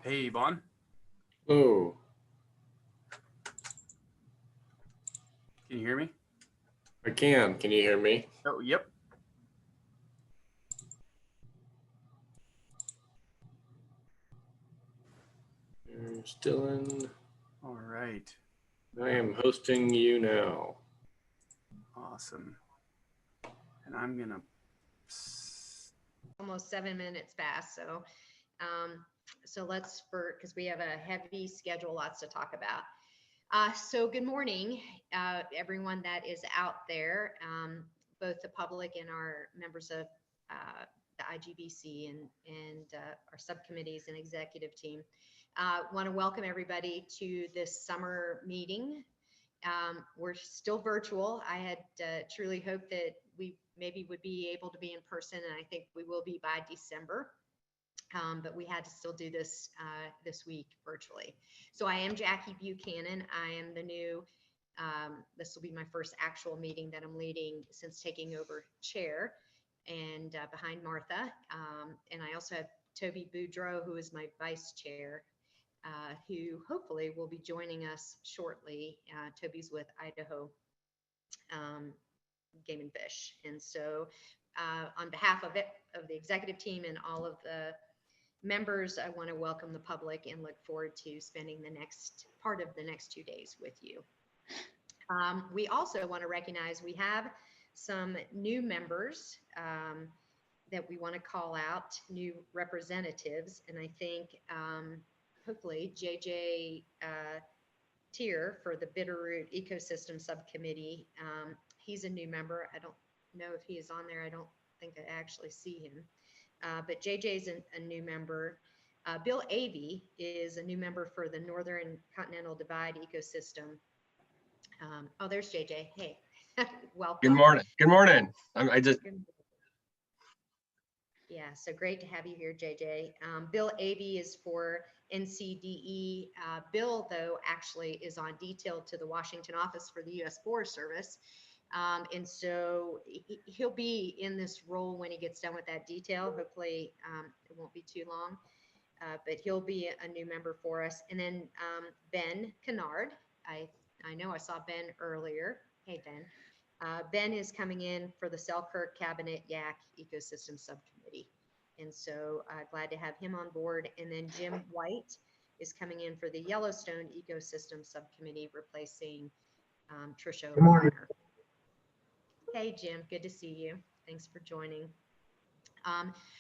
Hey, Vaughn. Oh, Can you hear me? I can. Can you hear me? Oh, yep. There's Dylan. All right. I am hosting you now. Awesome. And I'm gonna. Almost 7 minutes past. So let's, because we have a heavy schedule, lots to talk about. So good morning, everyone that is out there, both the public and our members of the IGBC and our subcommittees and executive team. Want to welcome everybody to this summer meeting. We're still virtual. I had truly hoped that we maybe would be able to be in person, and I think we will be by December. But we had to still do this this week virtually. So I am Jackie Buchanan. I am the new, this will be my first actual meeting that I'm leading since taking over chair, and behind Martha. And I also have Toby Boudreau, who is my vice chair, who hopefully will be joining us shortly. Toby's with Idaho Game and Fish. And so on behalf of the executive team and all of the members, I want to welcome the public and look forward to spending the next part of the next 2 days with you. We also want to recognize we have some new members that we want to call out, new representatives, and I think hopefully JJ Tier for the Bitterroot Ecosystem Subcommittee. He's a new member. I don't know if he is on there. I don't think I actually see him. But JJ's a new member. Bill Avey is a new member for the Northern Continental Divide Ecosystem. Oh, there's JJ. Hey, welcome. Good morning. Good morning. Yeah, so great to have you here, JJ. Bill Avey is for NCDE. Bill, though, actually is on detail to the Washington office for the U.S. Forest Service. And so he'll be in this role when he gets done with that detail. Hopefully it won't be too long, but he'll be a new member for us. And then Ben Kennard, I know I saw Ben earlier. Hey, Ben. Ben is coming in for the Selkirk Cabinet Yak Ecosystem Subcommittee. And so glad to have him on board. And then Jim White is coming in for the Yellowstone Ecosystem Subcommittee, replacing Tricia O'Connor. Hey, Jim, good to see you. Thanks for joining.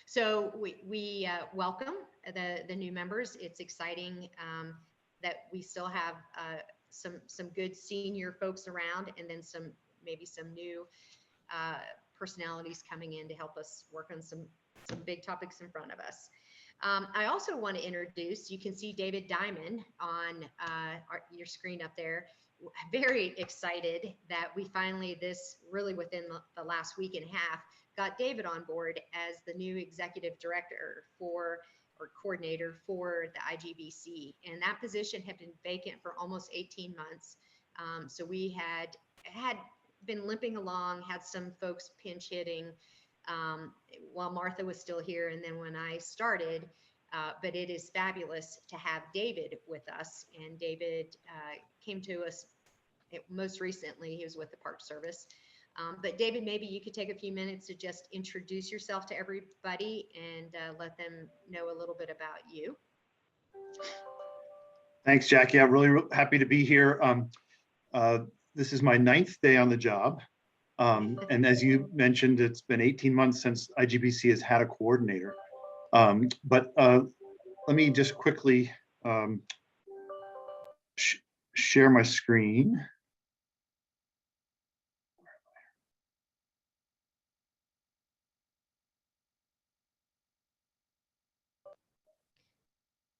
So we welcome the new members. It's exciting that we still have some good senior folks around, and then maybe some new personalities coming in to help us work on some big topics in front of us. I also want to introduce, you can see David Diamond on your screen up there. Very excited that we finally, really within the last week and a half, got David on board as the new executive director or coordinator for the IGBC. And that position had been vacant for almost 18 months. So we had been limping along, had some folks pinch hitting while Martha was still here. And then when I started, but it is fabulous to have David with us. And David came to us most recently. He was with the Park Service. But David, maybe you could take a few minutes to just introduce yourself to everybody and let them know a little bit about you. Thanks, Jackie. I'm really happy to be here. This is my 9th day on the job. And as you mentioned, it's been 18 months since IGBC has had a coordinator. But let me just quickly share my screen.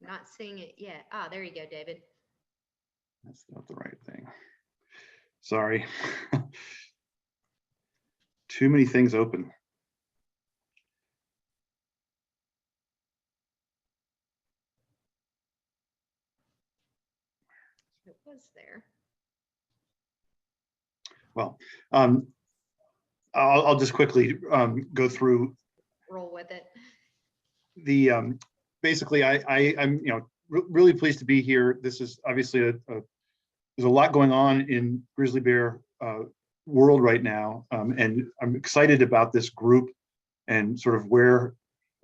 Not seeing it yet. Ah, there you go, David. That's not the right thing. Sorry. Too many things open. It was there. Well, I'll just quickly go through. Roll with it. The basically, I'm really pleased to be here. This is obviously there's a lot going on in grizzly bear world right now, and I'm excited about this group and sort of where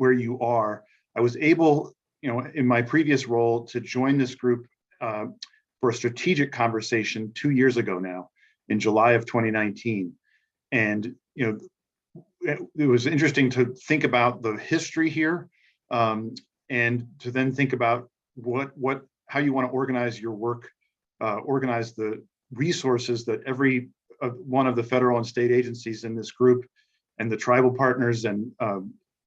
you are. I was able, in my previous role, to join this group for a strategic conversation 2 years ago now, in July of 2019, and it was interesting to think about the history here, and to then think about how you want to organize your work, organize the resources that every one of the federal and state agencies in this group, and the tribal partners and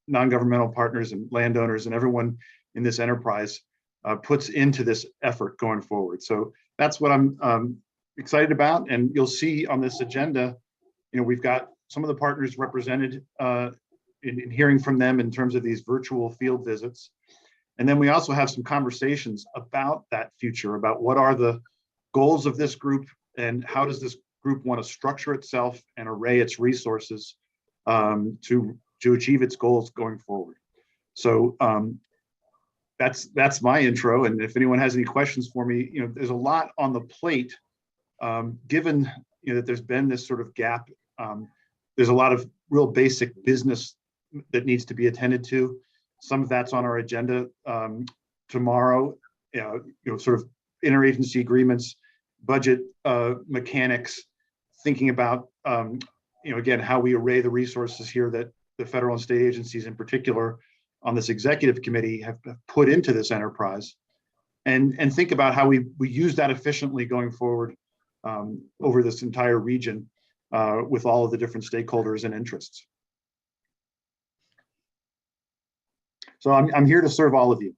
non-governmental partners and landowners and everyone in this enterprise puts into this effort going forward. So that's what I'm excited about. And you'll see on this agenda, we've got some of the partners represented in hearing from them in terms of these virtual field visits. And then we also have some conversations about that future, about what are the goals of this group and how does this group want to structure itself and array its resources to achieve its goals going forward. So that's my intro. And if anyone has any questions for me, there's a lot on the plate, given that there's been this sort of gap. There's a lot of real basic business that needs to be attended to. Some of that's on our agenda tomorrow, sort of interagency agreements, budget mechanics, thinking about, again, how we array the resources here that the federal and state agencies in particular on this executive committee have put into this enterprise, and think about how we use that efficiently going forward over this entire region with all of the different stakeholders and interests. So I'm here to serve all of you.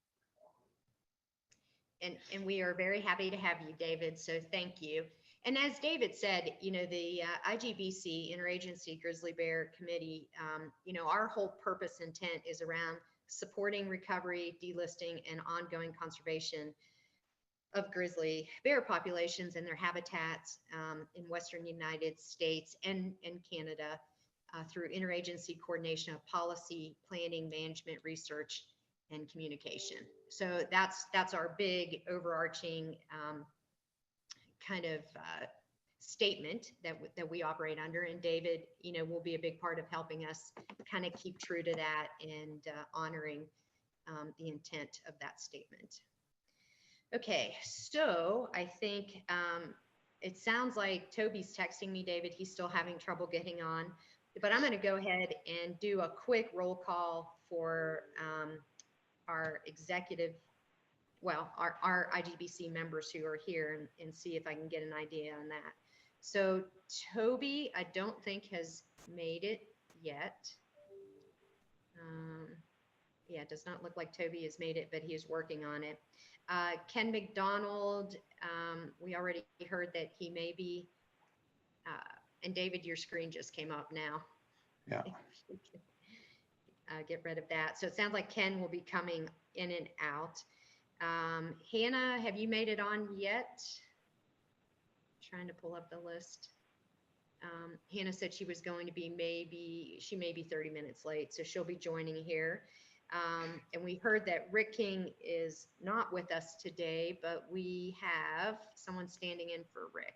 And we are very happy to have you, David. So thank you. And as David said, the IGBC, Interagency Grizzly Bear Committee, our whole purpose intent is around supporting recovery, delisting, and ongoing conservation of grizzly bear populations and their habitats in Western United States and Canada through interagency coordination of policy, planning, management, research, and communication. So that's our big overarching kind of statement that we operate under. And David, will be a big part of helping us kind of keep true to that and honoring the intent of that statement. Okay, so I think it sounds like Toby's texting me, David. He's still having trouble getting on, but I'm going to go ahead and do a quick roll call for our executive, our IGBC members who are here, and see if I can get an idea on that. So Toby, I don't think has made it yet. Yeah, it does not look like Toby has made it, but he is working on it. Ken McDonald, we already heard that he may be, and David, your screen just came up now. Yeah. Get rid of that. So it sounds like Ken will be coming in and out. Hannah, have you made it on yet? Trying to pull up the list. Hannah said she was going to be she may be 30 minutes late, so she'll be joining here. And we heard that Rick King is not with us today, but we have someone standing in for Rick.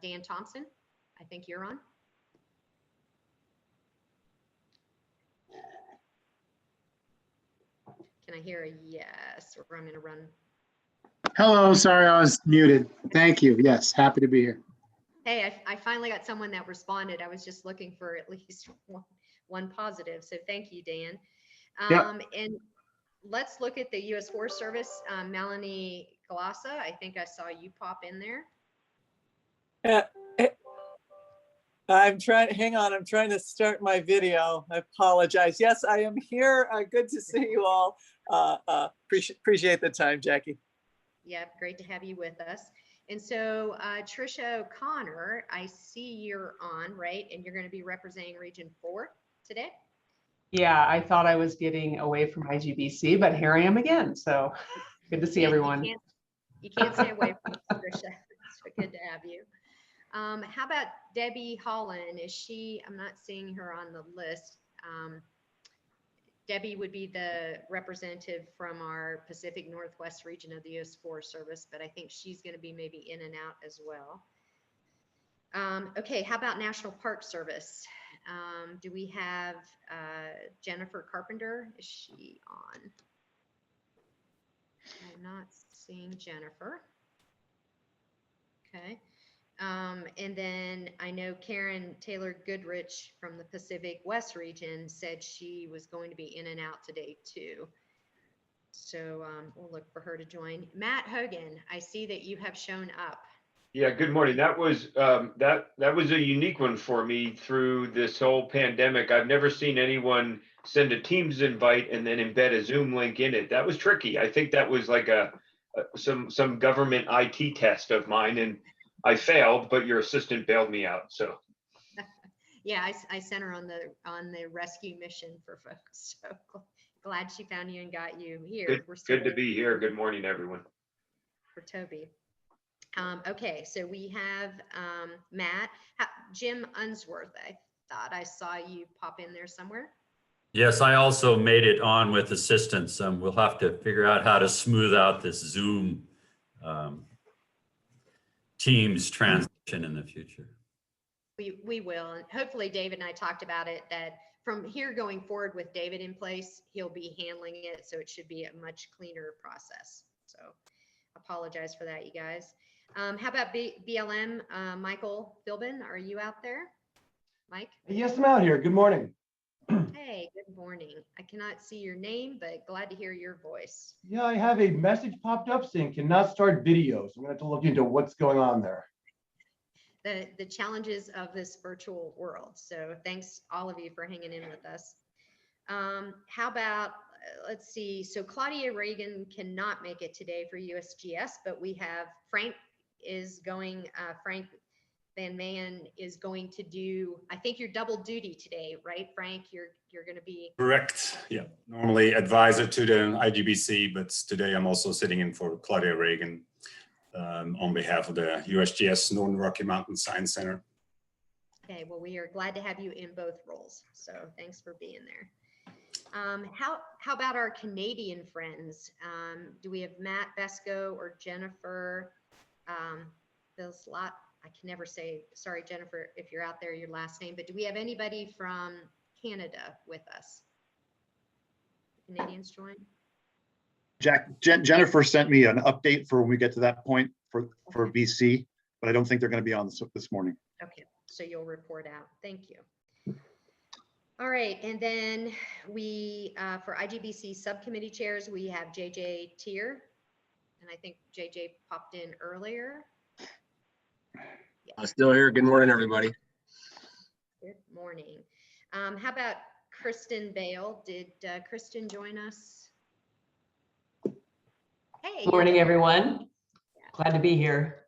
Dan Thompson, I think you're on. Can I hear a yes, or I'm going to run? Hello, sorry, I was muted. Thank you. Yes, happy to be here. Hey, I finally got someone that responded. I was just looking for at least one positive. So thank you, Dan. Yep. And let's look at the U.S. Forest Service. Melanie Glossa, I think I saw you pop in there. I'm trying, hang on, I'm trying to start my video. I apologize. Yes, I am here. Good to see you all. Appreciate the time, Jackie. Yep, great to have you with us. And so Trisha O'Connor, I see you're on, right? And you're going to be representing Region 4 today? Yeah, I thought I was getting away from IGBC, but here I am again. So good to see everyone. You can't stay away from Trisha. So good to have you. How about Debbie Holland? Is she, I'm not seeing her on the list. Debbie would be the representative from our Pacific Northwest region of the U.S. Forest Service, but I think she's going to be maybe in and out as well. Okay, how about National Park Service? Do we have Jennifer Carpenter? Is she on? I'm not seeing Jennifer. Okay. And then I know Karen Taylor Goodrich from the Pacific West region said she was going to be in and out today too. So we'll look for her to join. Matt Hogan, I see that you have shown up. Yeah, good morning. That was that was a unique one for me through this whole pandemic. I've never seen anyone send a Teams invite and then embed a Zoom link in it. That was tricky. I think that was like some government IT test of mine, and I failed, but your assistant bailed me out. So Yeah, I sent her on the rescue mission for folks. So glad she found you and got you here. good to be here. Good morning, everyone. For Toby. Okay, so we have Matt. Jim Unsworth, I thought I saw you pop in there somewhere. Yes, I also made it on with assistance. We'll have to figure out how to smooth out this Zoom Teams transition in the future. We will, and hopefully David and I talked about it, that from here going forward with David in place, he'll be handling it, so it should be a much cleaner process. So apologize for that, you guys. How about BLM? Michael Philbin, are you out there? Mike? Yes, I'm out here. Good morning. Hey, good morning. I cannot see your name, but glad to hear your voice. Yeah, I have a message popped up saying cannot start video. So I'm going to have to look into what's going on there. The challenges of this virtual world. So thanks all of you for hanging in with us. How about, let's see, so Claudia Reagan cannot make it today for USGS, but we have Frank is going, Frank Van Mayen is going to do, I think you're double duty today, right, Frank? You're going to be. Correct. Yeah. Normally advisor to the IGBC, but today I'm also sitting in for Claudia Reagan on behalf of the USGS Northern Rocky Mountain Science Center. Okay, well, we are glad to have you in both roles. So thanks for being there. How about our Canadian friends? Do we have Matt Besco or Jennifer Bilslot? I can never say, sorry, Jennifer, if you're out there, your last name, but do we have anybody from Canada with us? Canadians join? Jennifer sent me an update for when we get to that point for BC, but I don't think they're going to be on this morning. Okay, so you'll report out. Thank you. All right, and then we, for IGBC subcommittee chairs, we have JJ Tier, and I think JJ popped in earlier. Yeah. I'm still here. Good morning, everybody. Good morning. How about Kristen Bale? Did Kristen join us? Hey. Good morning, everyone. Glad to be here.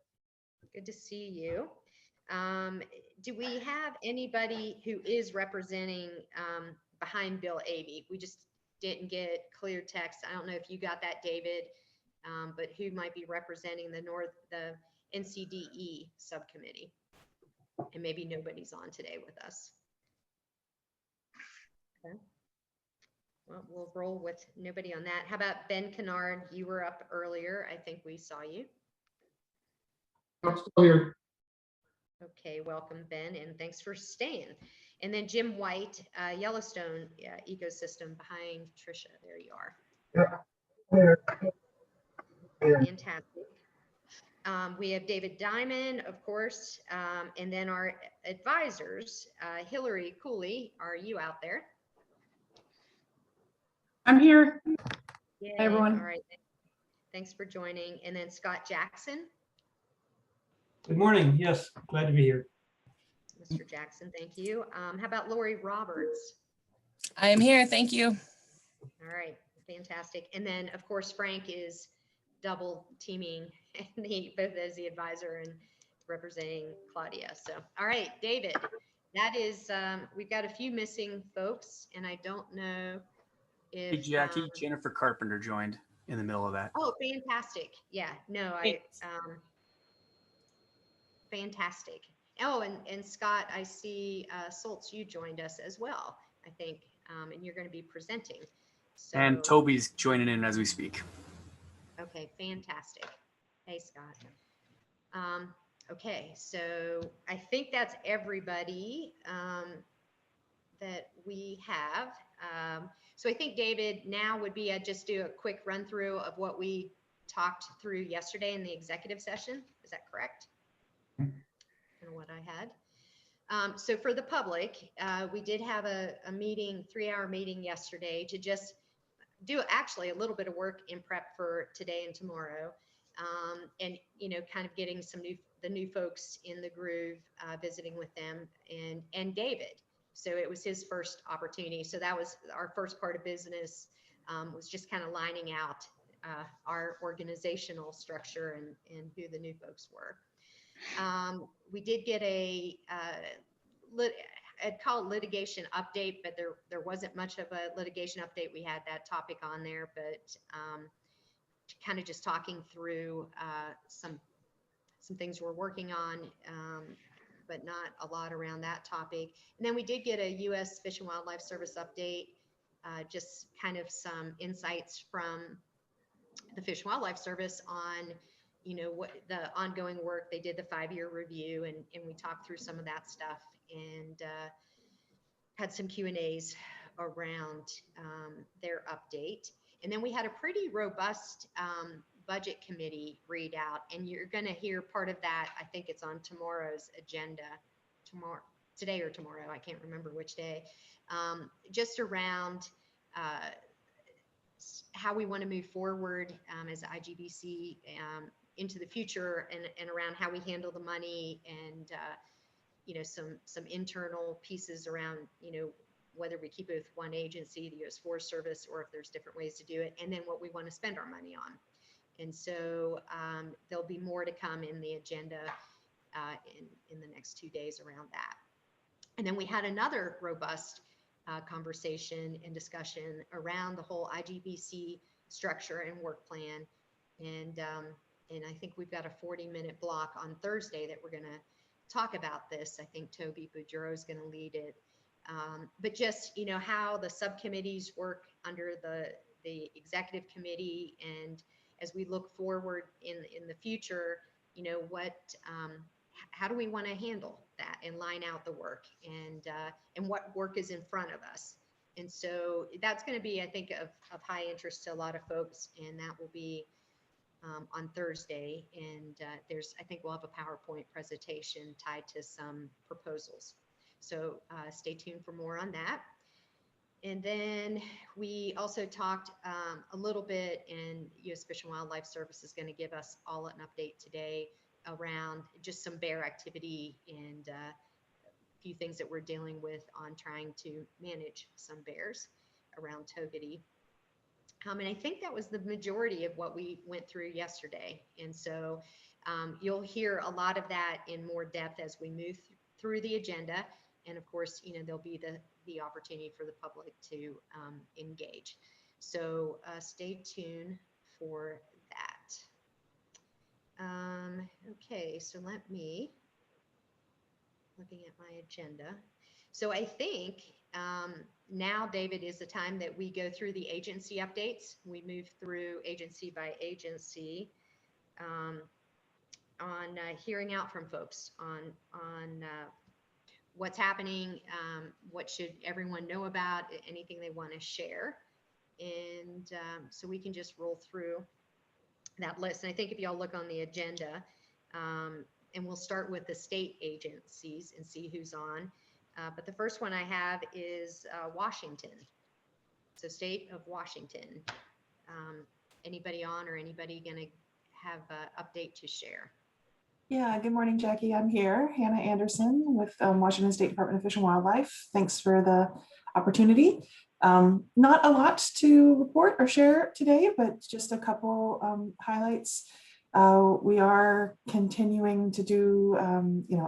Good to see you. Do we have anybody who is representing behind Bill Avey? We just didn't get clear text. I don't know if you got that, David, but who might be representing the NCDE subcommittee? And maybe nobody's on today with us. Okay. Well, we'll roll with nobody on that. How about Ben Kennard? You were up earlier. I think we saw you. I'm still here. Okay, welcome, Ben, and thanks for staying. And then Jim White, Yellowstone ecosystem behind Trisha. There you are. Yeah. Fantastic. We have David Diamond, of course, and then our advisors. Hillary Cooley, are you out there? I'm here. Yay. Hi, everyone. All right. Thanks for joining. And then Scott Jackson. Good morning. Yes, glad to be here. Mr. Jackson, thank you. How about Lori Roberts? I am here. Thank you. All right, fantastic. And then, of course, Frank is double teaming both as the advisor and representing Claudia. So, all right, David, that is, we've got a few missing folks, and I don't know if. Hey, Jackie, Jennifer Carpenter joined in the middle of that. Oh, fantastic. Yeah, no, fantastic. Oh, and Scott, I see Soltz, you joined us as well. I think, and you're going to be presenting. So, And Toby's joining in as we speak. okay, fantastic. Hey, Scott. Okay, so I think that's everybody that we have. So I think, David, now would be just do a quick run through of what we talked through yesterday in the executive session. Is that correct? And what I had. So for the public, we did have a meeting, 3-hour meeting yesterday to just do actually a little bit of work in prep for today and tomorrow. And, you know, kind of getting the new folks in the groove, visiting with them and David. So it was his first opportunity. So that was our first part of business, was just kind of lining out our organizational structure and who the new folks were. We did get I'd call it litigation update, but there wasn't much of a litigation update. We had that topic on there, but kind of just talking through some things we're working on, but not a lot around that topic. And then we did get a U.S. Fish and Wildlife Service update, just kind of some insights from the Fish and Wildlife Service on, you know, what the ongoing work. They did the 5-year review, and we talked through some of that stuff, and had some Q&As around their update. And then we had a pretty robust budget committee readout, and you're going to hear part of that. I think it's on tomorrow's agenda, today or tomorrow, I can't remember which day, just around how we want to move forward as IGBC into the future, and around how we handle the money, and you know, some internal pieces around, you know, whether we keep it with one agency, the U.S. Forest Service, or if there's different ways to do it, and then what we want to spend our money on. And so there'll be more to come in the agenda in the next 2 days around that. And then we had another robust conversation and discussion around the whole IGBC structure and work plan. And I think we've got a 40-minute block on Thursday that we're going to talk about this. I think Toby Bujuro is going to lead it. But just, you know, how the subcommittees work under the executive committee, and as we look forward in the future, you know, how do we want to handle that and line out the work, and what work is in front of us. And so that's going to be, I think, of high interest to a lot of folks, and that will be on Thursday. And I think we'll have a PowerPoint presentation tied to some proposals. So stay tuned for more on that. And then we also talked a little bit, and U.S. Fish and Wildlife Service is going to give us all an update today around just some bear activity and a few things that we're dealing with on trying to manage some bears around Togety. And I think that was the majority of what we went through yesterday. And so you'll hear a lot of that in more depth as we move through the agenda. And of course, you know, there'll be the opportunity for the public to engage. So stay tuned for that. Okay, so looking at my agenda. So I think now, David, is the time that we go through the agency updates. We move through agency by agency on hearing out from folks on what's happening, what should everyone know about, anything they want to share. And so we can just roll through that list. And I think if y'all look on the agenda, and we'll start with the state agencies and see who's on. But the first one I have is Washington. So state of Washington. Anybody on, or anybody going to have an update to share? Yeah, good morning, Jackie. I'm here, Hannah Anderson with Washington State Department of Fish and Wildlife. Thanks for the opportunity. Not a lot to report or share today, but just a couple highlights. We are continuing to do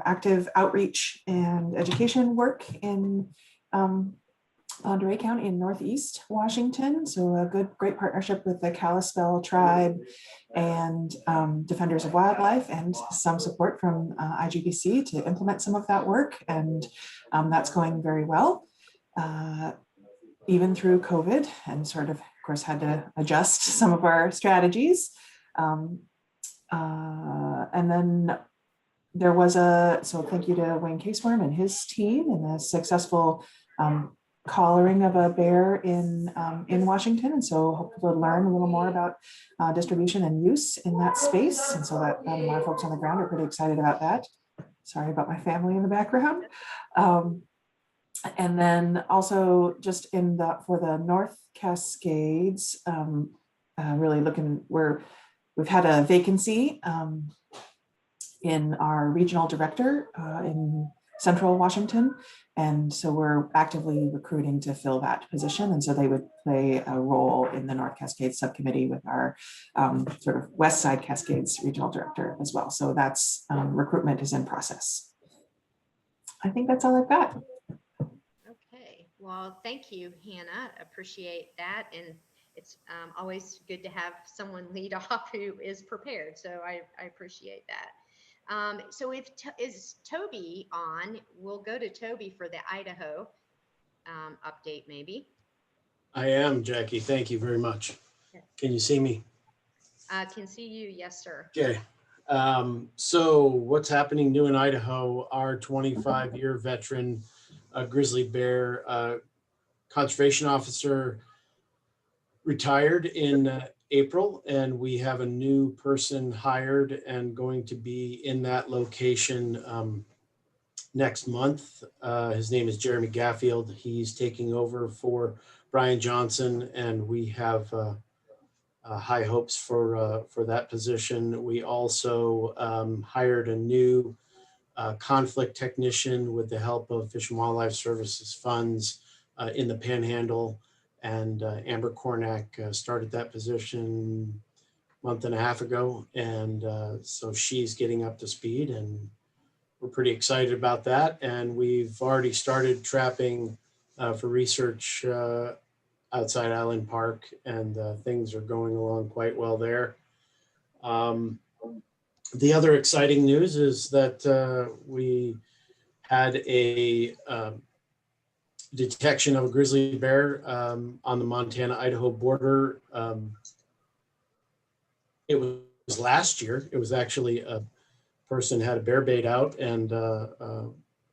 active outreach and education work in Monterey County in Northeast Washington. So a great partnership with the Kalispel tribe and Defenders of Wildlife, and some support from IGBC to implement some of that work. And that's going very well. even through COVID, and sort of course, had to adjust some of our strategies. And then there was so thank you to Wayne Caseworm and his team and the successful collaring of a bear in Washington. And so hope people learn a little more about distribution and use in that space. And so that a lot of folks on the ground are pretty excited about that. Sorry about my family in the background. And then also just for the North Cascades, really we've had a vacancy in our regional director in Central Washington. And so we're actively recruiting to fill that position. And so they would play a role in the North Cascades subcommittee with our sort of West Side Cascades regional director as well. So that's recruitment is in process. I think that's all I've got. Okay, well, thank you, Hannah. Appreciate that. And it's always good to have someone lead off who is prepared. So I appreciate that. So is Toby on? We'll go to Toby for the Idaho update, maybe. I am, Jackie. Thank you very much. Can you see me? Can see you. Yes, sir. Okay. So what's happening new in Idaho? Our 25-year veteran grizzly bear conservation officer retired in April, and we have a new person hired and going to be in that location next month. His name is Jeremy Gaffield. He's taking over for Brian Johnson, and we have high hopes for that position. We also hired a new conflict technician with the help of Fish and Wildlife Services funds in the Panhandle. And Amber Cornack started that position a month and a half ago. And so she's getting up to speed, and we're pretty excited about that. And we've already started trapping for research outside Island Park, and things are going along quite well there. The other exciting news is that we had a detection of a grizzly bear on the Montana-Idaho border. It was last year. It was actually a person had a bear bait out and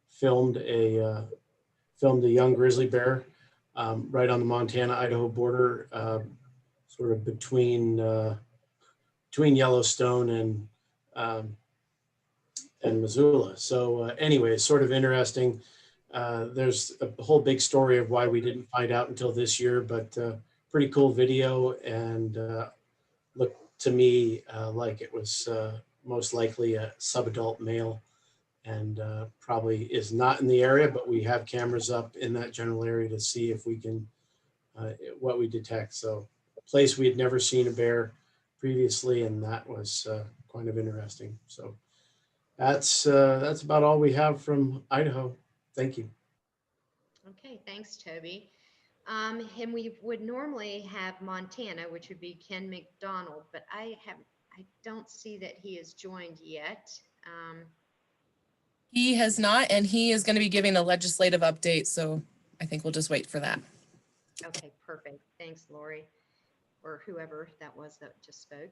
filmed a young grizzly bear right on the Montana-Idaho border, sort of between Yellowstone and Missoula. So anyway, sort of interesting. There's a whole big story of why we didn't find out until this year, but pretty cool video, and looked to me like it was most likely a subadult male, and probably is not in the area, but we have cameras up in that general area to see if we can, what we detect. So a place we had never seen a bear previously, and that was kind of interesting. So that's about all we have from Idaho. Thank you. Okay, thanks, Toby. And we would normally have Montana, which would be Ken McDonald, but I don't see that he has joined yet. He has not, and he is going to be giving a legislative update, so I think we'll just wait for that. Okay, perfect. Thanks, Lori, or whoever that was that just spoke.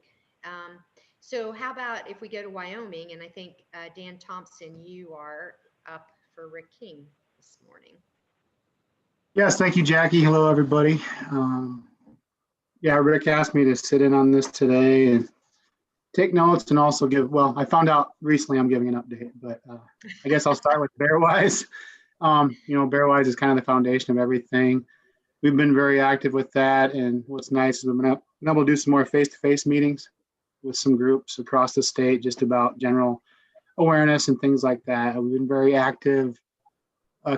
So how about if we go to Wyoming, and I think Dan Thompson, you are up for Rick King this morning. Yes, thank you, Jackie. Hello, everybody. Yeah, Rick asked me to sit in on this today and take notes and also give, well, I found out recently I'm giving an update, but I guess I'll start with Bearwise. Bearwise is kind of the foundation of everything. We've been very active with that, and what's nice is we've been able to do some more face-to-face meetings with some groups across the state just about general awareness and things like that. We've been very active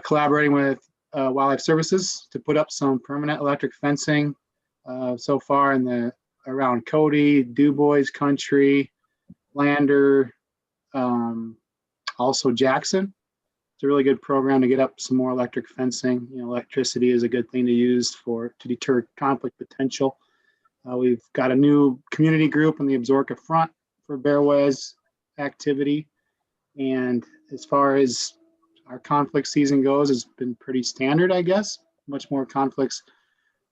collaborating with Wildlife Services to put up some permanent electric fencing so far around Cody, DuBois Country, Lander, also Jackson. It's a really good program to get up some more electric fencing. Electricity is a good thing to use to deter conflict potential. We've got a new community group on the Absaroka front for Bearwise activity. And as far as our conflict season goes has been pretty standard, I guess. Much more conflicts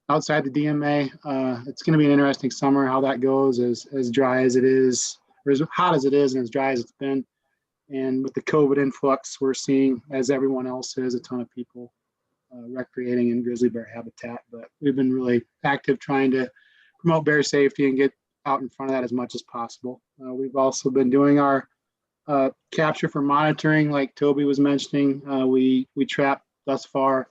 outside the DMA. It's going to be an interesting summer how that goes, as dry as it is, or as hot as it is and as dry as it's been. And with the COVID influx, we're seeing, as everyone else is, a ton of people recreating in grizzly bear habitat. But we've been really active trying to promote bear safety and get out in front of that as much as possible. We've also been doing our capture for monitoring, like Toby was mentioning. We trapped thus far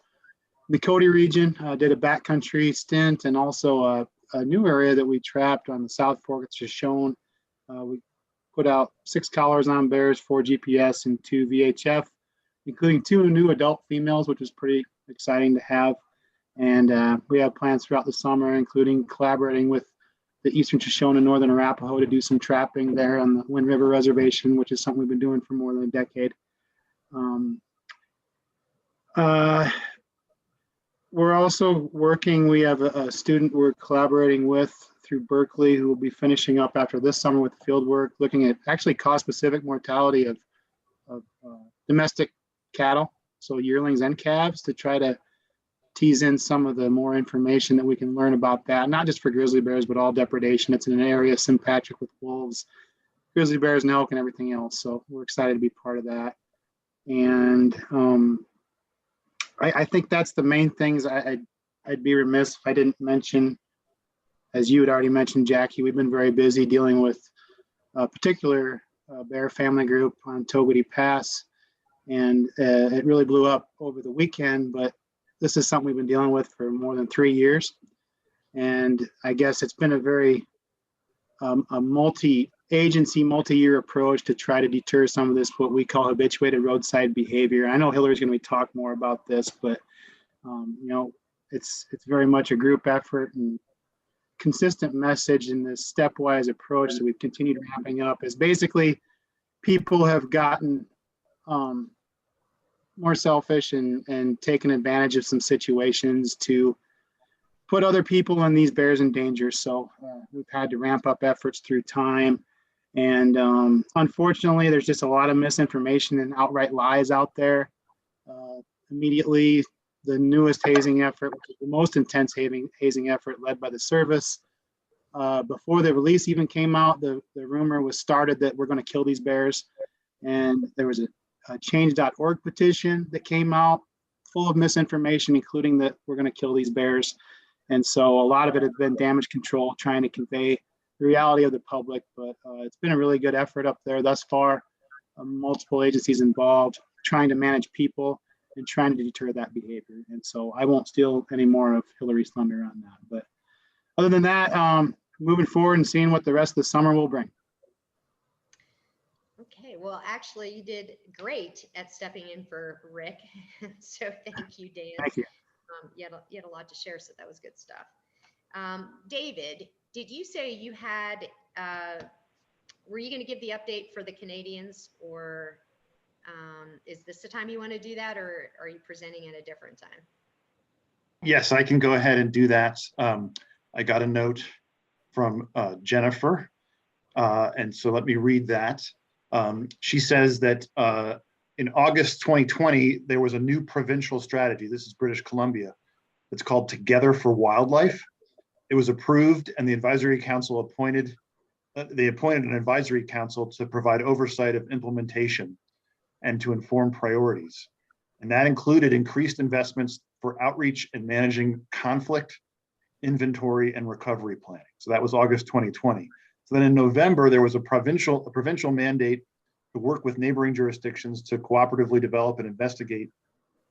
in the Cody region, did a backcountry stint, and also a new area that we trapped on the South Fork. It's just shown. We put out 6 collars on bears, 4 GPS, and 2 VHF, including 2 new adult females, which was pretty exciting to have. And we have plans throughout the summer, including collaborating with the Eastern Shoshone and Northern Arapaho to do some trapping there on the Wind River Reservation, which is something we've been doing for more than a decade. We're also working, we have a student we're collaborating with through Berkeley who will be finishing up after this summer with field work, looking at actually cause-specific mortality of domestic cattle, so yearlings and calves, to try to tease in some of the more information that we can learn about that, not just for grizzly bears, but all depredation. It's in an area sympatric with wolves, grizzly bears, and elk, and everything else. So we're excited to be part of that. And I think that's the main things. I'd be remiss if I didn't mention, as you had already mentioned, Jackie, we've been very busy dealing with a particular bear family group on Togwitty Pass. And it really blew up over the weekend, but this is something we've been dealing with for more than 3 years. And I guess it's been a very a multi-agency, multi-year approach to try to deter some of this, what we call habituated roadside behavior. I know Hillary's going to talk more about this, but you know, it's very much a group effort and consistent message in this stepwise approach that we've continued ramping up. Is basically people have gotten more selfish and taken advantage of some situations to put other people and these bears in danger. So we've had to ramp up efforts through time. And unfortunately, there's just a lot of misinformation and outright lies out there. Immediately, the newest hazing effort, which is the most intense hazing effort led by the service, before the release even came out, the rumor was started that we're going to kill these bears. And there was a change.org petition that came out full of misinformation, including that we're going to kill these bears. And so a lot of it has been damage control, trying to convey the reality of the public. But it's been a really good effort up there thus far. Multiple agencies involved, trying to manage people and trying to deter that behavior. And so I won't steal any more of Hillary's thunder on that. But other than that, moving forward and seeing what the rest of the summer will bring. Okay, well, actually, you did great at stepping in for Rick. So thank you, Dan. Thank you. You had a lot to share, so that was good stuff. David, did you say you had, were you going to give the update for the Canadians, or is this the time you want to do that, or are you presenting at a different time? Yes, I can go ahead and do that. I got a note from Jennifer, and so let me read that. She says that in August 2020, there was a new provincial strategy. This is British Columbia. It's called Together for Wildlife. It was approved, and the advisory council appointed an advisory council to provide oversight of implementation and to inform priorities. And that included increased investments for outreach and managing conflict, inventory, and recovery planning. So that was August 2020. So then in November, there was a provincial mandate to work with neighboring jurisdictions to cooperatively develop and investigate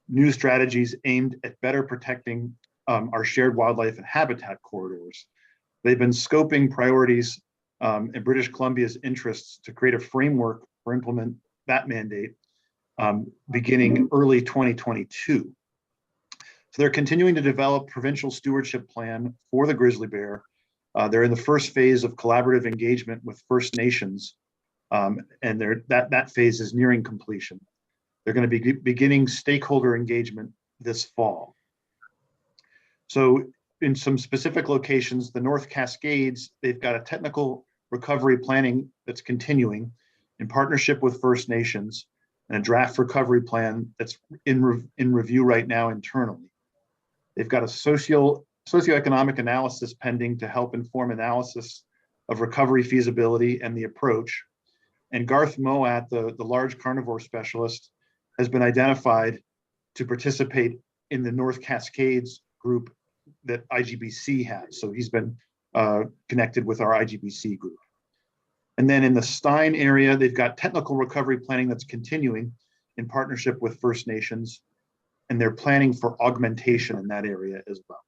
new strategies aimed at better protecting our shared wildlife and habitat corridors. They've been scoping priorities in British Columbia's interests to create a framework for implement that mandate beginning early 2022. So they're continuing to develop provincial stewardship plan for the grizzly bear. They're in the first phase of collaborative engagement with First Nations, and that phase is nearing completion. They're going to be beginning stakeholder engagement this fall. So in some specific locations, the North Cascades, they've got a technical recovery planning that's continuing in partnership with First Nations. and a draft recovery plan that's in review right now internally. They've got a socioeconomic analysis pending to help inform analysis of recovery feasibility and the approach. And Garth Moat, the large carnivore specialist, has been identified to participate in the North Cascades group that IGBC has. So he's been connected with our IGBC group. And then in the Stein area, they've got technical recovery planning that's continuing in partnership with First Nations, and they're planning for augmentation in that area as well.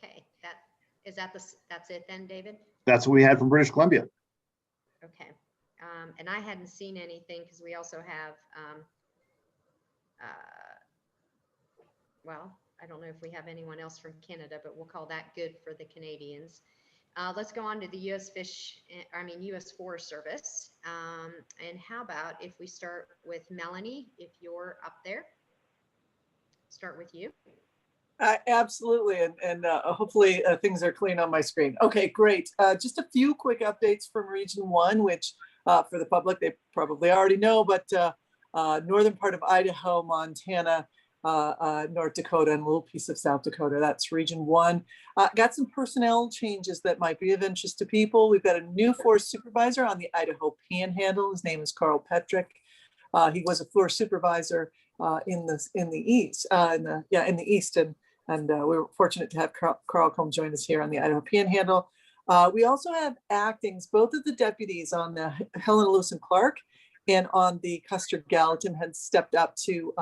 Okay, that's it then, David? That's what we had from British Columbia. Okay, and I hadn't seen anything because we also have, well, I don't know if we have anyone else from Canada, but we'll call that good for the Canadians. Let's go on to the U.S. Forest Service. And how about if we start with Melanie, if you're up there? Start with you. Absolutely, and hopefully things are clean on my screen. Okay, great. Just a few quick updates from Region 1, which for the public, they probably already know, but northern part of Idaho, Montana, North Dakota, and a little piece of South Dakota. That's Region 1. Got some personnel changes that might be of interest to people. We've got a new forest supervisor on the Idaho Panhandle. His name is Carl Petrick. He was a forest supervisor in the east, and we were fortunate to have Carl come join us here on the Idaho Panhandle. We also have actings. Both of the deputies on the Helen Lewis and Clark and on the Custer Gallatin had stepped up to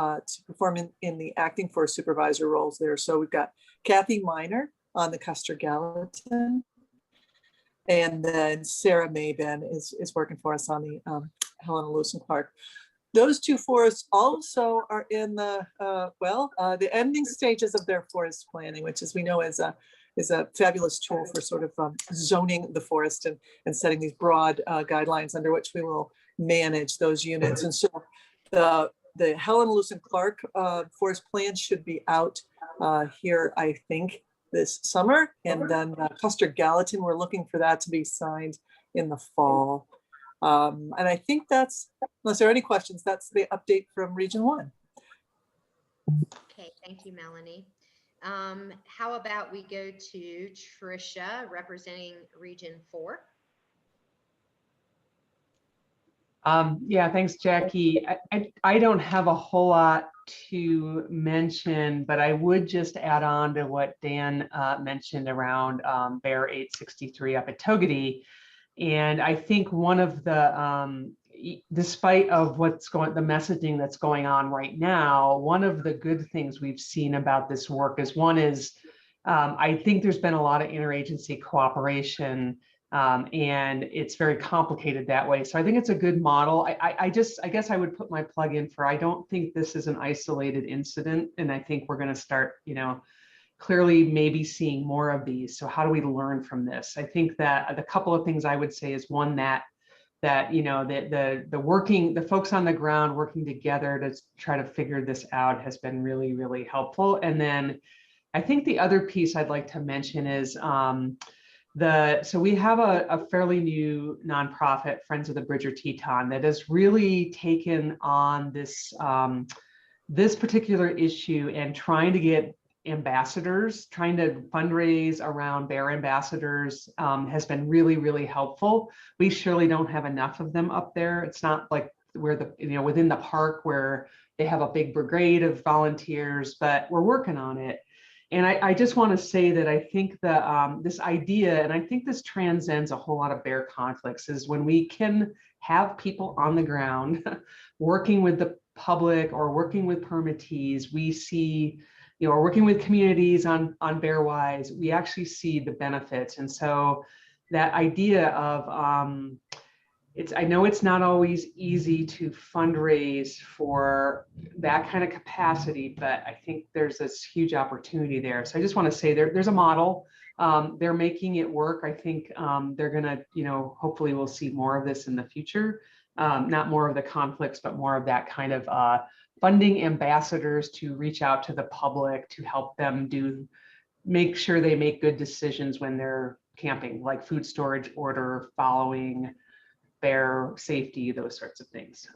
perform in the acting forest supervisor roles there. So we've got Kathy Miner on the Custer Gallatin, and then Sarah Mayben is working for us on the Helen Lewis and Clark. Those two forests also are in the ending stages of their forest planning, which, as we know, is a fabulous tool for sort of zoning the forest and setting these broad guidelines under which we will manage those units. And so the Helen Lewis and Clark forest plan should be out here, I think, this summer. And then Custer Gallatin, we're looking for that to be signed in the fall. And I think that's, unless there are any questions, that's the update from Region 1. Okay, thank you, Melanie. How about we go to Tricia representing Region 4? Yeah, thanks, Jackie. I don't have a whole lot to mention, but I would just add on to what Dan mentioned around Bear 863 up at Togedy. And I think one of the, despite of the messaging that's going on right now, one of the good things we've seen about this work is I think there's been a lot of interagency cooperation, and it's very complicated that way. So I think it's a good model. I guess I would put my plug in for, I don't think this is an isolated incident, and I think we're going to start, clearly maybe seeing more of these. So how do we learn from this? I think that the couple of things I would say is one, that the folks on the ground working together to try to figure this out has been really, really helpful. And then I think the other piece I'd like to mention is so we have a fairly new nonprofit, Friends of the Bridger Teton, that has really taken on this this particular issue and trying to get ambassadors, trying to fundraise around bear ambassadors has been really, really helpful. We surely don't have enough of them up there. It's not like we're within the park where they have a big brigade of volunteers, but we're working on it. And I just want to say that I think this idea, and I think this transcends a whole lot of bear conflicts, is when we can have people on the ground working with the public or working with permittees, we see, or working with communities on Bearwise, we actually see the benefits. And so that idea of, I know it's not always easy to fundraise for that kind of capacity, but I think there's this huge opportunity there. So I just want to say there's a model. They're making it work. I think they're gonna, hopefully we'll see more of this in the future. Not more of the conflicts, but more of that kind of funding ambassadors to reach out to the public to help them make sure they make good decisions when they're camping, like food storage order following, bear safety, those sorts of things.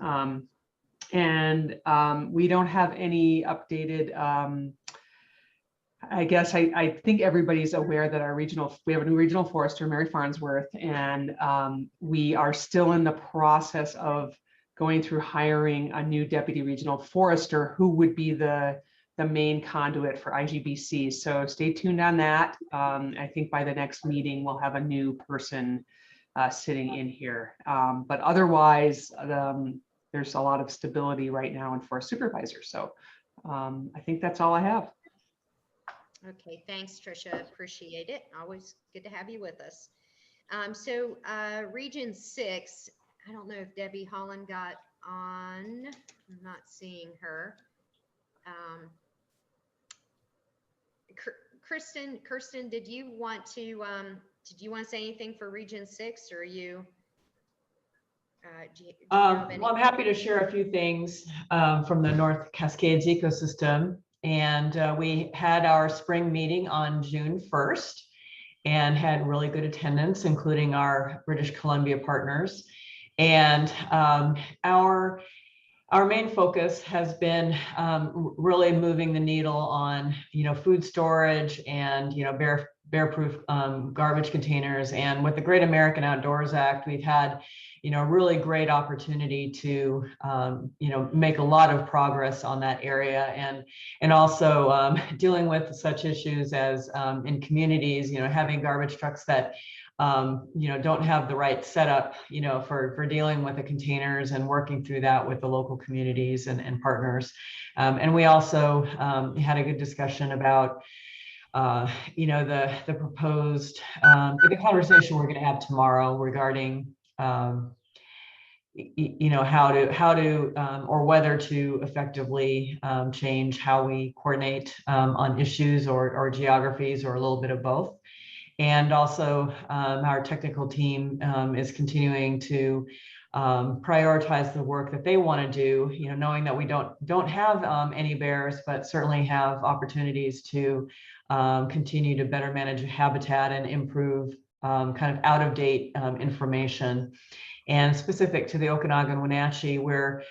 We don't have any updated, I guess I think everybody's aware that we have a new regional forester, Mary Farnsworth, and we are still in the process of going through hiring a new deputy regional forester who would be the main conduit for IGBC. So stay tuned on that. I think by the next meeting, we'll have a new person sitting in here. But otherwise, there's a lot of stability right now in forest supervisors. So I think that's all I have. Okay, thanks, Tricia. Appreciate it. Always good to have you with us. Region 6, I don't know if Debbie Holland got on. I'm not seeing her. Kirsten, did you want to say anything for Region 6, or are you? Well, I'm happy to share a few things from the North Cascades ecosystem. And we had our spring meeting on June 1st and had really good attendance, including our British Columbia partners. And our main focus has been really moving the needle on, food storage and, bear-proof garbage containers. And with the Great American Outdoors Act, we've had, really great opportunity to, make a lot of progress on that area, and also dealing with such issues as in communities, having garbage trucks that don't have the right setup, for dealing with the containers, and working through that with the local communities and partners. And we also had a good discussion about the proposed the conversation we're going to have tomorrow regarding how to or whether to effectively change how we coordinate on issues or geographies, or a little bit of both. And also our technical team is continuing to prioritize the work that they want to do, knowing that we don't have any bears, but certainly have opportunities to continue to better manage habitat and improve kind of out-of-date information. And specific to the Okanagan Wenatchee, we're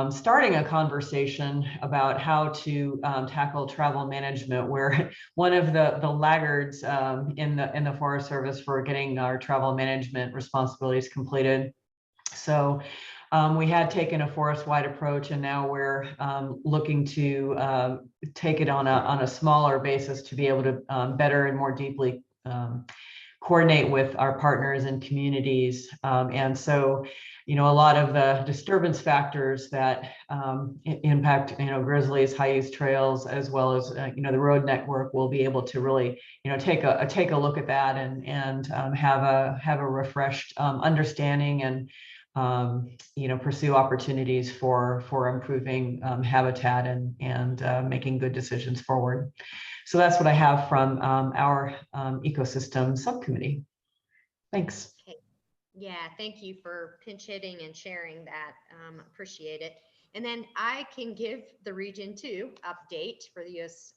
starting a conversation about how to tackle travel management. We're one of the laggards in the Forest Service for getting our travel management responsibilities completed. So we had taken a forest-wide approach, and now we're looking to take it on a smaller basis to be able to better and more deeply coordinate with our partners and communities. And so, a lot of the disturbance factors that impact, grizzlies, high-use trails, as well as, the road network, will be able to really, take a look at that and have a refreshed understanding, and pursue opportunities for improving habitat and making good decisions forward. So that's what I have from our ecosystem subcommittee. Thanks. Okay. Yeah, thank you for pinch hitting and sharing that. Appreciate it. And then I can give the Region 2 update for the U.S.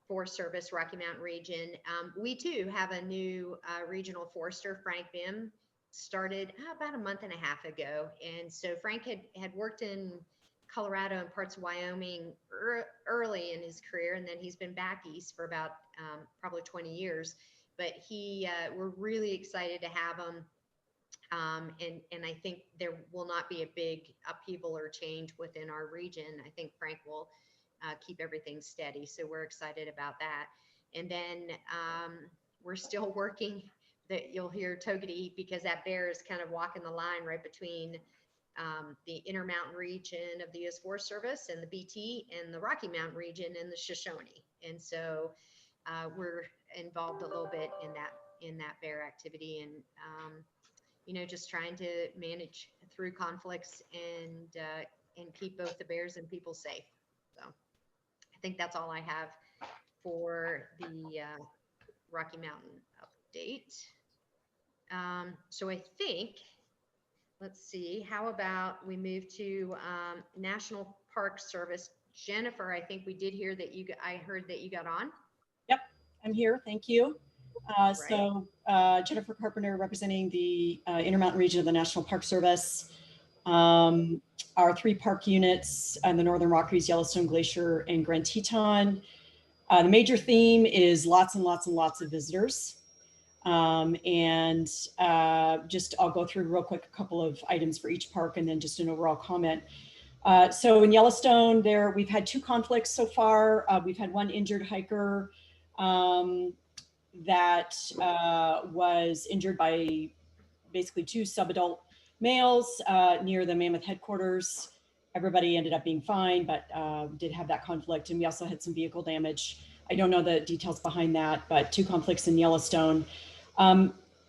Forest Service Rocky Mountain region. We too have a new regional forester, Frank Bim, started about a month and a half ago. And so Frank had worked in Colorado and parts of Wyoming early in his career, and then he's been back east for about probably 20 years. But we're really excited to have him, and I think there will not be a big upheaval or change within our region. I think Frank will keep everything steady, so we're excited about that. And then we're still working. That you'll hear Togedy, because that bear is kind of walking the line right between the Intermountain region of the U.S. Forest Service and the BT, and the Rocky Mountain region and the Shoshone. And so we're involved a little bit in that bear activity, and just trying to manage through conflicts and keep both the bears and people safe. So I think that's all I have for the Rocky Mountain update. So I think, let's see, how about we move to National Park Service. Jennifer, I think we did hear that I heard that you got on. Yep, I'm here. Thank you. Jennifer Carpenter representing the Intermountain region of the National Park Service. Our 3 park units on the Northern Rockies, Yellowstone Glacier and Grand Teton. The major theme is lots and lots and lots of visitors. I'll go through real quick a couple of items for each park and then just an overall comment. So in Yellowstone, we've had 2 conflicts so far. We've had 1 injured hiker that was injured by basically 2 subadult males near the Mammoth headquarters. Everybody ended up being fine, but did have that conflict. And we also had some vehicle damage. I don't know the details behind that, but 2 conflicts in Yellowstone.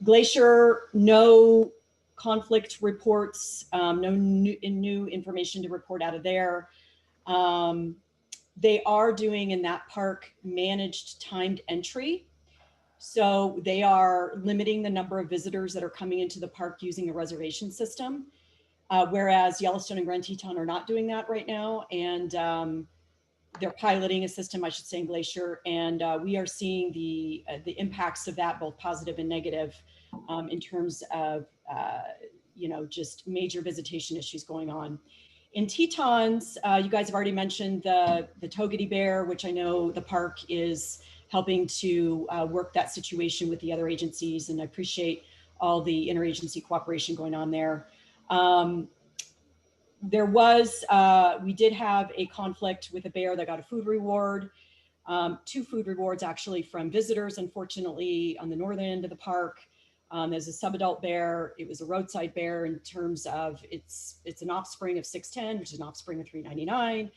Glacier, no conflict reports, no new information to report out of there. They are doing in that park managed timed entry. So they are limiting the number of visitors that are coming into the park using a reservation system, whereas Yellowstone and Grand Teton are not doing that right now. And they're piloting a system, I should say, in Glacier. And we are seeing the impacts of that, both positive and negative, in terms of, just major visitation issues going on. In Tetons, you guys have already mentioned the Togedy bear, which I know the park is helping to work that situation with the other agencies. And I appreciate all the interagency cooperation going on there. We did have a conflict with a bear that got a food reward, 2 food rewards actually from visitors, unfortunately, on the northern end of the park. There's a subadult bear. It was a roadside bear in terms of it's an offspring of 610, which is an offspring of 399,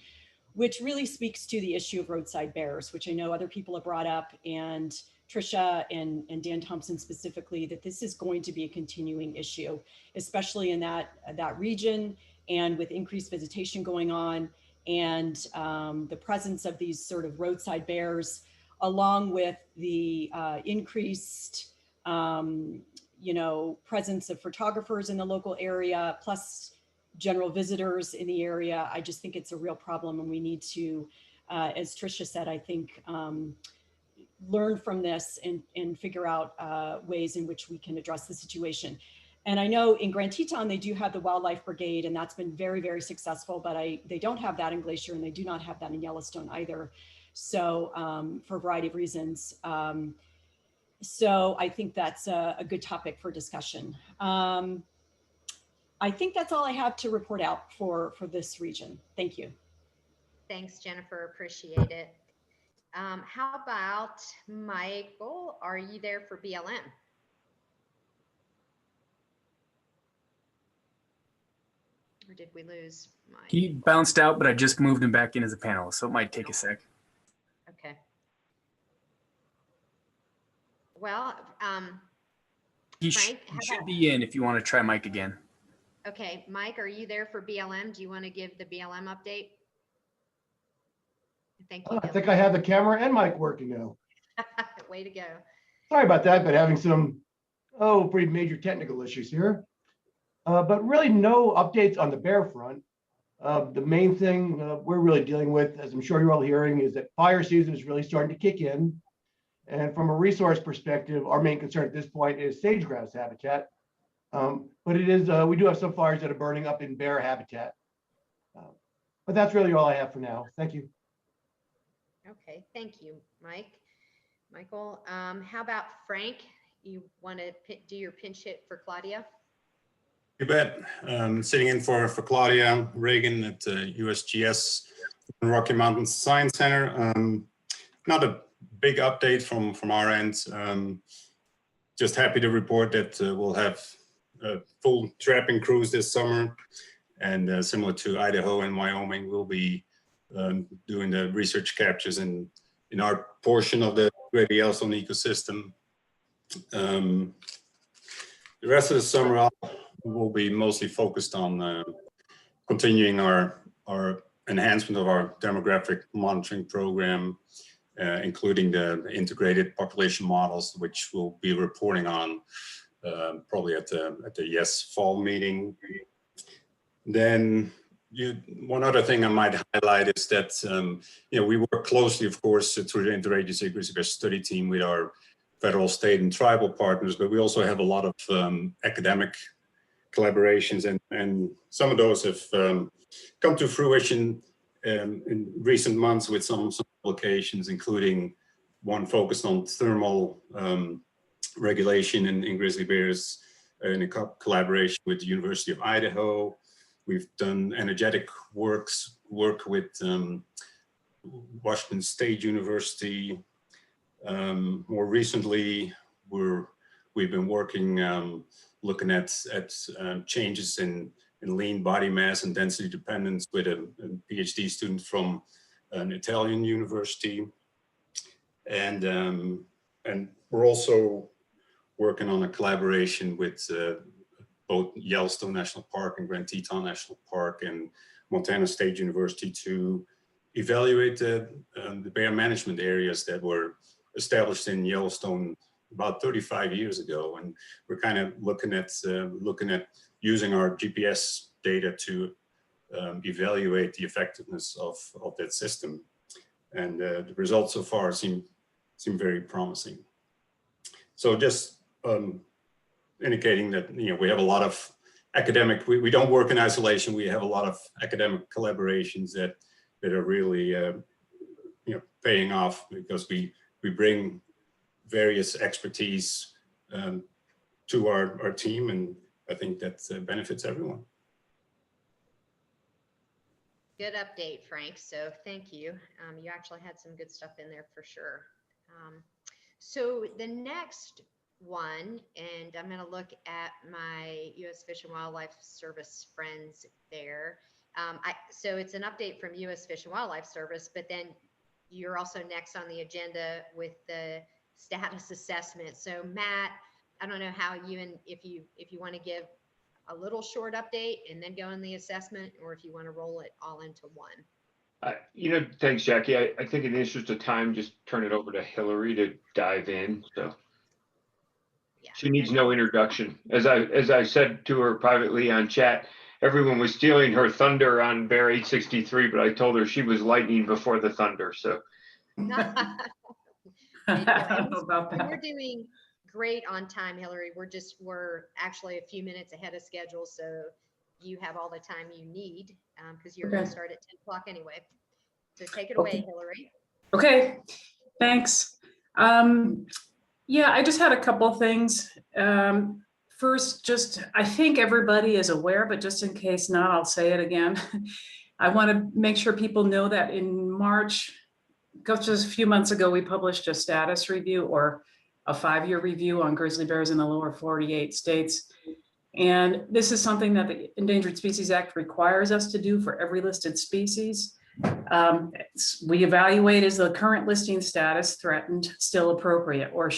which really speaks to the issue of roadside bears, which I know other people have brought up, and Tricia and Dan Thompson specifically, that this is going to be a continuing issue, especially in that region and with increased visitation going on, and the presence of these sort of roadside bears, along with the increased presence of photographers in the local area, plus general visitors in the area. I just think it's a real problem, and we need to, as Tricia said, I think, learn from this and figure out ways in which we can address the situation. And I know in Grand Teton, they do have the Wildlife Brigade, and that's been very, very successful, but they don't have that in Glacier, and they do not have that in Yellowstone either. So for a variety of reasons. So I think that's a good topic for discussion. I think that's all I have to report out for this region. Thank you. Thanks, Jennifer. Appreciate it. How about Michael? Are you there for BLM? Or did we lose Mike? He bounced out, but I just moved him back in as a panelist, so it might take a sec. Okay. Well, He Frank, should be in if you want to try Mike again. Okay, Mike, are you there for BLM? Do you want to give the BLM update? Thank you. I think I have the camera and mic working now. Way to go. Sorry about that, but having some, pretty major technical issues here. But really no updates on the bear front. The main thing we're really dealing with, as I'm sure you're all hearing, is that fire season is really starting to kick in. And from a resource perspective, our main concern at this point is sage grouse habitat. But it is, we do have some fires that are burning up in bear habitat. But that's really all I have for now. Thank you. Okay, thank you, Michael. How about Frank? You want to do your pinch hit for Claudia? You bet. Sitting in for Claudia Reagan at the USGS Rocky Mountain Science Center. Not a big update from our end. Just happy to report that we'll have full trapping crews this summer, and similar to Idaho and Wyoming, we'll be doing the research captures in our portion of the Greater Yellowstone ecosystem. The rest of the summer will be mostly focused on continuing our enhancement of our demographic monitoring program, including the integrated population models, which we'll be reporting on probably at the YES fall meeting. Then one other thing I might highlight is that we work closely, of course, through the interagency grizzly bear study team with our federal, state, and tribal partners, but we also have a lot of academic collaborations, and some of those have come to fruition in recent months with some publications, including one focused on thermal regulation in grizzly bears in a collaboration with the University of Idaho. We've done energetic work with Washington State University. More recently, we've been working looking at changes in lean body mass and density dependence with a PhD student from an Italian university. And we're also working on a collaboration with both Yellowstone National Park and Grand Teton National Park and Montana State University to evaluate the bear management areas that were established in Yellowstone about 35 years ago. And we're kind of looking at using our GPS data to evaluate the effectiveness of that system. And the results so far seem very promising. So just indicating that, you know, we have a lot of academic, we don't work in isolation. We have a lot of academic collaborations that are really, you know, paying off, because we bring various expertise to our team, and I think that benefits everyone. Good update, Frank. So thank you. You actually had some good stuff in there for sure. So the next one, and I'm going to look at my U.S. Fish and Wildlife Service friends there. So it's an update from U.S. Fish and Wildlife Service, but then you're also next on the agenda with the status assessment. So Matt, I don't know how if you want to give a little short update and then go in the assessment, or if you want to roll it all into one. You know, thanks, Jackie. I think in the interest of time, just turn it over to Hillary to dive in. So yeah, she needs no introduction. As I said to her privately on chat, everyone was stealing her thunder on Bear 863, but I told her she was lightning before the thunder. So we're doing great on time, Hillary. We're actually a few minutes ahead of schedule, so you have all the time you need, because you're going to start at 10 o'clock anyway. So take it away, Hillary. Okay, thanks. Yeah, I just had a couple of things. First, I think everybody is aware, but just in case not, I'll say it again. I want to make sure people know that in March, just a few months ago, we published a status review, or a 5-year review on grizzly bears in the lower 48 states. And this is something that the Endangered Species Act requires us to do for every listed species. We evaluate, is the current listing status threatened still appropriate, or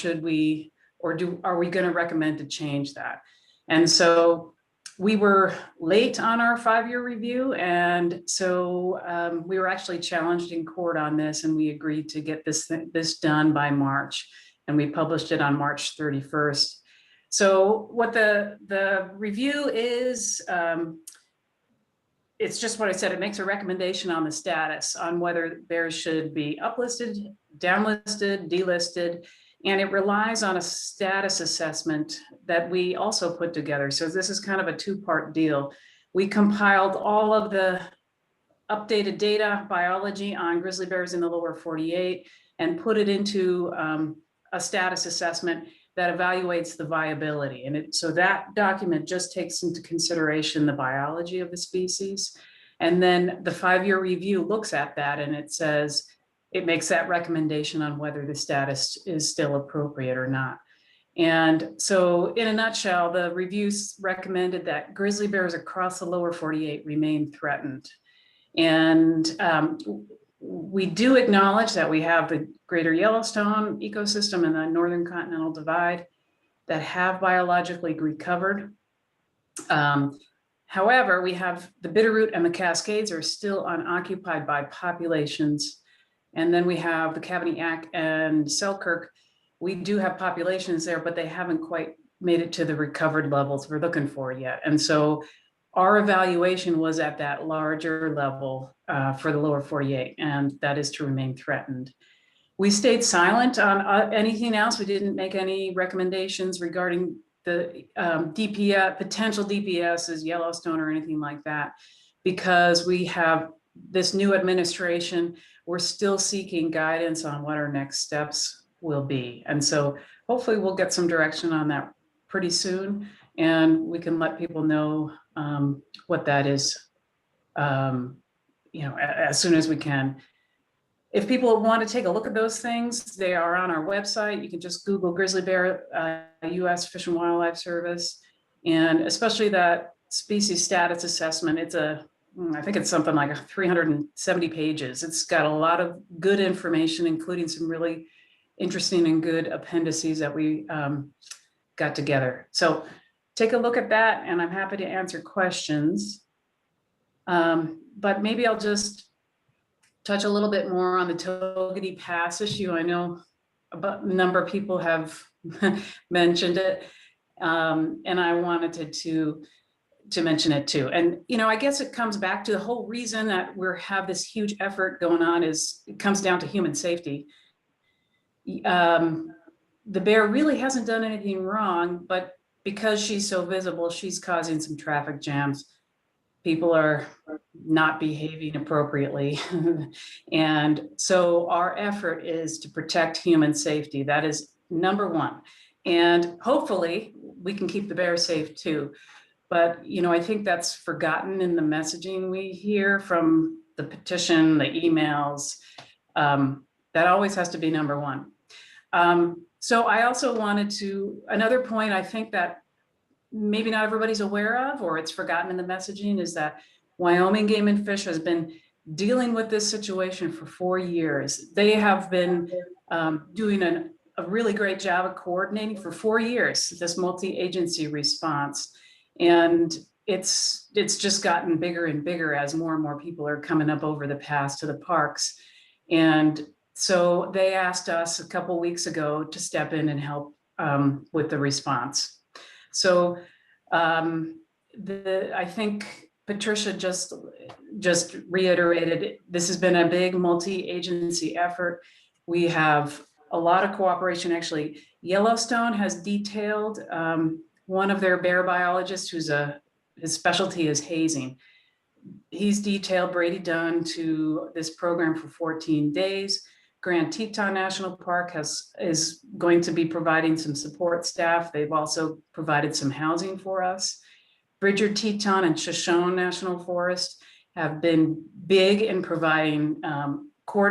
are we going to recommend to change that? And so we were late on our 5-year review, and so we were actually challenged in court on this, and we agreed to get this done by March, and we published it on March 31st. So what the review is, it's just what I said. It makes a recommendation on the status, on whether bears should be uplisted, downlisted, delisted, and it relies on a status assessment that we also put together. So this is kind of a 2-part deal. We compiled all of the updated data, biology on grizzly bears in the lower 48, and put it into a status assessment that evaluates the viability. And so that document just takes into consideration the biology of the species. And then the 5-year review looks at that, and it says, it makes that recommendation on whether the status is still appropriate or not. And so in a nutshell, the reviews recommended that grizzly bears across the lower 48 remain threatened. And we do acknowledge that we have the greater Yellowstone ecosystem and the Northern Continental Divide that have biologically recovered. However, we have the Bitterroot and the Cascades are still unoccupied by populations. And then we have the Kavanaugh and Selkirk. We do have populations there, but they haven't quite made it to the recovered levels we're looking for yet. And so our evaluation was at that larger level for the lower 48, and that is to remain threatened. We stayed silent on anything else. We didn't make any recommendations regarding the DPS, potential DPSs, Yellowstone or anything like that, because we have this new administration. We're still seeking guidance on what our next steps will be. And so hopefully we'll get some direction on that pretty soon, and we can let people know what that is, as soon as we can. If people want to take a look at those things, they are on our website. You can just Google grizzly bear, U.S. Fish and Wildlife Service, and especially that species status assessment. I think it's something like 370 pages. It's got a lot of good information, including some really interesting and good appendices that we got together. So take a look at that, and I'm happy to answer questions. But maybe I'll just touch a little bit more on the Togety Pass issue. I know a number of people have mentioned it, and I wanted to mention it too. And I guess it comes back to the whole reason that we have this huge effort going on is it comes down to human safety. The bear really hasn't done anything wrong, but because she's so visible, she's causing some traffic jams. People are not behaving appropriately. And so our effort is to protect human safety. That is number one. And hopefully we can keep the bear safe too. But, I think that's forgotten in the messaging we hear from the petition, the emails. That always has to be number one. So I also wanted another point I think that maybe not everybody's aware of, or it's forgotten in the messaging, is that Wyoming Game and Fish has been dealing with this situation for 4 years. They have been doing a really great job of coordinating for 4 years, this multi-agency response. And it's just gotten bigger and bigger as more and more people are coming up over the pass to the parks. And so they asked us a couple weeks ago to step in and help with the response. So I think Patricia just reiterated, this has been a big multi-agency effort. We have a lot of cooperation. Actually, Yellowstone has detailed one of their bear biologists his specialty is hazing. He's detailed Brady Dunn to this program for 14 days. Grand Teton National Park is going to be providing some support staff. They've also provided some housing for us. Bridger Teton and Shoshone National Forest have been big in providing,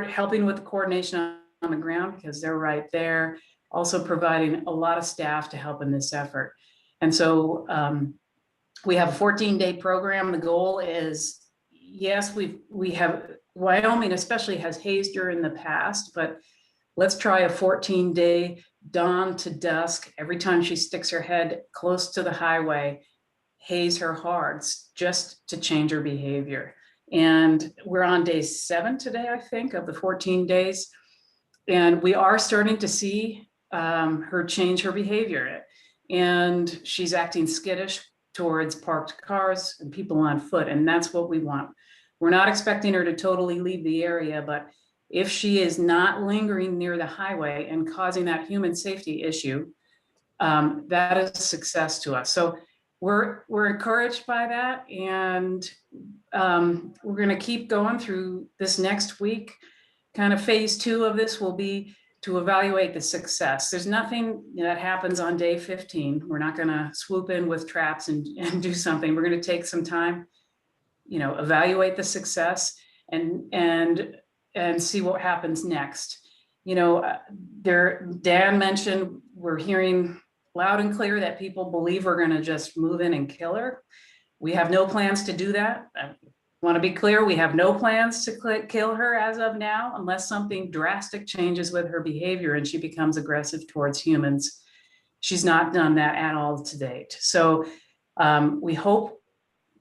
helping with the coordination on the ground because they're right there, also providing a lot of staff to help in this effort. And so we have a 14-day program. The goal is, yes, we have, Wyoming especially has hazed her in the past, but let's try a 14-day dawn to dusk. Every time she sticks her head close to the highway, haze her hard just to change her behavior. And we're on day 7 today, I think, of the 14 days. And we are starting to see her change her behavior. And she's acting skittish towards parked cars and people on foot. And that's what we want. We're not expecting her to totally leave the area, but if she is not lingering near the highway and causing that human safety issue, that is a success to us. So we're encouraged by that, and we're going to keep going through this next week. Kind of phase 2 of this will be to evaluate the success. There's nothing that happens on day 15. We're not going to swoop in with traps and do something. We're going to take some time, evaluate the success and see what happens next. Dan mentioned we're hearing loud and clear that people believe we're going to just move in and kill her. We have no plans to do that. I want to be clear, we have no plans to kill her as of now, unless something drastic changes with her behavior and she becomes aggressive towards humans. She's not done that at all to date. So we hope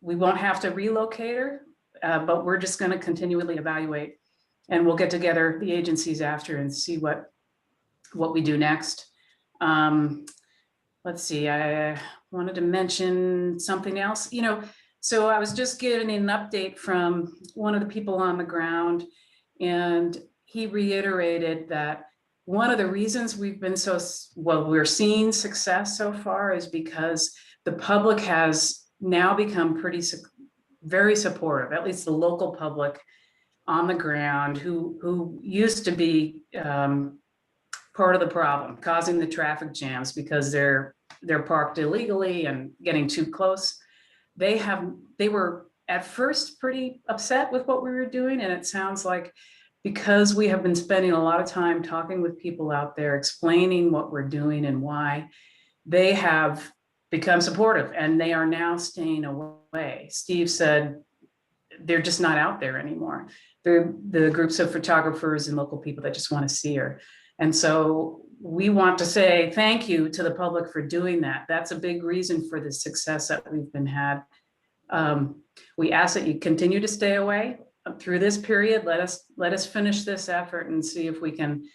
we won't have to relocate her, but we're just going to continually evaluate, and we'll get together the agencies after and see what we do next. Let's see, I wanted to mention something else. So I was just getting an update from one of the people on the ground, and he reiterated that one of the reasons we've been we're seeing success so far is because the public has now become very supportive, at least the local public on the ground who used to be part of the problem, causing the traffic jams because they're parked illegally and getting too close. They were at first pretty upset with what we were doing, and it sounds like because we have been spending a lot of time talking with people out there, explaining what we're doing and why, they have become supportive and they are now staying away. Steve said they're just not out there anymore. They're the groups of photographers and local people that just want to see her. And so we want to say thank you to the public for doing that. That's a big reason for the success that we've been had. We ask that you continue to stay away through this period. Let us finish this effort and see if we can.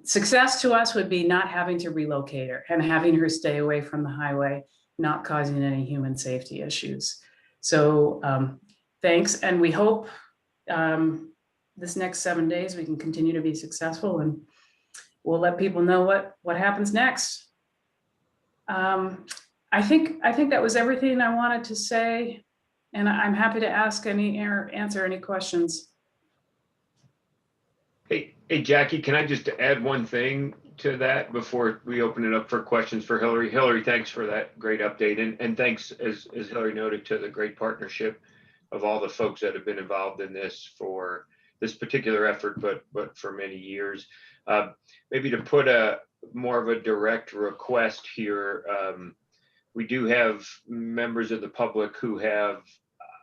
Success to us would be not having to relocate her and having her stay away from the highway, not causing any human safety issues. So thanks, and we hope this next 7 days we can continue to be successful, and we'll let people know what happens next. I think that was everything I wanted to say, and I'm happy to answer any questions. Hey, Jackie, can I just add one thing to that before we open it up for questions for Hillary? Hillary, thanks for that great update. And thanks, as Hillary noted, to the great partnership of all the folks that have been involved in this for this particular effort, but for many years. Maybe to put more of a direct request here, we do have members of the public who have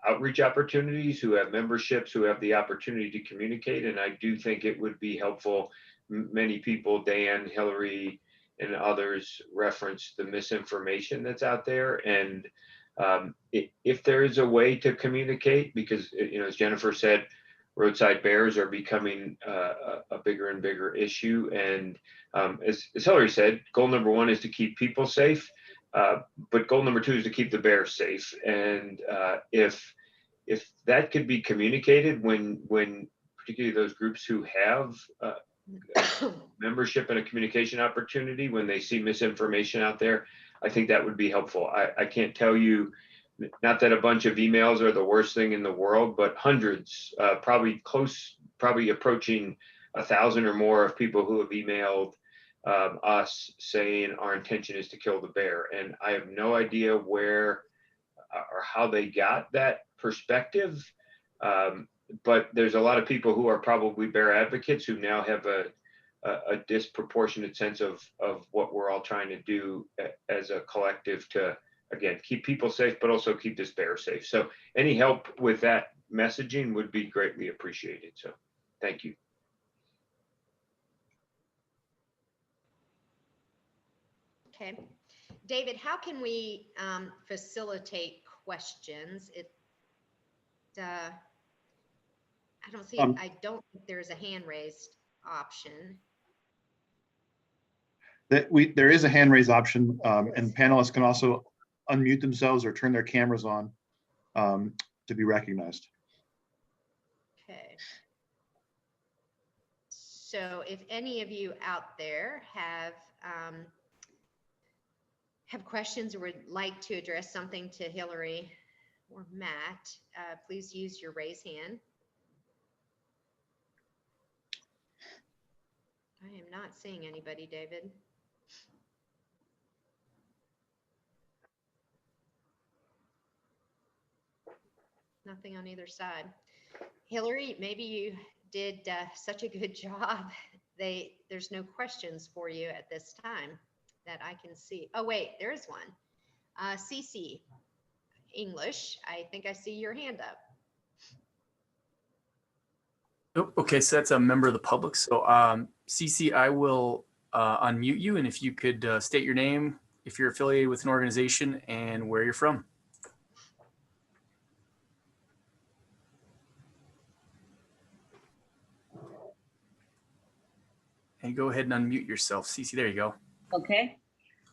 outreach opportunities, who have memberships, who have the opportunity to communicate. And I do think it would be helpful. Many people, Dan, Hillary, and others reference the misinformation that's out there. And if there is a way to communicate, because, as Jennifer said, roadside bears are becoming a bigger and bigger issue. And as Hillary said, goal number one is to keep people safe. But goal number two is to keep the bears safe. And if that could be communicated when particularly those groups who have membership and a communication opportunity, when they see misinformation out there, I think that would be helpful. I can't tell you, not that a bunch of emails are the worst thing in the world, but hundreds, probably approaching 1,000 or more of people who have emailed us saying our intention is to kill the bear. And I have no idea where or how they got that perspective. But there's a lot of people who are probably bear advocates who now have a disproportionate sense of what we're all trying to do as a collective to, again, keep people safe, but also keep this bear safe. So any help with that messaging would be greatly appreciated. So thank you. Okay. David, how can we facilitate questions? I don't see, I don't think there's a hand raised option. There is a hand raise option, and panelists can also unmute themselves or turn their cameras on to be recognized. Okay. So if any of you out there have questions or would like to address something to Hillary or Matt, please use your raise hand. I am not seeing anybody, David. Nothing on either side. Hillary, maybe you did such a good job. There's no questions for you at this time that I can see. Oh, wait, there is one. CC English, I think I see your hand up. Oh, okay, so that's a member of the public. So CC, I will unmute you, and if you could state your name, if you're affiliated with an organization, and where you're from. And go ahead and unmute yourself. CC, there you go. Okay.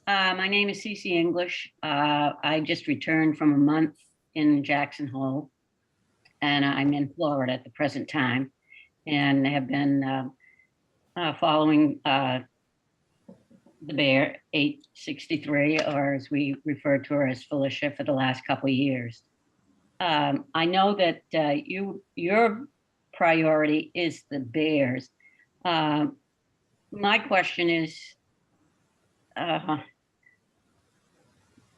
My name is CC English. I just returned from a month in Jackson Hole, and I'm in Florida at the present time. and have been following the bear 863, or as we refer to her as Felicia, for the last couple of years. I know that your priority is the bears. My question is,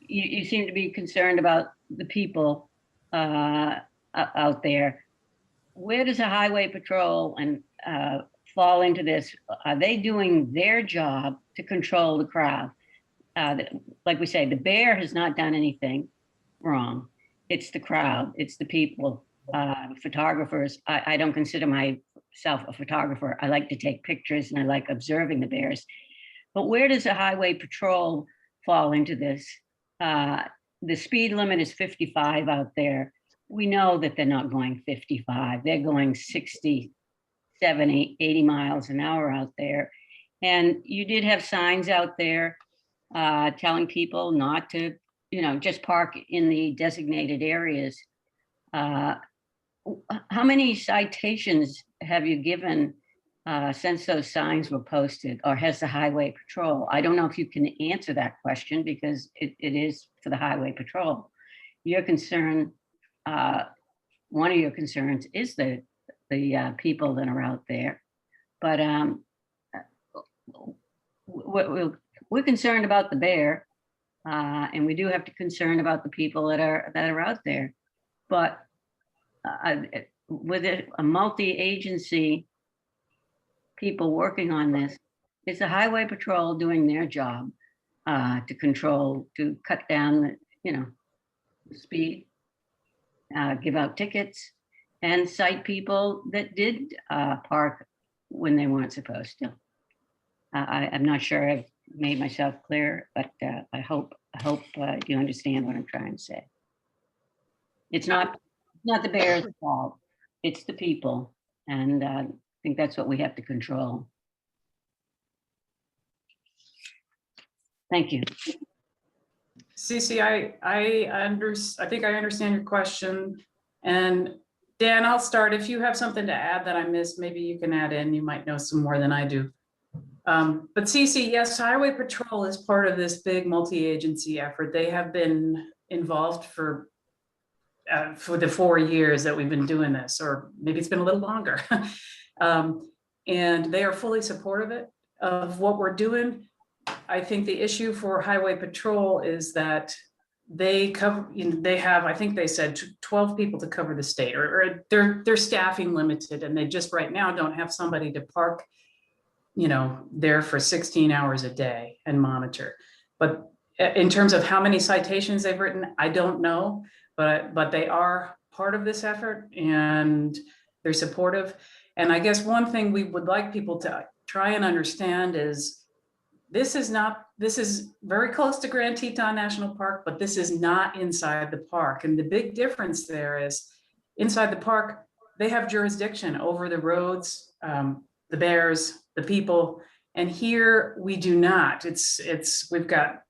you seem to be concerned about the people out there. Where does the highway patrol and fall into this? Are they doing their job to control the crowd? Like we say, the bear has not done anything wrong. It's the crowd, it's the people, photographers. I don't consider myself a photographer. I like to take pictures and I like observing the bears. But where does the highway patrol fall into this? The speed limit is 55 out there. We know that they're not going 55. They're going 60, 70, 80 miles an hour out there. And you did have signs out there telling people not to, just park in the designated areas. How many citations have you given since those signs were posted, or has the highway patrol? I don't know if you can answer that question because it is for the highway patrol. Your concern, one of your concerns is the people that are out there, but we're concerned about the bear, and we do have to concern about the people that are out there. But with a multi-agency people working on this, is the highway patrol doing their job to control, to cut down the speed, give out tickets, and cite people that did park when they weren't supposed to? I'm not sure I've made myself clear, but I hope you understand what I'm trying to say. It's not the bear's fault, it's the people, and I think that's what we have to control. Thank you. Cece, I think I understand your question. And Dan, I'll start. If you have something to add that I missed, maybe you can add in. You might know some more than I do. But Cece, yes, Highway Patrol is part of this big multi-agency effort. They have been involved for the 4 years that we've been doing this, or maybe it's been a little longer. And they are fully supportive of what we're doing. I think the issue for Highway Patrol is that they cover, they have, I think they said 12 people to cover the state, or they're staffing limited, and they just right now don't have somebody to park, there for 16 hours a day and monitor. But in terms of how many citations they've written, I don't know, but they are part of this effort and they're supportive. And I guess one thing we would like people to try and understand is this is very close to Grand Teton National Park, but this is not inside the park. And the big difference there is inside the park, they have jurisdiction over the roads, the bears, the people. And here we do not. We've got,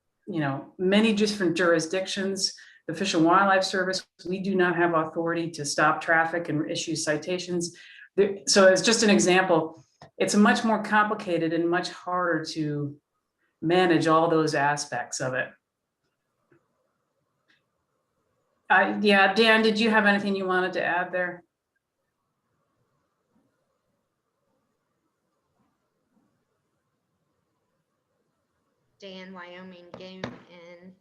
many different jurisdictions. The Fish and Wildlife Service, we do not have authority to stop traffic and issue citations. So as just an example, it's much more complicated and much harder to manage all those aspects of it. Yeah, Dan, did you have anything you wanted to add there? Dan, Wyoming Game and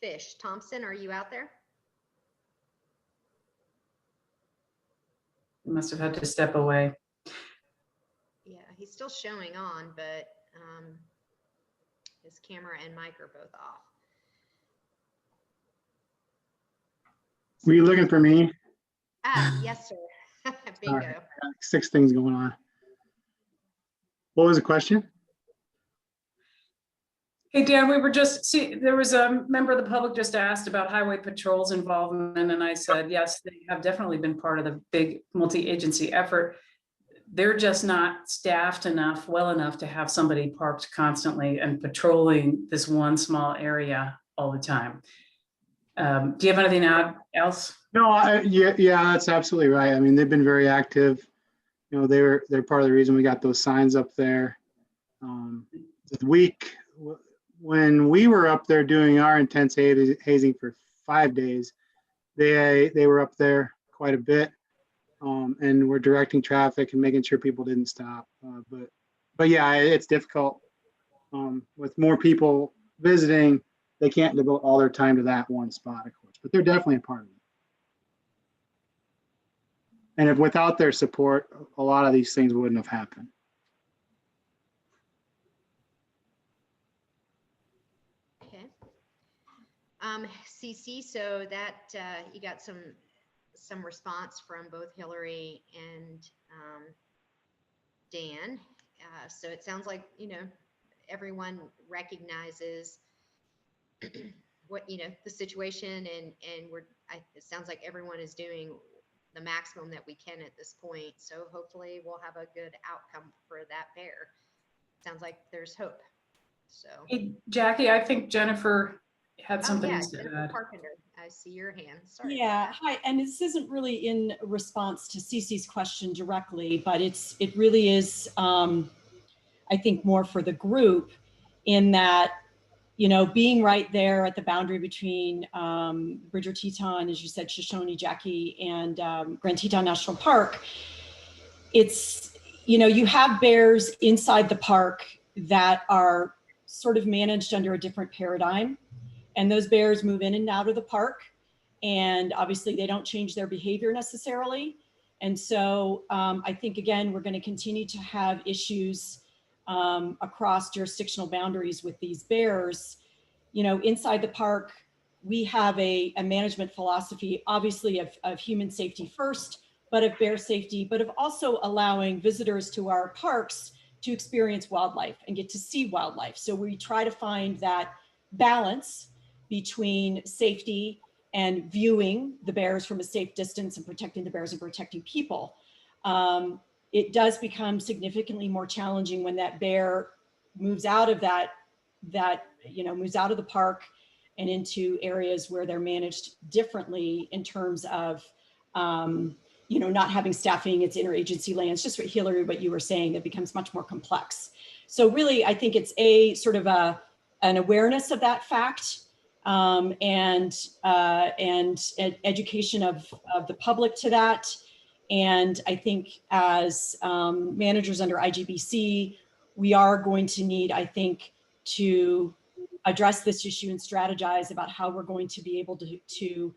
Fish. Thompson, are you out there? You must have had to step away. Yeah, he's still showing on, but his camera and mic are both off. Were you looking for me? Yes, sir. Bingo. Sorry, 6 things going on. What was the question? Hey, Dan, there was a member of the public just asked about Highway Patrol's involvement, and I said, yes, they have definitely been part of the big multi-agency effort. They're just not staffed well enough to have somebody parked constantly and patrolling this one small area all the time. Do you have anything else? No, yeah, that's absolutely right. I mean, they've been very active. you know, they're part of the reason we got those signs up there. The week when we were up there doing our intense hazing for 5 days, they were up there quite a bit, and we're directing traffic and making sure people didn't stop. But yeah, it's difficult with more people visiting. They can't devote all their time to that one spot, of course, but they're definitely a part of it. And if without their support, a lot of these things wouldn't have happened. Okay. CC, so that you got some response from both Hillary and Dan. So it sounds like, you know, everyone recognizes what, you know, the situation, and it sounds like everyone is doing the maximum that we can at this point. So hopefully we'll have a good outcome for that bear. Sounds like there's hope. So Hey, Jackie, I think Jennifer had something yeah, to Jennifer add. Carpenter, I see your hand. Sorry. Yeah, hi. And this isn't really in response to Cece's question directly, but it really is, I think, more for the group, in that, you know, being right there at the boundary between Bridger Teton, as you said, Shoshone, Jackie, and Grand Teton National Park. It's, you know, you have bears inside the park that are sort of managed under a different paradigm. And those bears move in and out of the park. And obviously they don't change their behavior necessarily. And so I think, again, we're going to continue to have issues across jurisdictional boundaries with these bears. You know, inside the park, we have a management philosophy, obviously of human safety first, but of bear safety, but of also allowing visitors to our parks to experience wildlife and get to see wildlife. So we try to find that balance between safety and viewing the bears from a safe distance and protecting the bears and protecting people. It does become significantly more challenging when that bear moves out of moves out of the park and into areas where they're managed differently in terms of, not having staffing, it's interagency lands, just what Hillary, what you were saying, that becomes much more complex. So really, I think it's a sort of an awareness of that fact, and education of the public to that. And I think as managers under IGBC, we are going to need, I think, to address this issue and strategize about how we're going to be able to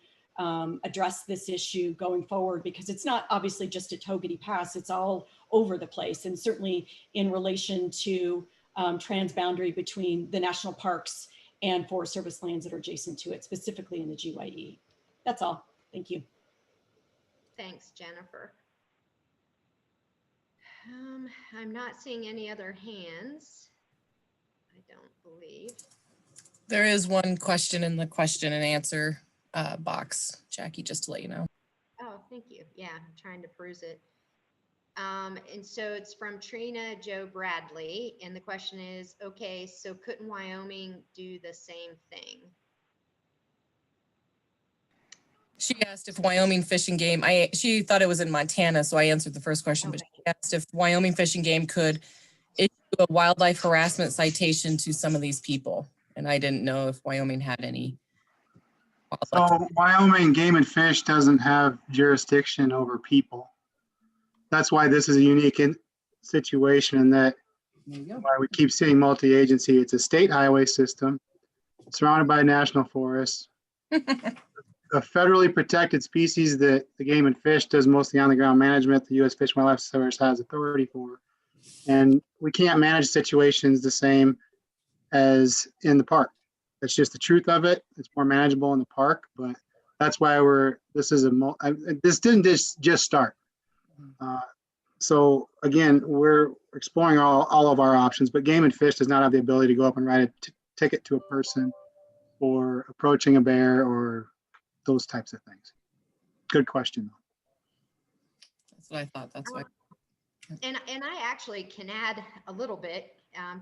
address this issue going forward, because it's not obviously just at Togety Pass, it's all over the place, and certainly in relation to transboundary between the national parks and Forest Service lands that are adjacent to it, specifically in the GYE. That's all. Thank you. Thanks, Jennifer. I'm not seeing any other hands, I don't believe. There is one question in the question and answer box, Jackie, just to let you know. Oh, thank you. Yeah, I'm trying to peruse it. And so it's from Trina Joe Bradley. And the question is, okay, so couldn't Wyoming do the same thing? She asked if Wyoming Fish and Game, she thought it was in Montana, so I answered the first question, but she asked if Wyoming Fish and Game could issue a wildlife harassment citation to some of these people. And I didn't know if Wyoming had any. So Wyoming Game and Fish doesn't have jurisdiction over people. That's why this is a unique situation, in that why we keep seeing multi-agency. It's a state highway system surrounded by national forests. A federally protected species that the Game and Fish does mostly on the ground management, the U.S. Fish and Wildlife Service has authority for. And we can't manage situations the same as in the park. That's just the truth of it. It's more manageable in the park, but that's why this didn't just start. So again, we're exploring all of our options, but Game and Fish does not have the ability to go up and write a ticket to a person for approaching a bear or those types of things. Good question, though. That's what I thought. That's why. And I actually can add a little bit,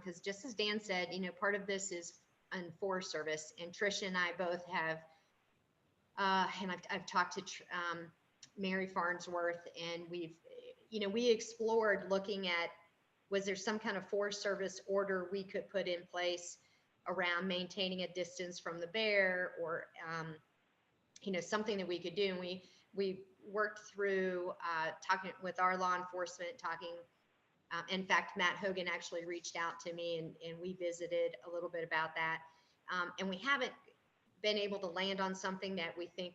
because just as Dan said, part of this is on Forest Service, and Tricia and I both have, and I've talked to Mary Farnsworth, and we've, we explored looking at, was there some kind of Forest Service order we could put in place around maintaining a distance from the bear, or, something that we could do. And we worked through talking with our law enforcement, in fact, Matt Hogan actually reached out to me, and we visited a little bit about that. And we haven't been able to land on something that we think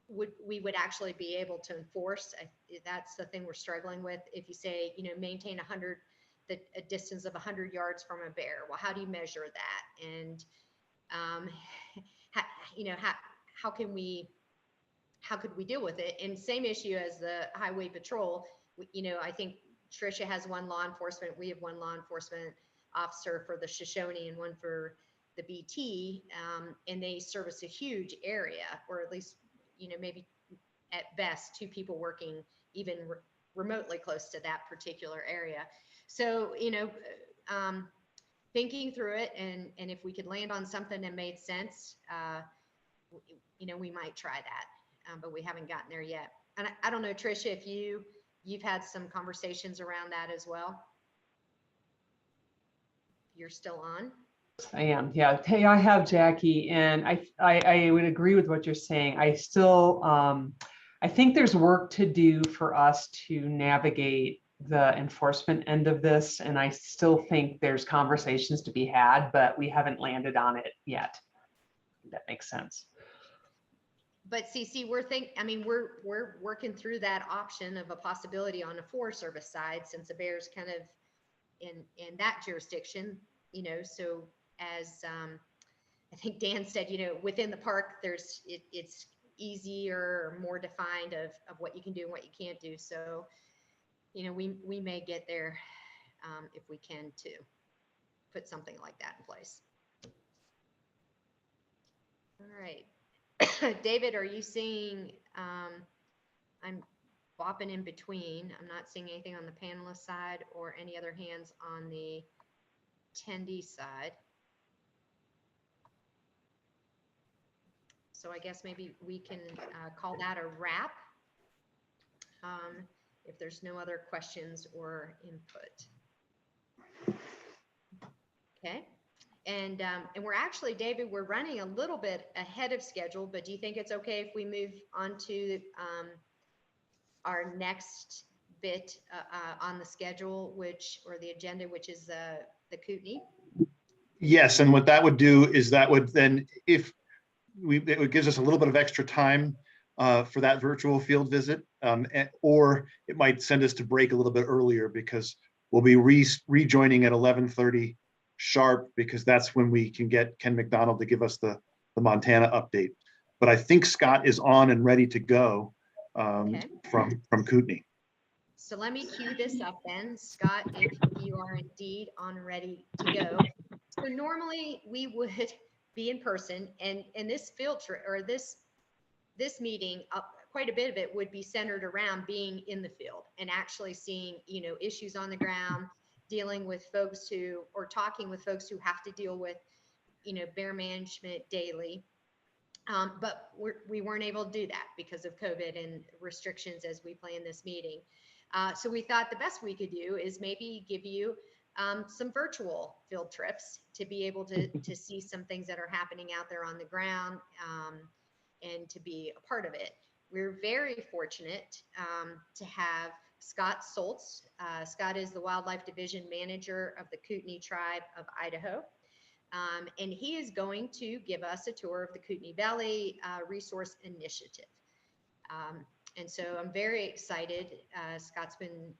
we would actually be able to enforce. That's the thing we're struggling with. If you say, maintain a distance of 100 yards from a bear, well, how do you measure that? And how could we deal with it? And same issue as the highway patrol. I think Tricia has one law enforcement. We have one law enforcement officer for the Shoshone and one for the BT, and they service a huge area, or at least, maybe at best 2 people working even remotely close to that particular area. So, thinking through it, and if we could land on something that made sense, we might try that, but we haven't gotten there yet. And I don't know, Tricia, if you've had some conversations around that as well. You're still on? I am, yeah. Hey, I have, Jackie, and I would agree with what you're saying. I still, I think there's work to do for us to navigate the enforcement end of this, and I still think there's conversations to be had, but we haven't landed on it yet. That makes sense. But CC, we're working through that option of a possibility on the Forest Service side, since the bear's kind of in that jurisdiction, so as I think Dan said, within the park, it's easier or more defined of what you can do and what you can't do. So, we may get there if we can to put something like that in place. All right. David, are you seeing, I'm bopping in between. I'm not seeing anything on the panelist side or any other hands on the attendee side. So I guess maybe we can call that a wrap if there's no other questions or input. Okay. And we're actually, David, we're running a little bit ahead of schedule, but do you think it's okay if we move on to our next bit on the schedule, or the agenda, which is the Kootenai? Yes, and what that would do is that would then, it gives us a little bit of extra time for that virtual field visit, or it might send us to break a little bit earlier, because we'll be rejoining at 11:30 sharp, because that's when we can get Ken McDonald to give us the Montana update. But I think Scott is on and ready to go from Kootenai. So let me cue this up then, Scott, if you are indeed on ready to go. So normally we would be in person, and this field trip, or this meeting, quite a bit of it would be centered around being in the field and actually seeing, issues on the ground, dealing with folks or talking with folks who have to deal with, bear management daily. But we weren't able to do that because of COVID and restrictions as we plan this meeting. So we thought the best we could do is maybe give you some virtual field trips to be able to see some things that are happening out there on the ground, and to be a part of it. We're very fortunate to have Scott Soltz. Scott is the Wildlife Division Manager of the Kootenai Tribe of Idaho. And he is going to give us a tour of the Kootenai Valley Resource Initiative. And so I'm very excited. Scott's been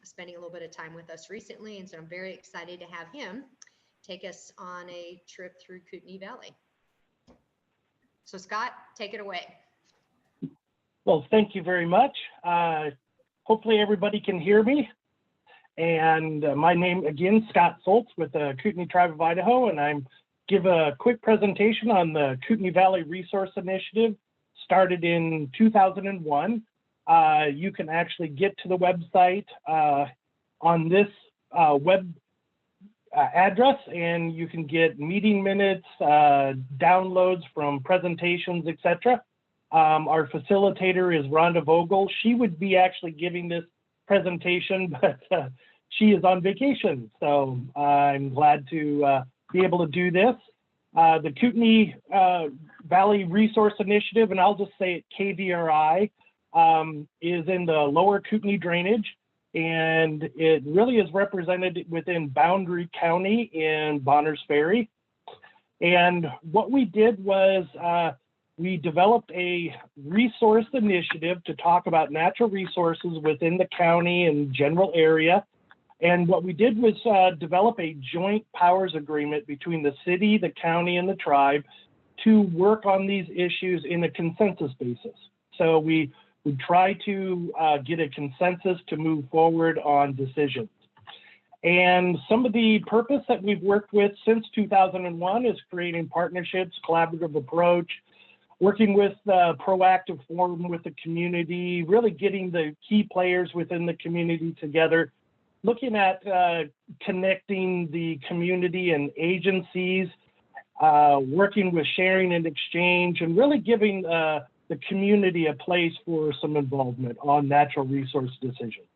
spending a little bit of time with us recently, and so I'm very excited to have him take us on a trip through Kootenai Valley. So Scott, take it away. Well, thank you very much. Hopefully everybody can hear me. And my name again, Scott Soltz with the Kootenai Tribe of Idaho, and I'm give a quick presentation on the Kootenai Valley Resource Initiative, started in 2001. You can actually get to the website on this web address, and you can get meeting minutes, downloads from presentations, etc. Our facilitator is Rhonda Vogel. She would be actually giving this presentation, but she is on vacation. So I'm glad to be able to do this. The Kootenai Valley Resource Initiative, and I'll just say it KVRI, is in the lower Kootenai drainage, and it really is represented within Boundary County in Bonners Ferry. And what we did was we developed a resource initiative to talk about natural resources within the county and general area. And what we did was develop a joint powers agreement between the city, the county, and the tribe to work on these issues in a consensus basis. So we try to get a consensus to move forward on decisions. And some of the purpose that we've worked with since 2001 is creating partnerships, collaborative approach, working with proactive forum with the community, really getting the key players within the community together, looking at connecting the community and agencies, working with sharing and exchange, and really giving the community a place for some involvement on natural resource decisions.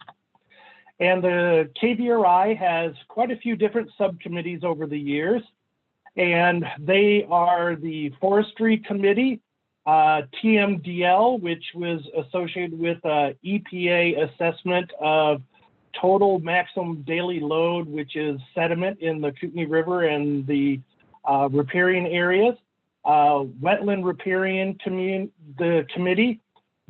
And the KVRI has quite a few different subcommittees over the years, and they are the Forestry Committee, TMDL, which was associated with EPA assessment of total maximum daily load, which is sediment in the Kootenai River and the riparian areas. Wetland Riparian the Committee.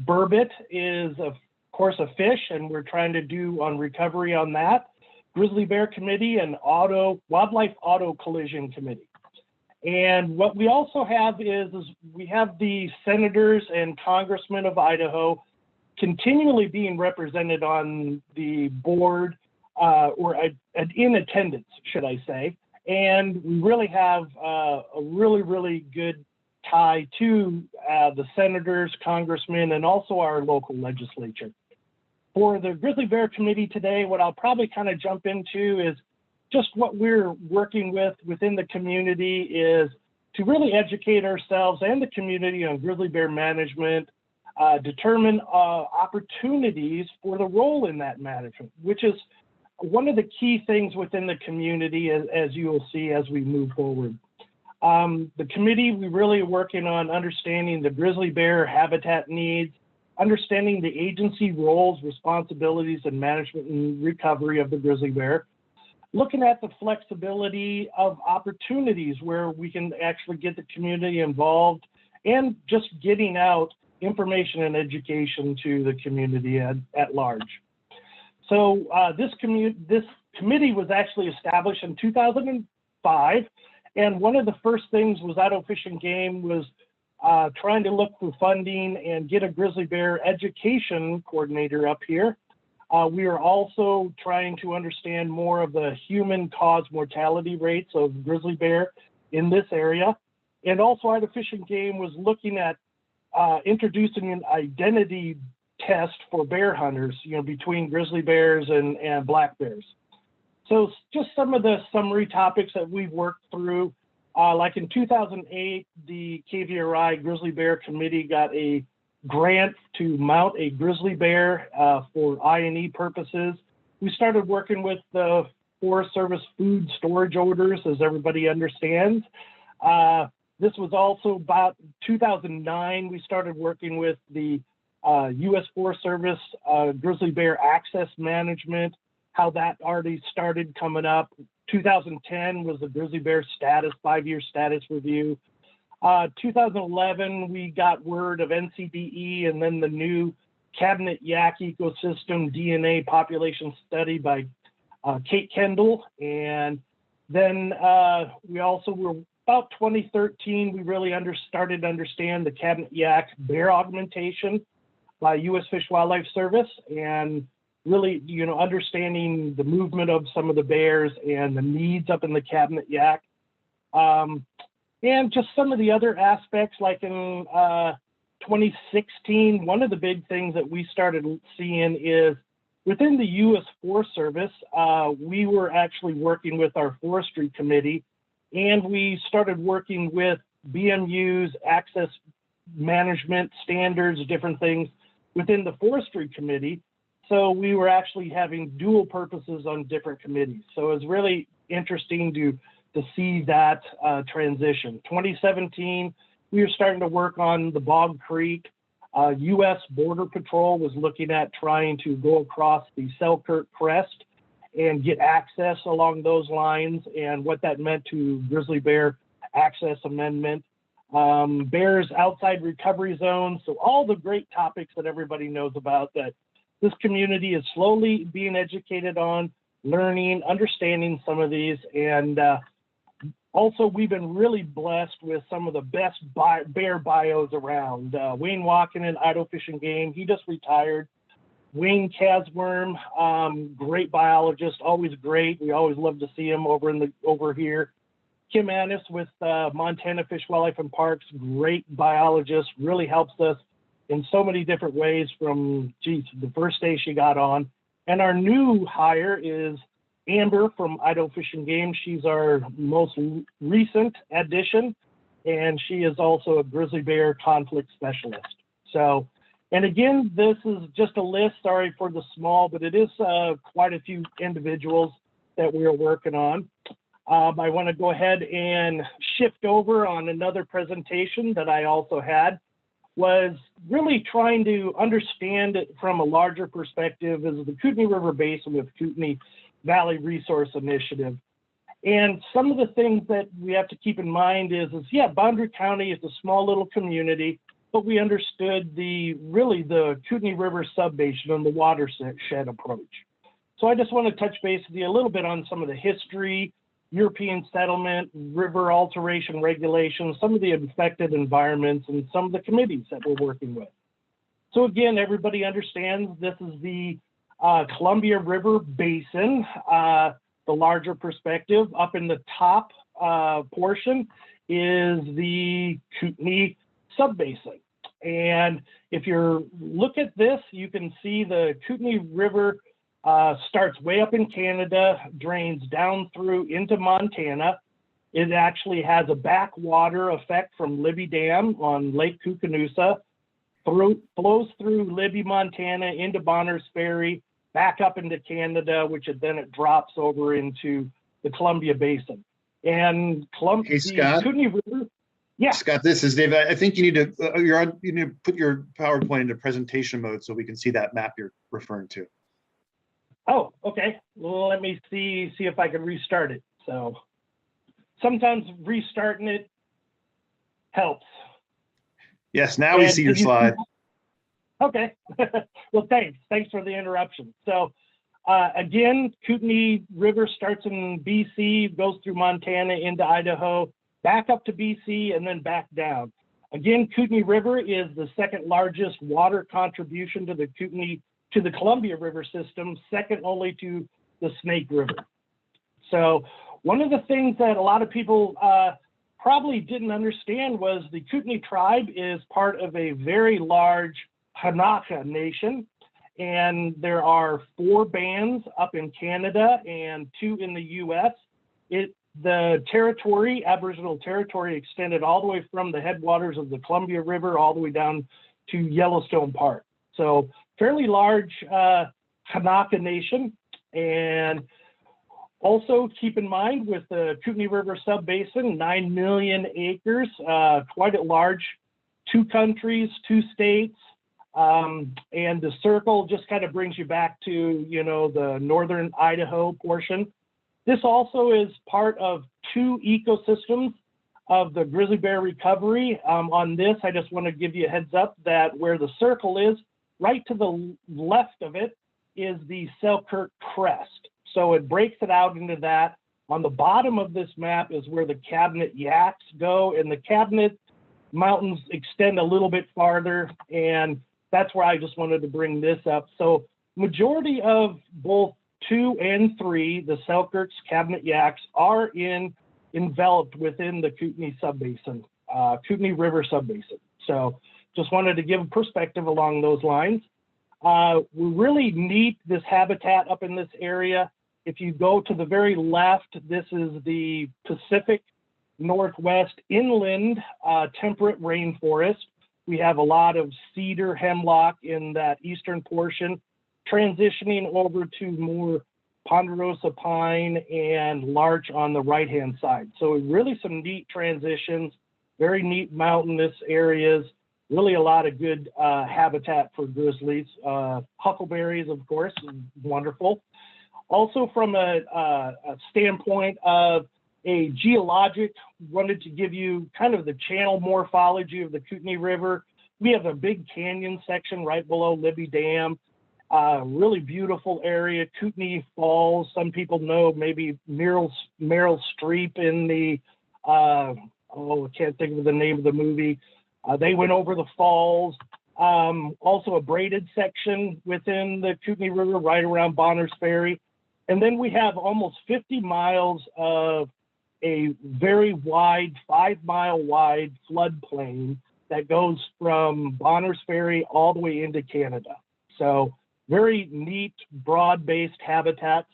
Burbot is, of course, a fish, and we're trying to do on recovery on that. Grizzly Bear Committee and Wildlife Auto Collision Committee. And what we also have is we have the senators and congressmen of Idaho continually being represented on the board, or in attendance, should I say. And we really have a really good tie to the senators, congressmen, and also our local legislature. For the Grizzly Bear Committee today, what I'll probably kind of jump into is just what we're working with within the community is to really educate ourselves and the community on grizzly bear management, determine opportunities for the role in that management, which is one of the key things within the community, as you will see as we move forward. The committee, we really are working on understanding the grizzly bear habitat needs, understanding the agency roles, responsibilities, and management and recovery of the grizzly bear, looking at the flexibility of opportunities where we can actually get the community involved, and just getting out information and education to the community at large. So this committee was actually established in 2005, and one of the first things was Idaho Fish and Game was trying to look for funding and get a grizzly bear education coordinator up here. We are also trying to understand more of the human-caused mortality rates of grizzly bear in this area. And also Idaho Fish and Game was looking at introducing an identity test for bear hunters, between grizzly bears and black bears. So just some of the summary topics that we've worked through, like in 2008, the KVRI Grizzly Bear Committee got a grant to mount a grizzly bear for I&E purposes. We started working with the Forest Service food storage orders, as everybody understands. This was also about 2009. We started working with the U.S. Forest Service grizzly bear access management, how that already started coming up. 2010 was the grizzly bear status, 5-year status review. 2011, we got word of NCDE and then the new Cabinet Yak Ecosystem DNA population study by Kate Kendall. And then we also were about 2013, we really started to understand the Cabinet Yak bear augmentation by U.S. Fish Wildlife Service, and really, understanding the movement of some of the bears and the needs up in the Cabinet Yak. And just some of the other aspects, like in 2016, one of the big things that we started seeing is within the U.S. Forest Service, we were actually working with our Forestry Committee, and we started working with BMU's access management standards, different things within the forestry committee. So we were actually having dual purposes on different committees. So it was really interesting to see that transition. 2017, we were starting to work on the Bog Creek. U.S. Border Patrol was looking at trying to go across the Selkirk Crest and get access along those lines and what that meant to grizzly bear access amendment. Bears outside recovery zones. So all the great topics that everybody knows about that this community is slowly being educated on, learning, understanding some of these. And also, we've been really blessed with some of the best bear bios around. Wayne Walkinen, Idaho Fish and Game, he just retired. Wayne Casworm, great biologist, always great. We always love to see him over here. Kim Annis with Montana Fish, Wildlife and Parks, great biologist, really helps us in so many different ways from, geez, the first day she got on. And our new hire is Amber from Idaho Fish and Game. She's our most recent addition, and she is also a grizzly bear conflict specialist. So, and again, this is just a list, sorry for the small, but it is quite a few individuals that we are working on. I want to go ahead and shift over on another presentation that I also had, was really trying to understand it from a larger perspective as the Kootenai River Basin with Kootenai Valley Resource Initiative. And some of the things that we have to keep in mind is yeah, Boundary County is a small little community, but we understood really the Kootenai River Subbasin and the watershed approach. So I just want to touch base with you a little bit on some of the history, European settlement, river alteration regulations, some of the affected environments, and some of the committees that we're working with. So again, everybody understands this is the Columbia River Basin, the larger perspective. Up in the top portion is the Kootenai Subbasin. And if you look at this, you can see the Kootenai River starts way up in Canada, drains down through into Montana. It actually has a backwater effect from Libby Dam on Lake Kootenai, flows through Libby, Montana, into Bonners Ferry, back up into Canada, which then it drops over into the Columbia Basin. And Hey, Scott. Kootenai River, yeah. Scott, this is Dave. I think you need to you need to put your PowerPoint into presentation mode so we can see that map you're referring to. Oh, okay. Well, let me see if I can restart it. So sometimes restarting it helps. Yes, now we see your slide. Okay. Well, thanks for the interruption. So again, Kootenai River starts in BC, goes through Montana into Idaho, back up to BC, and then back down. Again, Kootenai River is the second largest water contribution to the Columbia River system, second only to the Snake River. So one of the things that a lot of people probably didn't understand was the Kootenai tribe is part of a very large Kanaka nation, and there are 4 bands up in Canada and 2 in the US. The territory, Aboriginal territory, extended all the way from the headwaters of the Columbia River all the way down to Yellowstone Park. So fairly large Kanaka nation. And also keep in mind with the Kootenai River Subbasin, 9 million acres, quite a large, 2 countries, 2 states. And the circle just kind of brings you back to, the northern Idaho portion. This also is part of 2 ecosystems of the grizzly bear recovery. On this, I just want to give you a heads up that where the circle is, right to the left of it is the Selkirk Crest. So it breaks it out into that. On the bottom of this map is where the Cabinet Yaks go, and the Cabinet Mountains extend a little bit farther, and that's where I just wanted to bring this up. So majority of both 2 and 3, the Selkirks, Cabinet Yaks, are enveloped within the Kootenai Subbasin, Kootenai River Subbasin. So just wanted to give a perspective along those lines. We really need this habitat up in this area. If you go to the very left, this is the Pacific Northwest inland temperate rainforest. We have a lot of cedar hemlock in that eastern portion, transitioning over to more ponderosa pine and larch on the right-hand side. So really some neat transitions, very neat mountainous areas, really a lot of good habitat for grizzlies. Huckleberries, of course, wonderful. Also from a standpoint of a geologic, wanted to give you kind of the channel morphology of the Kootenai River. We have a big canyon section right below Libby Dam. Really beautiful area, Kootenai Falls. Some people know maybe Meryl Streep in the, I can't think of the name of the movie. They went over the falls. Also a braided section within the Kootenai River right around Bonner's Ferry. And then we have almost 50 miles of a very wide, 5-mile wide floodplain that goes from Bonner's Ferry all the way into Canada. So very neat, broad-based habitats.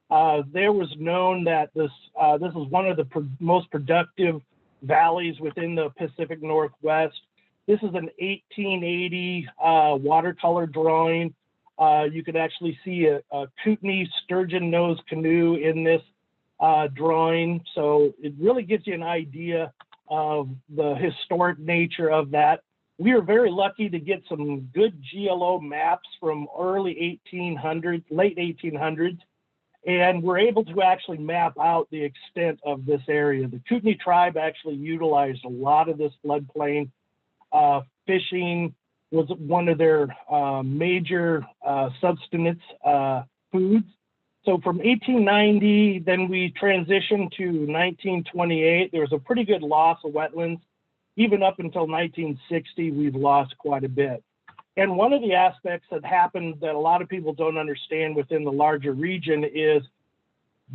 There was known that this is one of the most productive valleys within the Pacific Northwest. This is an 1880 watercolor drawing. You could actually see a Kootenai sturgeon nose canoe in this drawing. So it really gives you an idea of the historic nature of that. We are very lucky to get some good GLO maps from late 1800s, and we're able to actually map out the extent of this area. The Kootenai tribe actually utilized a lot of this floodplain. Fishing was one of their major subsistence foods. So from 1890, then we transitioned to 1928. There was a pretty good loss of wetlands. Even up until 1960, we've lost quite a bit. And one of the aspects that happened that a lot of people don't understand within the larger region is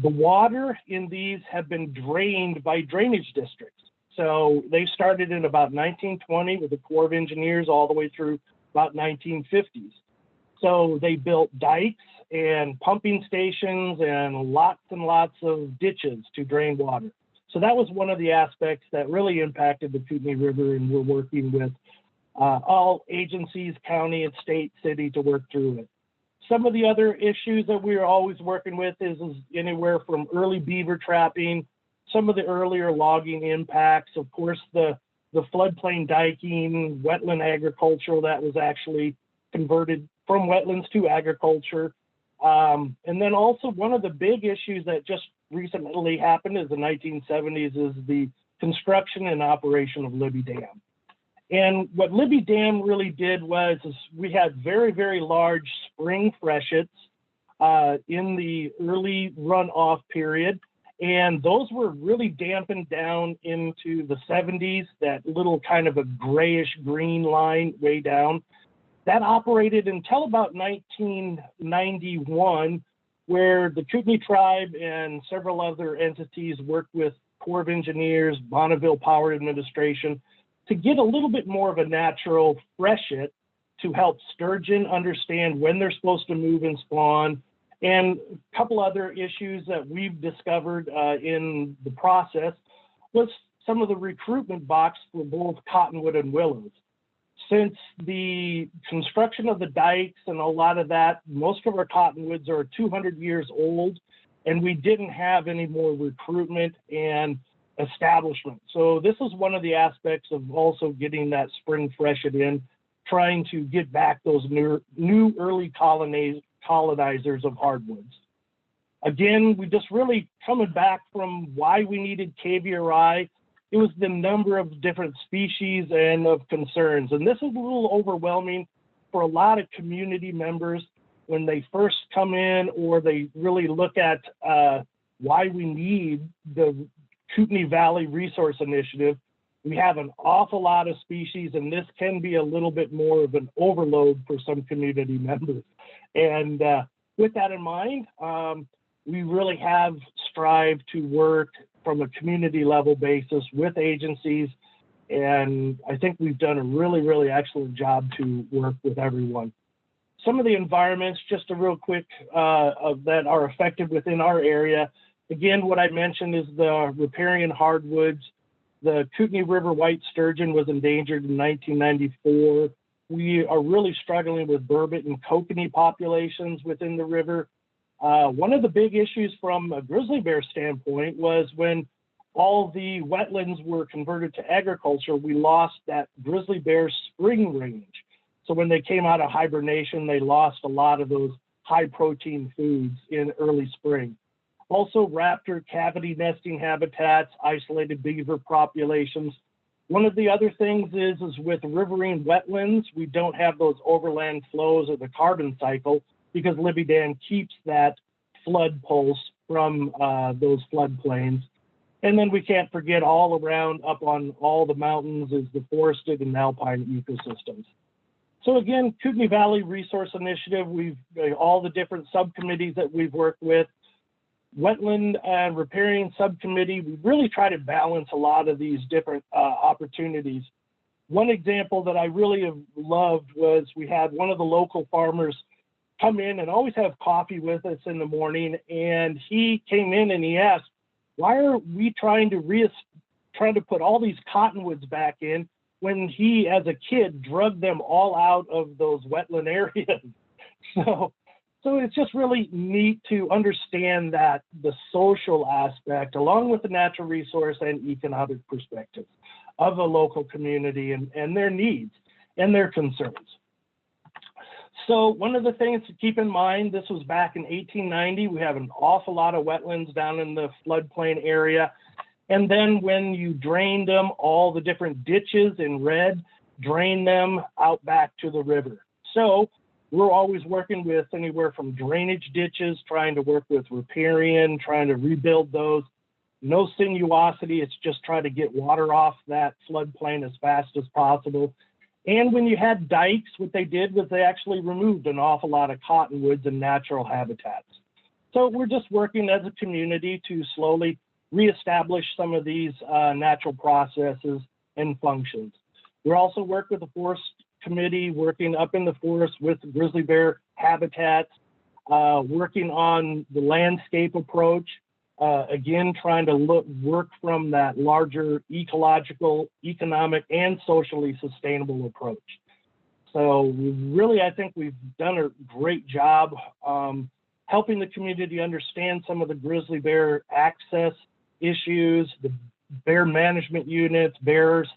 the water in these have been drained by drainage districts. So they started in about 1920 with the Corps of Engineers all the way through about 1950s. So they built dikes and pumping stations and lots of ditches to drain water. So that was one of the aspects that really impacted the Kootenai River, and we're working with all agencies, county and state, city to work through it. Some of the other issues that we're always working with is anywhere from early beaver trapping, some of the earlier logging impacts, of course, the floodplain diking, wetland agriculture that was actually converted from wetlands to agriculture. And then also one of the big issues that just recently happened in the 1970s is the construction and operation of Libby Dam. And what Libby Dam really did was we had very, very large spring freshets in the early runoff period. And those were really dampened down into the 70s, that little kind of a grayish green line way down. That operated until about 1991, where the Kootenai tribe and several other entities worked with Corps of Engineers, Bonneville Power Administration, to get a little bit more of a natural freshet to help sturgeon understand when they're supposed to move and spawn. And a couple other issues that we've discovered in the process was some of the recruitment box for both cottonwood and willows. Since the construction of the dikes and a lot of that, most of our cottonwoods are 200 years old, and we didn't have any more recruitment and establishment. So this is one of the aspects of also getting that spring freshet in, trying to get back those new early colonizers of hardwoods. Again, we just really coming back from why we needed KVRI. It was the number of different species and of concerns. And this is a little overwhelming for a lot of community members when they first come in, or they really look at why we need the Kootenai Valley Resource Initiative. We have an awful lot of species, and this can be a little bit more of an overload for some community members. And with that in mind, we really have strived to work from a community level basis with agencies. And I think we've done a really, really excellent job to work with everyone. Some of the environments, just a real quick, that are affected within our area. Again, what I mentioned is the riparian hardwoods. The Kootenai River white sturgeon was endangered in 1994. We are really struggling with burbot and kokanee populations within the river. One of the big issues from a grizzly bear standpoint was when all the wetlands were converted to agriculture, we lost that grizzly bear spring range. So when they came out of hibernation, they lost a lot of those high protein foods in early spring. Also raptor cavity nesting habitats, isolated beaver populations. One of the other things is with riverine wetlands, we don't have those overland flows or the carbon cycle because Libby Dam keeps that flood pulse from those floodplains. And then we can't forget all around up on all the mountains is the forested and alpine ecosystems. So again, Kootenai Valley Resource Initiative, we've all the different subcommittees that we've worked with. Wetland and Riparian Subcommittee, we really try to balance a lot of these different opportunities. One example that I really have loved was we had one of the local farmers come in and always have coffee with us in the morning. And he came in and he asked, why are we trying to put all these cottonwoods back in when he, as a kid, drugged them all out of those wetland areas? So it's just really neat to understand that the social aspect, along with the natural resource and economic perspective of a local community and their needs and their concerns. So one of the things to keep in mind, this was back in 1890. We have an awful lot of wetlands down in the floodplain area. And then when you drained them, all the different ditches in red, drain them out back to the river. So we're always working with anywhere from drainage ditches, trying to work with riparian, trying to rebuild those. No sinuosity, it's just trying to get water off that floodplain as fast as possible. And when you had dikes, what they did was they actually removed an awful lot of cottonwoods and natural habitats. So we're just working as a community to slowly reestablish some of these natural processes and functions. We also work with the Forest Committee, working up in the forest with grizzly bear habitats, working on the landscape approach, again, trying to work from that larger ecological, economic, and socially sustainable approach. So I think we've done a great job helping the community understand some of the grizzly bear access issues, the bear management units, bears,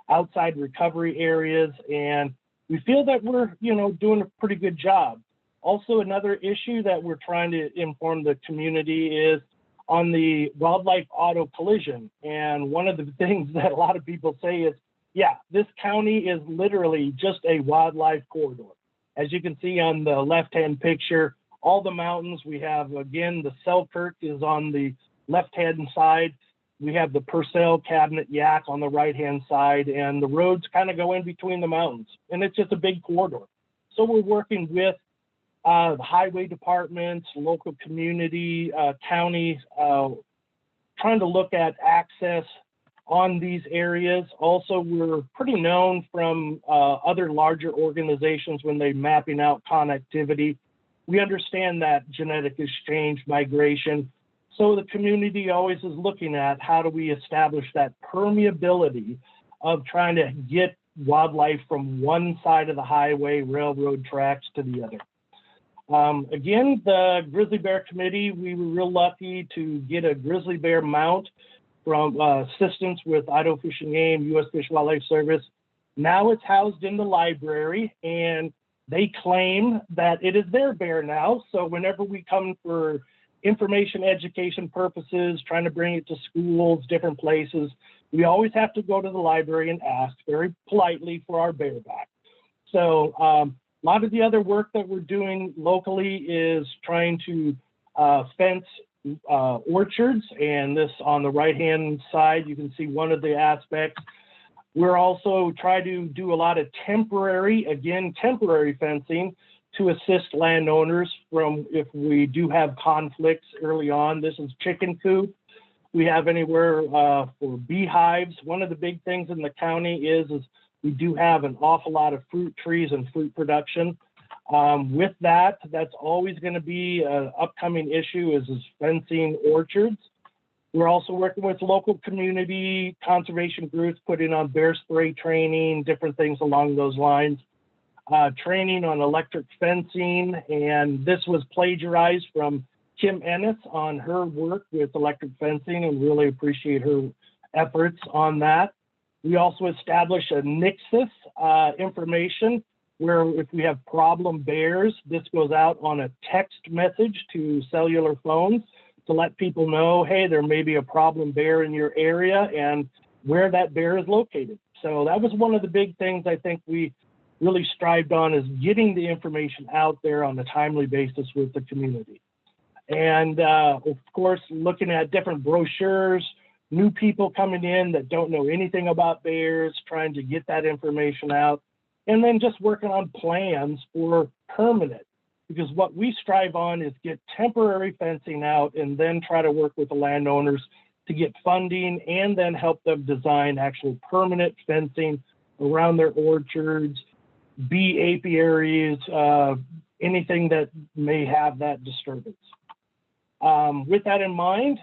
outside recovery areas, and we feel that we're, doing a pretty good job. Also, another issue that we're trying to inform the community is on the wildlife auto collision. And one of the things that a lot of people say is, yeah, this county is literally just a wildlife corridor. As you can see on the left-hand picture, all the mountains, we have, again, the Selkirk is on the left-hand side. We have the Purcell, Cabinet, Yak on the right-hand side, and the roads kind of go in between the mountains. And it's just a big corridor. So we're working with the highway departments, local community, counties, trying to look at access on these areas. Also, we're pretty known from other larger organizations when they're mapping out connectivity. We understand that genetic exchange, migration. So the community always is looking at how do we establish that permeability of trying to get wildlife from one side of the highway, railroad tracks to the other. Again, the Grizzly Bear Committee, we were real lucky to get a grizzly bear mount from assistance with Idaho Fish and Game, U.S. Fish and Wildlife Service. Now it's housed in the library, and they claim that it is their bear now. So whenever we come for information education purposes, trying to bring it to schools, different places, we always have to go to the library and ask very politely for our bear back. So a lot of the other work that we're doing locally is trying to fence orchards, and this on the right-hand side, you can see one of the aspects. We're also trying to do a lot of temporary fencing to assist landowners from if we do have conflicts early on. This is chicken coop. We have anywhere for beehives. One of the big things in the county is we do have an awful lot of fruit trees and fruit production. With that's always going to be an upcoming issue is fencing orchards. We're also working with local community conservation groups, putting on bear spray training, different things along those lines. Training on electric fencing, and this was plagiarized from Kim Ennis on her work with electric fencing, and really appreciate her efforts on that. We also established a nexus information where if we have problem bears, this goes out on a text message to cellular phones to let people know, hey, there may be a problem bear in your area and where that bear is located. So that was one of the big things I think we really strived on, is getting the information out there on a timely basis with the community. And of course, looking at different brochures, new people coming in that don't know anything about bears, trying to get that information out, and then just working on plans for permanent. Because what we strive on is get temporary fencing out and then try to work with the landowners to get funding and then help them design actual permanent fencing around their orchards, bee apiaries, anything that may have that disturbance. With that in mind,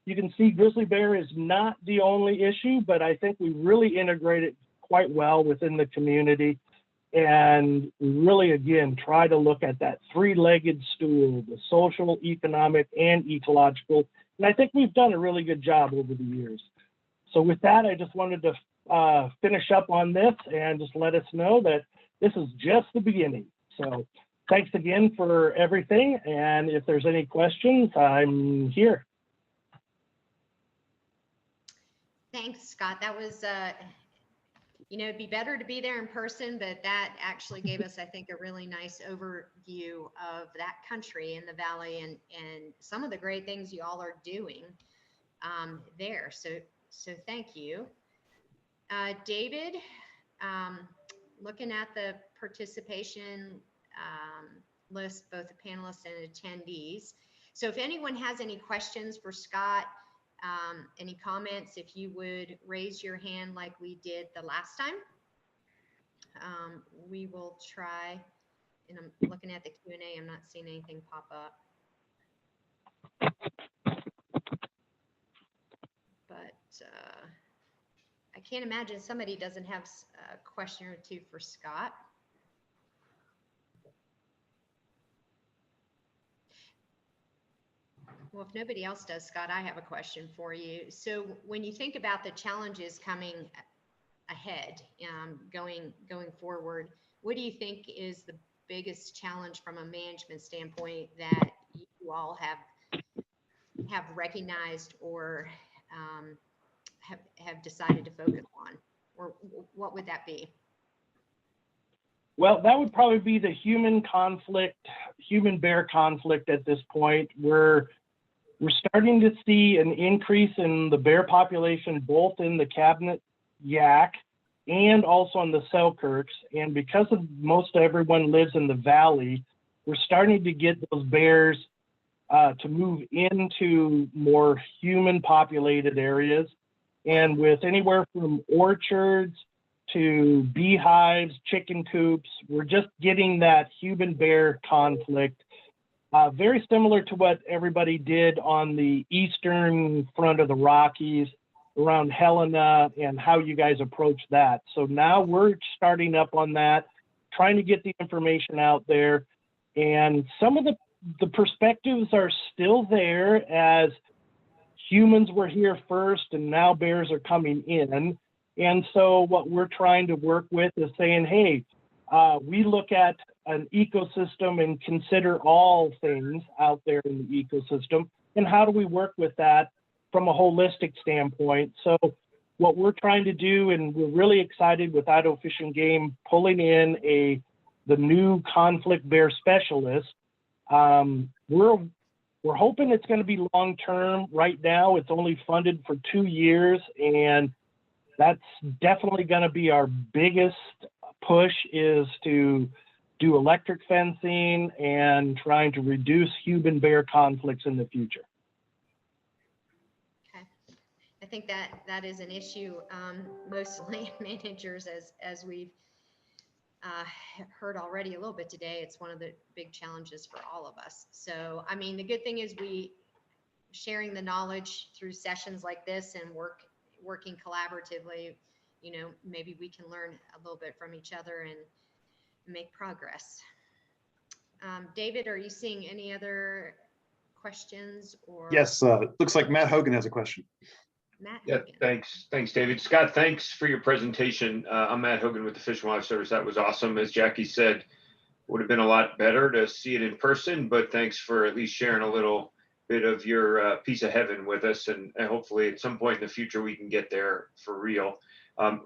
you can see grizzly bear is not the only issue, but I think we really integrate it quite well within the community. And really, again, try to look at that three-legged stool, the social, economic, and ecological. And I think we've done a really good job over the years. So with that, I just wanted to finish up on this and just let us know that this is just the beginning. So thanks again for everything. And if there's any questions, I'm here. Thanks, Scott. That was, you know, it'd be better to be there in person, but that actually gave us, I think, a really nice overview of that country and the valley and some of the great things you all are doing there. So thank you. David, looking at the participation list, both the panelists and attendees. So if anyone has any questions for Scott, any comments, if you would raise your hand like we did the last time, we will try. And I'm looking at the Q&A, I'm not seeing anything pop up. But I can't imagine somebody doesn't have a question or two for Scott. Well, if nobody else does, Scott, I have a question for you. So when you think about the challenges coming ahead, going forward, what do you think is the biggest challenge from a management standpoint that you all have recognized or have decided to focus on, or what would that be? Well, that would probably be the human bear conflict at this point. We're starting to see an increase in the bear population, both in the Cabinet Yaak and also on the Selkirks. And because of most everyone lives in the valley, we're starting to get those bears to move into more human populated areas. And with anywhere from orchards to beehives, chicken coops, we're just getting that human bear conflict. Very similar to what everybody did on the eastern front of the Rockies around Helena and how you guys approach that. So now we're starting up on that, trying to get the information out there. And some of the perspectives are still there, as humans were here first and now bears are coming in. And so what we're trying to work with is saying, hey, we look at an ecosystem and consider all things out there in the ecosystem, and how do we work with that from a holistic standpoint. So what we're trying to do, and we're really excited with Idaho Fish and Game pulling in the new conflict bear specialist. We're hoping it's going to be long term. Right now it's only funded for 2 years, and that's definitely going to be our biggest push, is to do electric fencing and trying to reduce human bear conflicts in the future. Okay, I think that is an issue. Most land managers, as we've heard already a little bit today, it's one of the big challenges for all of us. So, I mean, the good thing is we sharing the knowledge through sessions like this and working collaboratively, you know, maybe we can learn a little bit from each other and make progress. David, are you seeing any other questions or? Yes, looks like Matt Hogan has a question. Matt Yeah, Hogan. thanks, David. Scott, thanks for your presentation. I'm Matt Hogan with the Fish and Wildlife Service. That was awesome. As Jackie said, would have been a lot better to see it in person, but thanks for at least sharing a little bit of your piece of heaven with us. And hopefully at some point in the future, we can get there for real.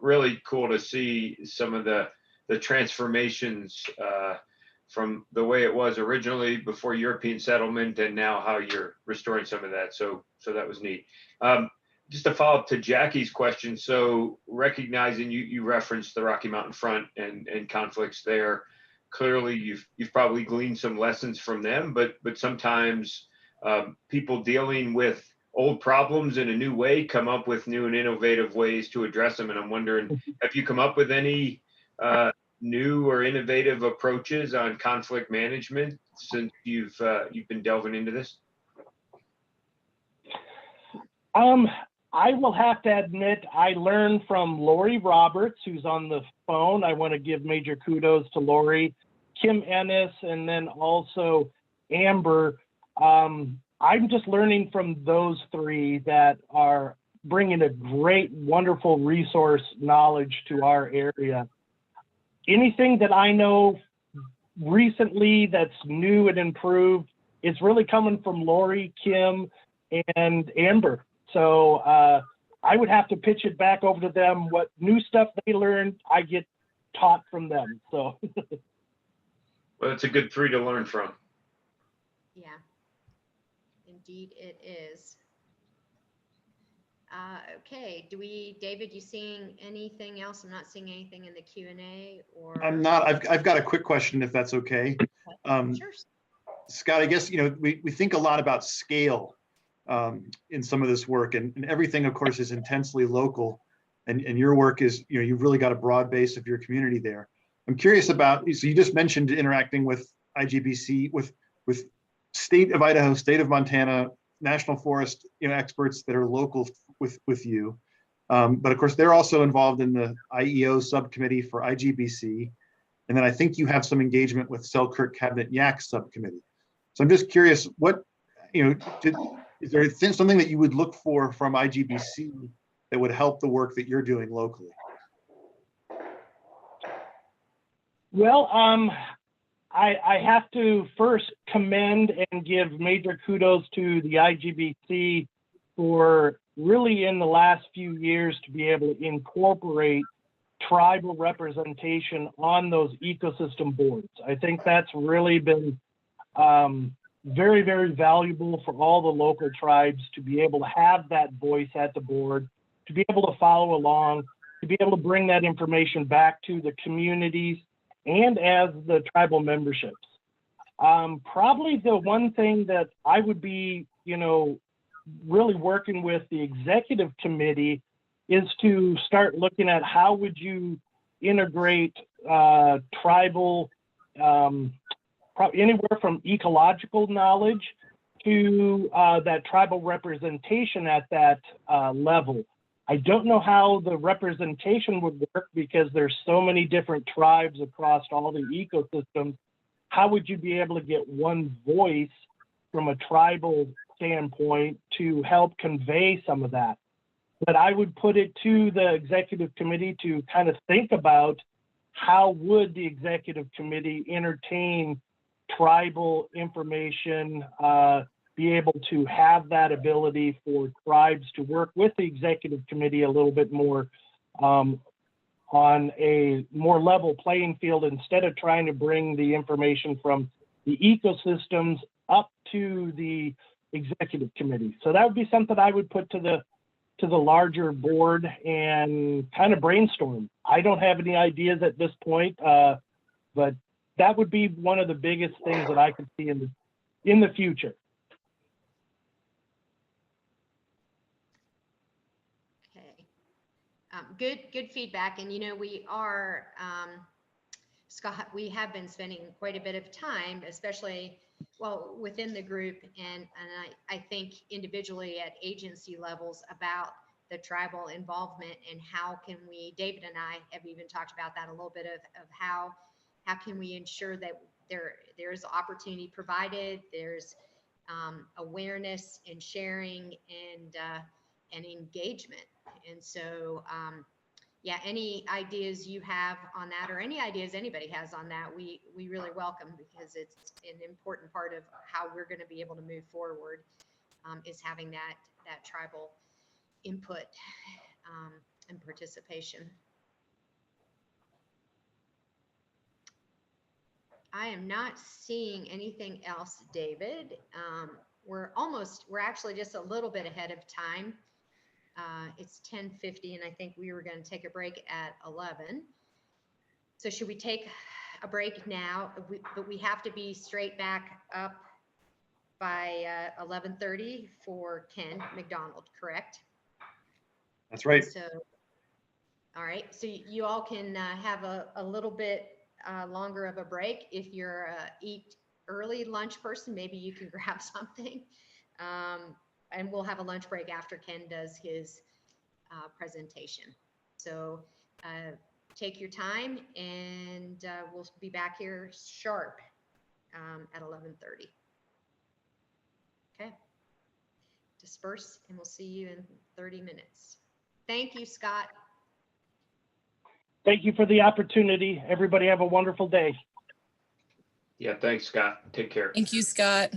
Really cool to see some of the transformations from the way it was originally before European settlement and now how you're restoring some of that. So that was neat. Just to follow up to Jackie's question, so recognizing you referenced the Rocky Mountain front and conflicts there, clearly you've probably gleaned some lessons from them, but sometimes people dealing with old problems in a new way come up with new and innovative ways to address them. And I'm wondering, have you come up with any new or innovative approaches on conflict management since you've been delving into this? I will have to admit, I learned from Lori Roberts, who's on the phone. I want to give major kudos to Lori, Kim Ennis, and then also Amber. I'm just learning from those three that are bringing a great, wonderful resource knowledge to our area. Anything that I know recently that's new and improved, it's really coming from Lori, Kim, and Amber. So I would have to pitch it back over to them. What new stuff they learned, I get taught from them. So. Well, it's a good three to learn from. Yeah, indeed it is. Okay, David, you seeing anything else? I'm not seeing anything in the Q&A or. I'm not. I've got a quick question, if that's okay. Sure. Scott, I guess, we think a lot about scale in some of this work, and everything, of course, is intensely local, and your work is, you've really got a broad base of your community there. I'm curious about, so you just mentioned interacting with IGBC, with state of Idaho, state of Montana, national forest, experts that are local with you. But of course, they're also involved in the IEO subcommittee for IGBC. And then I think you have some engagement with Selkirk Cabinet Yak subcommittee. So I'm just curious, is there something that you would look for from IGBC that would help the work that you're doing locally? Well, I have to first commend and give major kudos to the IGBC for really in the last few years to be able to incorporate tribal representation on those ecosystem boards. I think that's really been very, very valuable for all the local tribes to be able to have that voice at the board, to be able to follow along, to be able to bring that information back to the communities and as the tribal memberships. Probably the one thing that I would be, really working with the executive committee is to start looking at how would you integrate tribal, anywhere from ecological knowledge to that tribal representation at that level. I don't know how the representation would work because there's so many different tribes across all the ecosystems. How would you be able to get one voice from a tribal standpoint to help convey some of that? But I would put it to the executive committee to kind of think about how would the executive committee entertain tribal information, be able to have that ability for tribes to work with the executive committee a little bit more on a more level playing field instead of trying to bring the information from the ecosystems up to the executive committee. So that would be something I would put to the larger board and kind of brainstorm. I don't have any ideas at this point, but that would be one of the biggest things that I could see in the future. Good feedback. And, we are, Scott, we have been spending quite a bit of time, especially well, within the group and I think individually at agency levels about the tribal involvement and how can we, David and I have even talked about that a little bit of how can we ensure that there's opportunity provided, there's awareness and sharing and engagement. And so, yeah, any ideas you have on that or any ideas anybody has on that, we really welcome, because it's an important part of how we're going to be able to move forward, is having that tribal input and participation. I am not seeing anything else, David. We're actually just a little bit ahead of time. It's 10:50 and I think we were going to take a break at 11. So should we take a break now? But we have to be straight back up by 11:30 for Ken McDonald, correct? That's right. So, all right. So you all can have a little bit longer of a break. If you're a eat early lunch person, maybe you can grab something. And we'll have a lunch break after Ken does his presentation. So take your time and we'll be back here sharp at 11:30. Okay. Disperse and we'll see you in 30 minutes. Thank you, Scott. Thank you for the opportunity. Everybody have a wonderful day. Yeah, thanks, Scott. Take care. Thank you, Scott.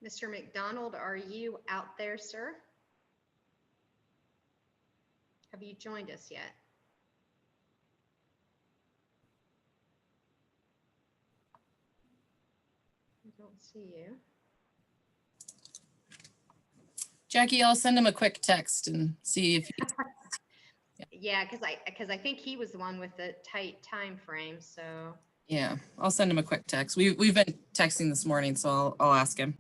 Mr. McDonald, are you out there, sir? Have you joined us yet? I don't see you. Jackie, I'll send him a quick text and see if he, Yeah, because I think he was the one with the tight time frame. So yeah, I'll send him a quick text. We've been texting this morning, so I'll ask him.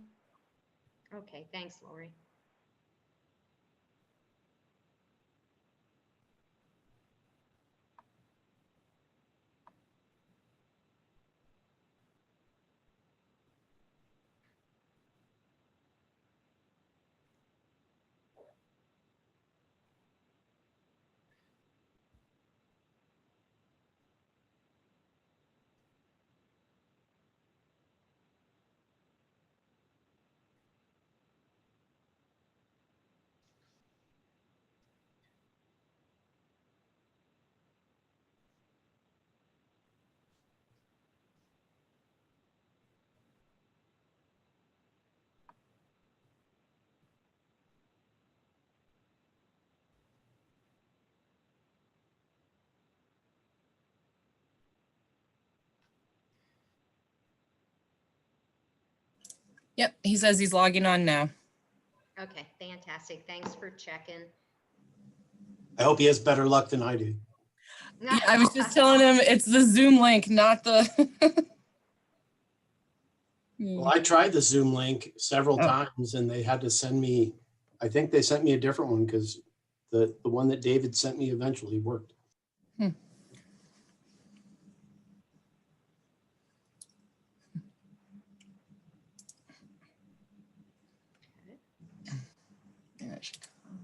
okay, thanks, Lori. Yep, he says he's logging on now. Okay, fantastic. Thanks for checking. I hope he has better luck than I do. Yeah, I was just telling him it's the Zoom link, not the. Well, I tried the Zoom link several Oh. times and they had to send me, I think they sent me a different one because the one that David sent me eventually worked.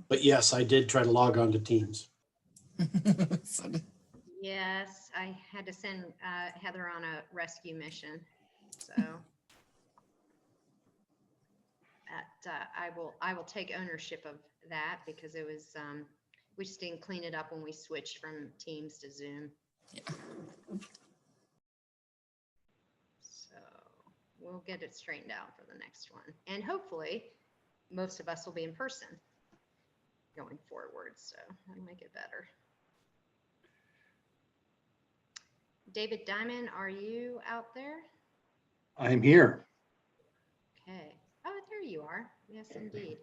But yes, I did try to log on to Teams. Yes, I had to send Heather on a rescue mission. So I will take ownership of that because it was we just didn't clean it up when we switched from Teams to Zoom. Yeah. So we'll get it straightened out for the next one. And hopefully most of us will be in person going forward. So that'll make it better. David Diamond, are you out there? I'm here. Okay. Oh, there you are. Yes, indeed.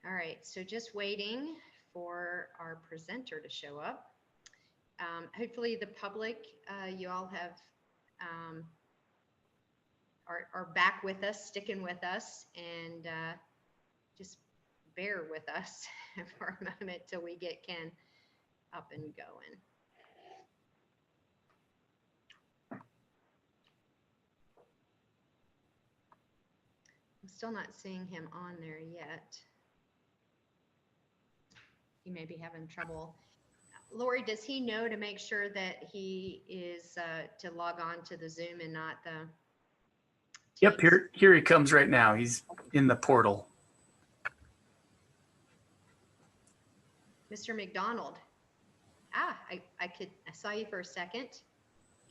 All right. So just waiting for our presenter to show up. Hopefully the public, you all have are back with us, sticking with us, and just bear with us for a moment till we get Ken up and going. I'm still not seeing him on there yet. He may be having trouble. Lori, does he know to make sure that he is to log on to the Zoom and not the Yep, here he comes right now. He's in the portal. Mr. McDonald? Ah, I saw you for a second.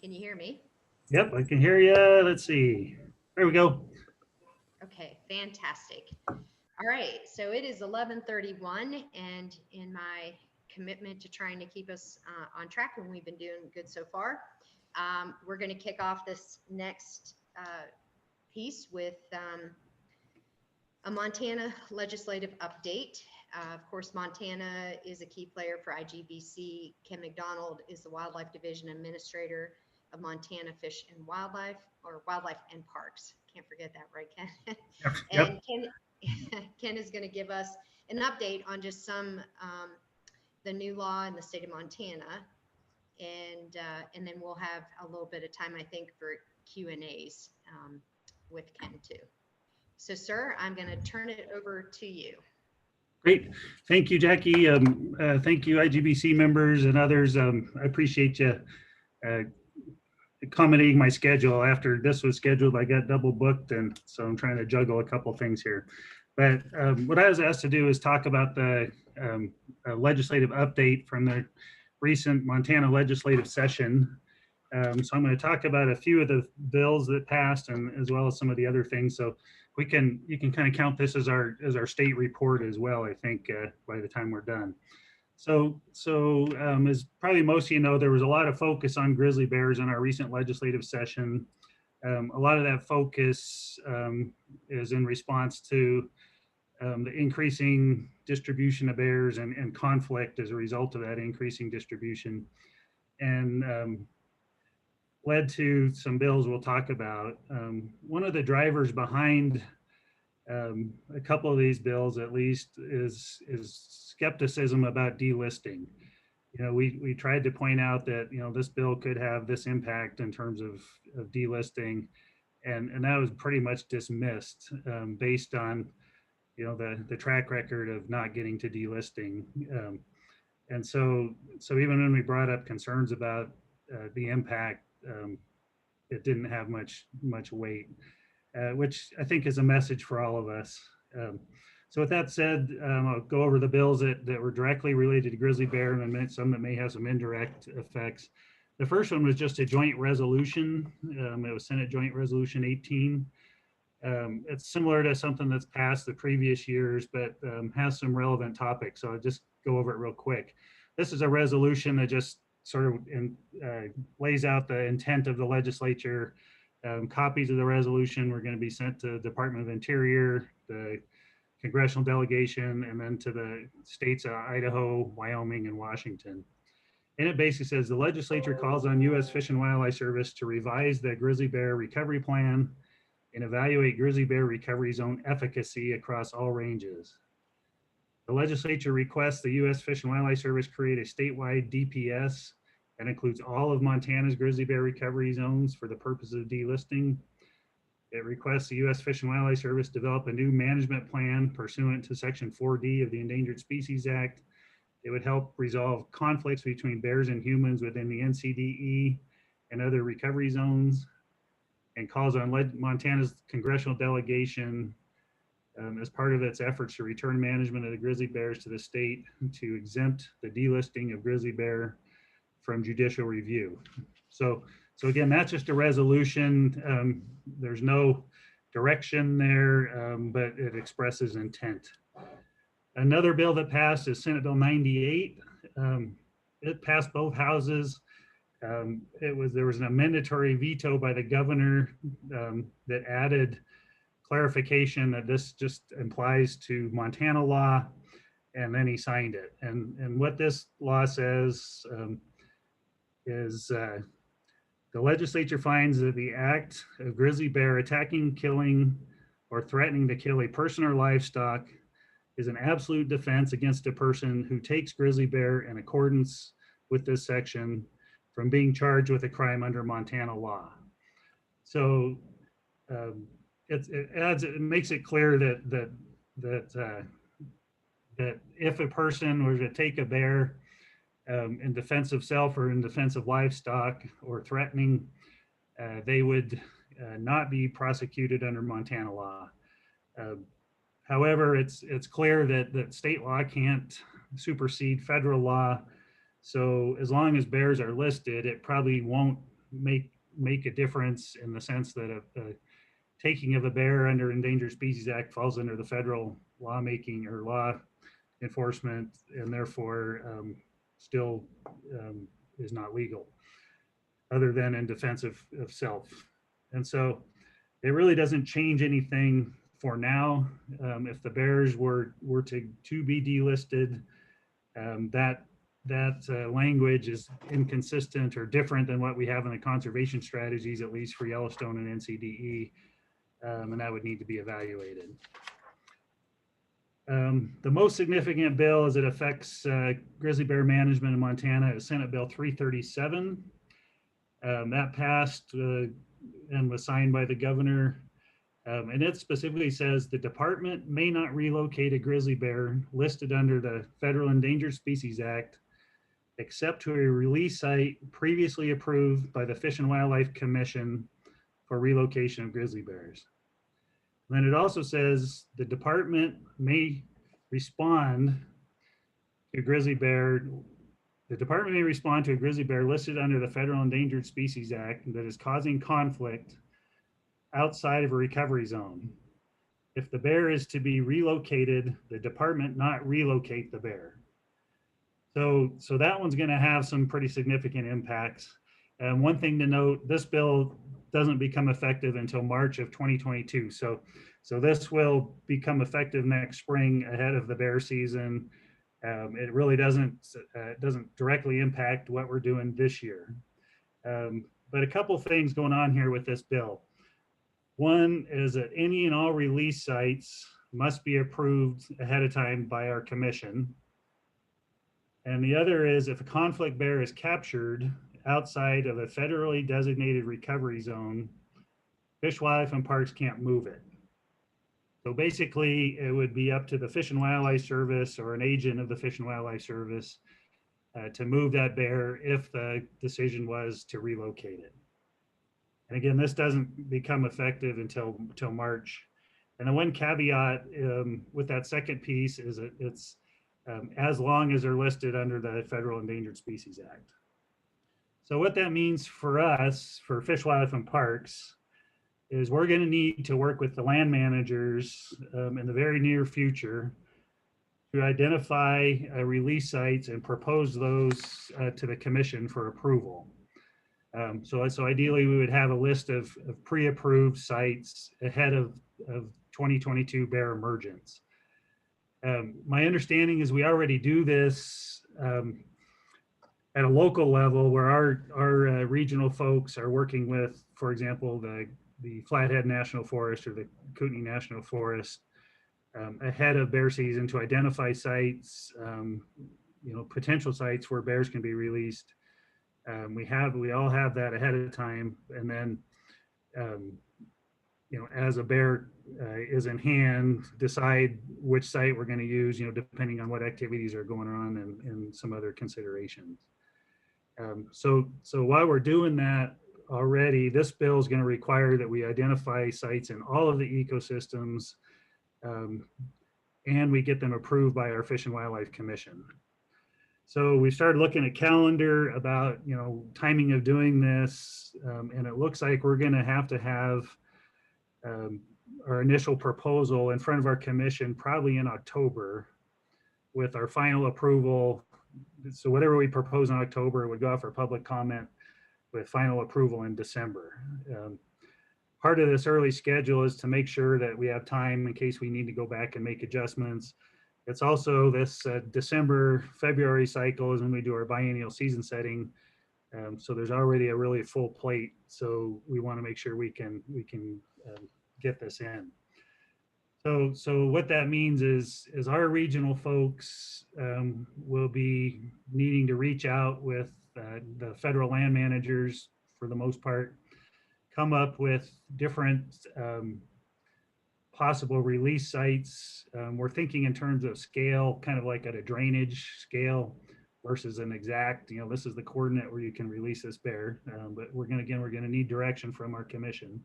Can you hear me? Yep, I can hear you. Let's see. There we go. Okay, fantastic. All right, so it is 11:31, and in my commitment to trying to keep us on track, and we've been doing good so far, we're going to kick off this next piece with a Montana legislative update. Of course, Montana is a key player for IGBC. Ken McDonald is the Wildlife Division Administrator of Montana Fish and Wildlife, or Wildlife and Parks. Can't forget that, right, Ken? Yep. And Ken is going to give us an update on just some the new law in the state of Montana, and then we'll have a little bit of time, I think, for Q&As with Ken too. So, sir, I'm going to turn it over to you. Great. Thank you, Jackie. Thank you, IGBC members and others. I appreciate you accommodating my schedule. After this was scheduled, I got double booked, and so I'm trying to juggle a couple things here. But what I was asked to do is talk about the legislative update from the recent Montana legislative session. So I'm going to talk about a few of the bills that passed and as well as some of the other things. So you can kind of count this as our state report as well, I think, by the time we're done. So as probably most of you know, there was a lot of focus on grizzly bears in our recent legislative session. A lot of that focus is in response to the increasing distribution of bears and conflict as a result of that increasing distribution, and led to some bills we'll talk about. One of the drivers behind a couple of these bills, at least, is skepticism about delisting. You know, we tried to point out that, you know, this bill could have this impact in terms of delisting, and that was pretty much dismissed based on, you know, the track record of not getting to delisting. And so even when we brought up concerns about the impact, it didn't have much weight, which I think is a message for all of us. So with that said, I'll go over the bills that were directly related to grizzly bear, and then some that may have some indirect effects. The first one was just a joint resolution. It was Senate Joint Resolution 18. It's similar to something that's passed the previous years, but has some relevant topics. So I'll just go over it real quick. This is a resolution that just sort of lays out the intent of the legislature. Copies of the resolution were going to be sent to the Department of Interior, the congressional delegation, and then to the states of Idaho, Wyoming, and Washington. And it basically says the legislature calls on U.S. Fish and Wildlife Service to revise the grizzly bear recovery plan and evaluate grizzly bear recovery zone efficacy across all ranges. The legislature requests the U.S. Fish and Wildlife Service create a statewide DPS that includes all of Montana's grizzly bear recovery zones for the purpose of delisting. It requests the U.S. Fish and Wildlife Service develop a new management plan pursuant to Section 4D of the Endangered Species Act. It would help resolve conflicts between bears and humans within the NCDE and other recovery zones, and calls on Montana's congressional delegation as part of its efforts to return management of the grizzly bears to the state to exempt the delisting of grizzly bear from judicial review. So again, that's just a resolution. There's no direction there, but it expresses intent. Another bill that passed is Senate Bill 98. It passed both houses. There was a mandatory veto by the governor that added clarification that this just applies to Montana law, and then he signed it. And what this law says is the legislature finds that the act of grizzly bear attacking, killing, or threatening to kill a person or livestock is an absolute defense against a person who takes grizzly bear in accordance with this section from being charged with a crime under Montana law. So it makes it clear that if a person were to take a bear in defense of self or in defense of livestock or threatening, they would not be prosecuted under Montana law. However, it's clear that state law can't supersede federal law. So as long as bears are listed, it probably won't make a difference in the sense that a taking of a bear under Endangered Species Act falls under the federal lawmaking or law enforcement, and therefore still is not legal, other than in defense of self. And so it really doesn't change anything for now. If the bears were to be delisted, that language is inconsistent or different than what we have in the conservation strategies, at least for Yellowstone and NCDE, and that would need to be evaluated. The most significant bill as it affects grizzly bear management in Montana is Senate Bill 337. That passed and was signed by the governor. And it specifically says the department may not relocate a grizzly bear listed under the Federal Endangered Species Act except to a release site previously approved by the Fish and Wildlife Commission for relocation of grizzly bears. And then it also says the department may respond to grizzly bear The department may respond to a grizzly bear listed under the Federal Endangered Species Act that is causing conflict outside of a recovery zone. If the bear is to be relocated, the department not relocate the bear. So that one's going to have some pretty significant impacts. And one thing to note, this bill doesn't become effective until March of 2022. So this will become effective next spring ahead of the bear season. It really doesn't directly impact what we're doing this year. But a couple things going on here with this bill. One is that any and all release sites must be approved ahead of time by our commission. And the other is if a conflict bear is captured outside of a federally designated recovery zone, Fish, Wildlife, and Parks can't move it. So basically, it would be up to the Fish and Wildlife Service or an agent of the Fish and Wildlife Service to move that bear if the decision was to relocate it. And again, this doesn't become effective until March. And the one caveat with that second piece is that it's as long as they're listed under the Federal Endangered Species Act. So what that means for us, for Fish, Wildlife, and Parks, is we're going to need to work with the land managers in the very near future to identify release sites and propose those to the commission for approval. So ideally, we would have a list of pre-approved sites ahead of 2022 bear emergence. My understanding is we already do this at a local level where our regional folks are working with, for example, the Flathead National Forest or the Kootenai National Forest ahead of bear season to identify sites, potential sites where bears can be released. We all have that ahead of time, and then as a bear is in hand, decide which site we're going to use, depending on what activities are going on and some other considerations. So while we're doing that already, this bill is going to require that we identify sites in all of the ecosystems, and we get them approved by our Fish and Wildlife Commission. So we started looking at calendar about, timing of doing this, and it looks like we're going to have our initial proposal in front of our commission probably in October with our final approval. So whatever we propose in October would go out for public comment with final approval in December. Part of this early schedule is to make sure that we have time in case we need to go back and make adjustments. It's also this December, February cycle is when we do our biennial season setting. So there's already a really full plate. So we want to make sure we can get this in. So what that means is our regional folks will be needing to reach out with the federal land managers for the most part, come up with different possible release sites. We're thinking in terms of scale, kind of like at a drainage scale versus an exact, this is the coordinate where you can release this bear. But we're going to need direction from our commission.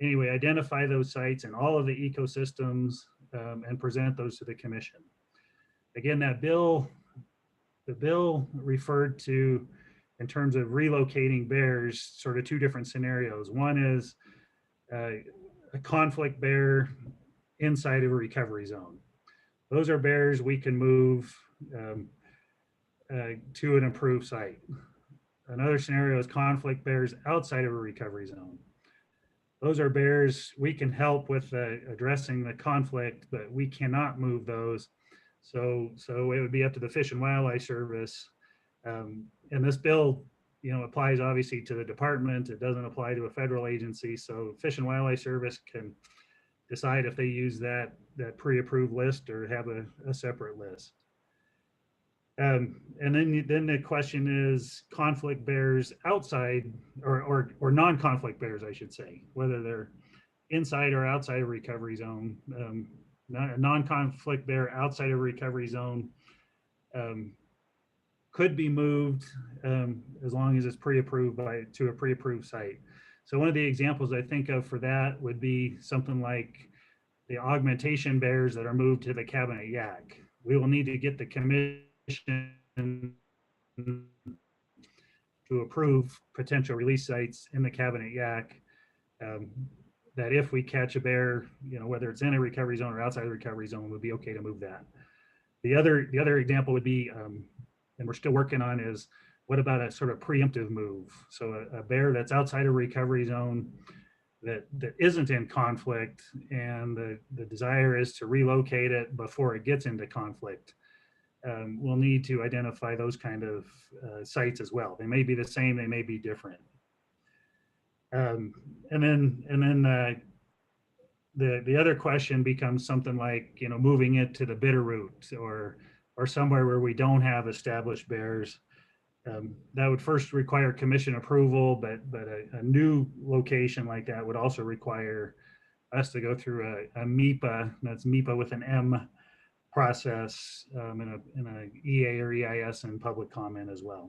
Anyway, identify those sites in all of the ecosystems and present those to the commission. Again, the bill referred to, in terms of relocating bears, sort of two different scenarios. One is a conflict bear inside of a recovery zone. Those are bears we can move to an approved site. Another scenario is conflict bears outside of a recovery zone. Those are bears we can help with addressing the conflict, but we cannot move those. So it would be up to the Fish and Wildlife Service. And this bill, applies obviously to the department. It doesn't apply to a federal agency. So Fish and Wildlife Service can decide if they use that pre-approved list or have a separate list. And then the question is conflict bears outside or non-conflict bears, I should say, whether they're inside or outside of recovery zone. A non-conflict bear outside of recovery zone could be moved as long as it's pre-approved to a pre-approved site. So one of the examples I think of for that would be something like the augmentation bears that are moved to the Cabinet Yaak. We will need to get the commission to approve potential release sites in the cabinet yak. That if we catch a bear, whether it's in a recovery zone or outside the recovery zone, would be okay to move that. The other example would be, and we're still working on, is what about a sort of preemptive move? So a bear that's outside a recovery zone that isn't in conflict, and the desire is to relocate it before it gets into conflict. We'll need to identify those kind of sites as well. They may be the same, they may be different. And then the other question becomes something like, moving it to the Bitterroot or somewhere where we don't have established bears. That would first require commission approval, but a new location like that would also require us to go through a MIPA, that's MIPA with an M, process in a EA or EIS and public comment as well.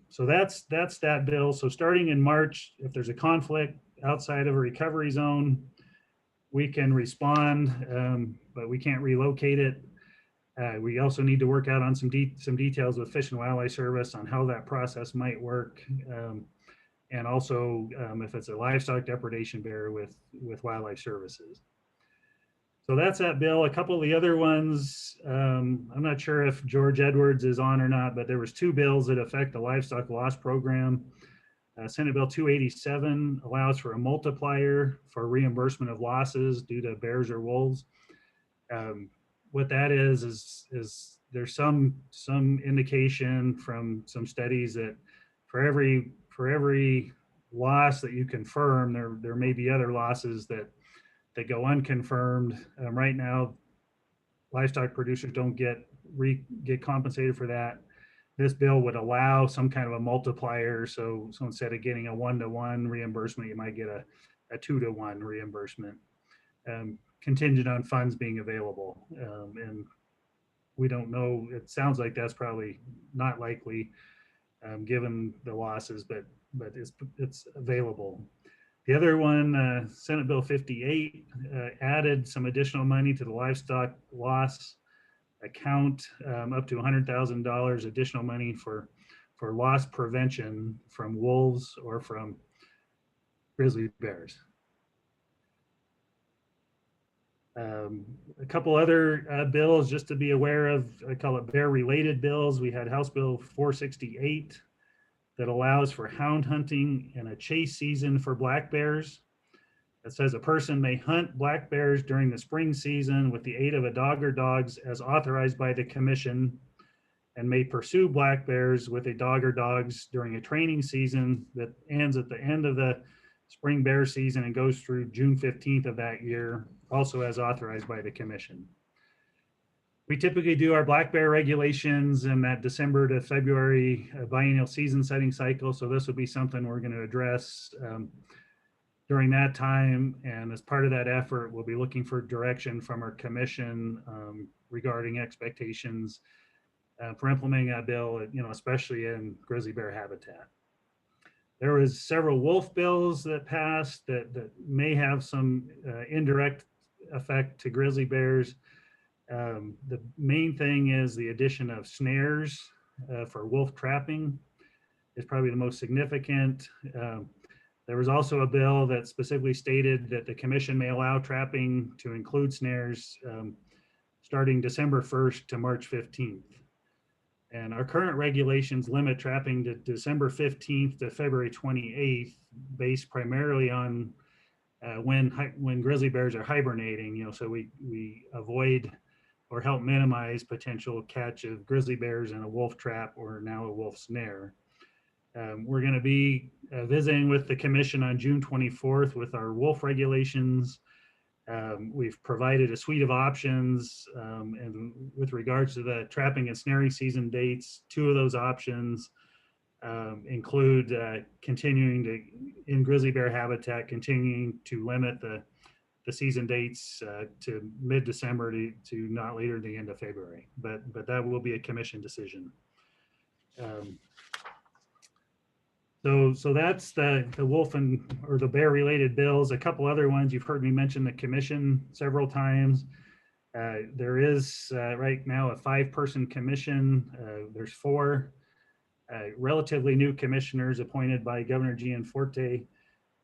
So that's that bill. So starting in March, if there's a conflict outside of a recovery zone, we can respond, but we can't relocate it. We also need to work out on some details with Fish and Wildlife Service on how that process might work, and also if it's a livestock depredation bear with Wildlife Services. So that's that bill. A couple of the other ones, I'm not sure if George Edwards is on or not, but there was two bills that affect the livestock loss program. Senate Bill 287 allows for a multiplier for reimbursement of losses due to bears or wolves. What that is there's some indication from some studies that for every loss that you confirm, there may be other losses that go unconfirmed. Right now, livestock producers don't get compensated for that. This bill would allow some kind of a multiplier. So instead of getting a 1-to-1 reimbursement, you might get a 2-to-1 reimbursement, contingent on funds being available. And we don't know, it sounds like that's probably not likely given the losses, but it's available. The other one, Senate Bill 58, added some additional money to the livestock loss account, up to $100,000 additional money for loss prevention from wolves or from grizzly bears. A couple other bills just to be aware of, I call it bear-related bills. We had House Bill 468 that allows for hound hunting in a chase season for black bears. It says a person may hunt black bears during the spring season with the aid of a dog or dogs as authorized by the commission, and may pursue black bears with a dog or dogs during a training season that ends at the end of the spring bear season and goes through June 15th of that year, also as authorized by the commission. We typically do our black bear regulations in that December to February biennial season setting cycle. So this will be something we're going to address during that time. And as part of that effort, we'll be looking for direction from our commission regarding expectations for implementing that bill, especially in grizzly bear habitat. There was several wolf bills that passed that may have some indirect effect to grizzly bears. The main thing is the addition of snares for wolf trapping is probably the most significant. There was also a bill that specifically stated that the commission may allow trapping to include snares starting December 1st to March 15th. And our current regulations limit trapping to December 15th to February 28th, based primarily on when grizzly bears are hibernating, so we avoid or help minimize potential catch of grizzly bears in a wolf trap or now a wolf snare. We're going to be visiting with the commission on June 24th with our wolf regulations. We've provided a suite of options, and with regards to the trapping and snaring season dates, two of those options include continuing to, in grizzly bear habitat, continuing to limit the season dates to mid-December to not later than the end of February, but that will be a commission decision. So that's the wolf or the bear related bills. A couple other ones you've heard me mention the commission several times. There is right now a 5-person commission. There's 4 relatively new commissioners appointed by Governor Gianforte.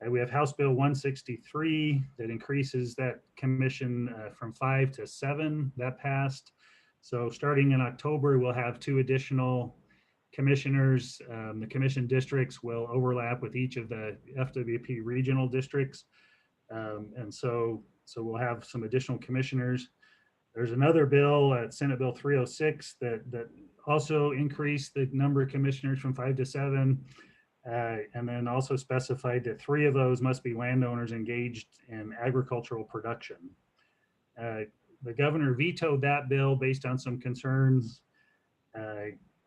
We have House Bill 163 that increases that commission from 5 to 7. That passed. So starting in October, we'll have 2 additional commissioners. The commission districts will overlap with each of the FWP regional districts. And so we'll have some additional commissioners. There's another bill, Senate Bill 306, that also increased the number of commissioners from 5 to 7. And then also specified that 3 of those must be landowners engaged in agricultural production. The governor vetoed that bill based on some concerns.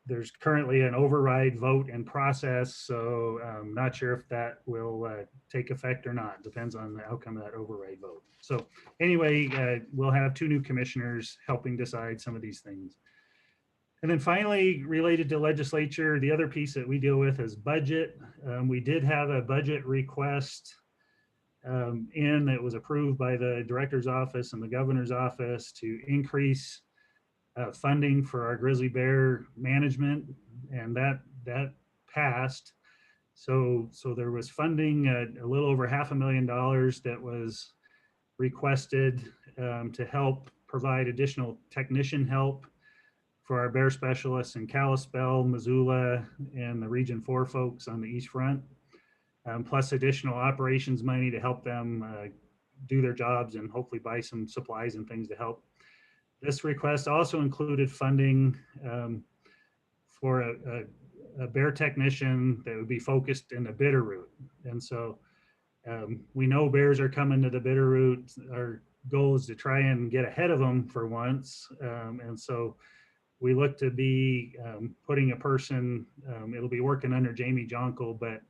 There's currently an override vote in process, so I'm not sure if that will take effect or not. Depends on the outcome of that override vote. So anyway, we'll have 2 new commissioners helping decide some of these things. And then finally, related to legislature, the other piece that we deal with is budget. We did have a budget request that was approved by the director's office and the governor's office to increase funding for our grizzly bear management, and that passed. So there was funding, a little over $500,000 that was requested to help provide additional technician help for our bear specialists in Kalispell, Missoula, and the Region 4 folks on the East Front, plus additional operations money to help them do their jobs and hopefully buy some supplies and things to help. This request also included funding for a bear technician that would be focused in the Bitterroot. And so we know bears are coming to the Bitterroot. Our goal is to try and get ahead of them for once. And so we look to be putting a person, it'll be working under Jamie Jonkel, but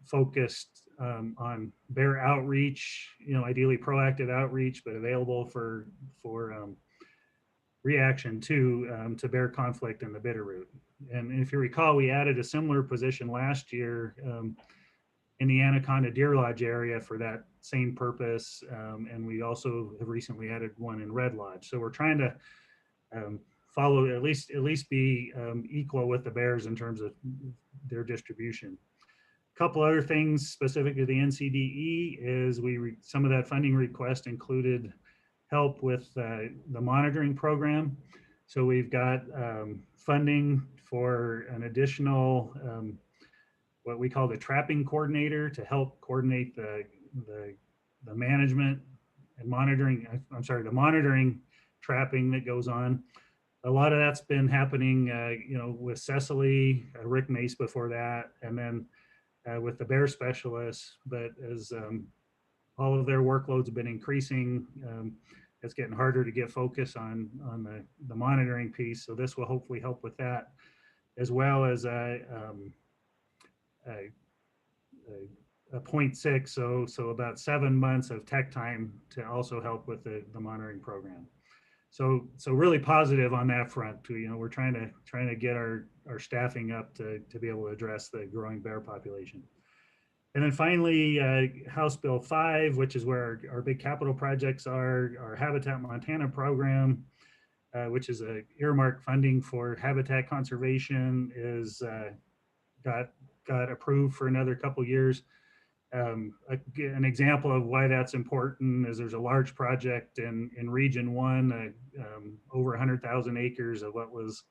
focused on bear outreach, ideally proactive outreach, but available for reaction to bear conflict in the Bitterroot. And if you recall, we added a similar position last year in the Anaconda Deer Lodge area for that same purpose. And we also have recently added one in Red Lodge. So we're trying to follow, at least be equal with the bears in terms of their distribution. A couple other things specific to the NCDE is some of that funding request included help with the monitoring program. So we've got funding for an additional what we call the trapping coordinator to help coordinate the management and monitoring. I'm sorry, the monitoring trapping that goes on. A lot of that's been happening, with Cecily, Rick Mace before that, and then with the bear specialists. But as all of their workloads have been increasing, it's getting harder to get focus on the monitoring piece. So this will hopefully help with that, as well as a 0.6, so about 7 months of tech time to also help with the monitoring program. So really positive on that front. We're trying to get our staffing up to be able to address the growing bear population. And then finally, House Bill 5, which is where our big capital projects are, our Habitat Montana program, which is a earmark funding for habitat conservation, is got approved for another couple years. An example of why that's important is there's a large project in Region 1, over 100,000 acres of what was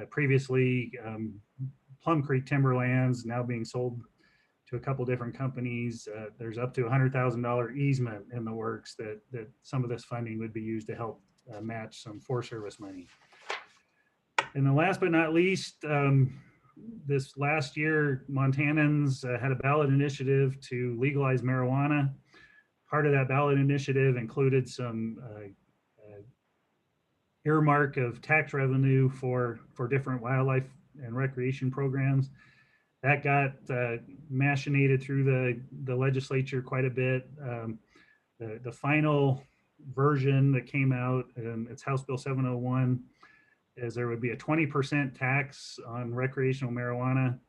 previously Plum Creek timberlands, now being sold to a couple different companies. There's up to $100,000 easement in the works that some of this funding would be used to help match some Forest Service money. And then last but not least, this last year, Montanans had a ballot initiative to legalize marijuana. Part of that ballot initiative included some earmark of tax revenue for different wildlife and recreation programs. That got machinated through the legislature quite a bit. The final version that came out, it's House Bill 701, is there would be a 20% tax on recreational marijuana.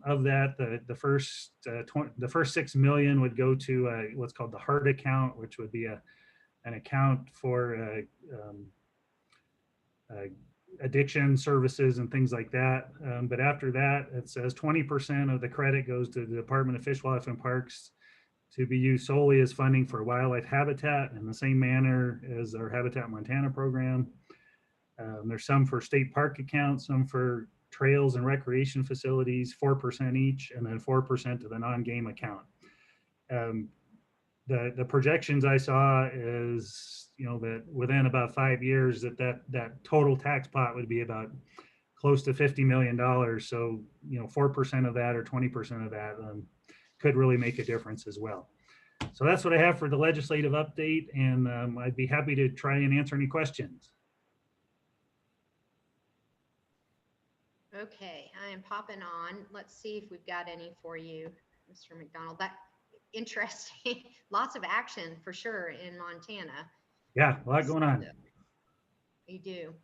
Of that, the first 6 million would go to what's called the HART account, which would be a an account for addiction services and things like that. But after that, it says 20% of the credit goes to the Department of Fish, Wildlife, and Parks to be used solely as funding for wildlife habitat in the same manner as our Habitat Montana program. There's some for state park accounts, some for trails and recreation facilities, 4% each, and then 4% to the non-game account. The projections I saw is, that within about 5 years that total tax pot would be about close to $50 million. So, 4% of that or 20% of that could really make a difference as well. So that's what I have for the legislative update, and I'd be happy to try and answer any questions. Okay, I am popping on. Let's see if we've got any for you, Mr. McDonald. That interesting, lots of action for sure in Montana. Yeah, a lot going on. You do.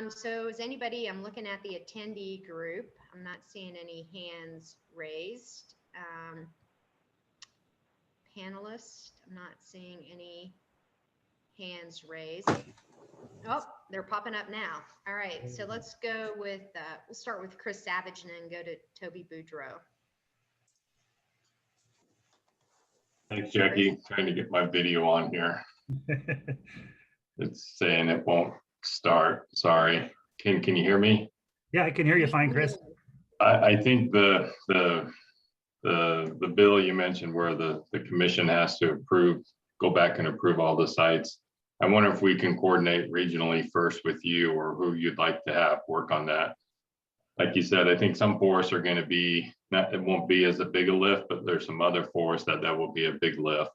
So is anybody, I'm looking at the attendee group. I'm not seeing any hands raised. Panelists, I'm not seeing any hands raised. Oh, they're popping up now. All right, so let's go with, we'll start with Chris Savage and then go to Toby Boudreau. Thanks, Jackie. Trying to get my video on here. It's saying it won't start. Sorry. Can you hear me? Yeah, I can hear you fine, Chris. I think the bill you mentioned where the commission has to go back and approve all the sites. I wonder if we can coordinate regionally first with you or who you'd like to have work on that. Like you said, I think some forests are going to be, it won't be as a big a lift, but there's some other forests that will be a big lift.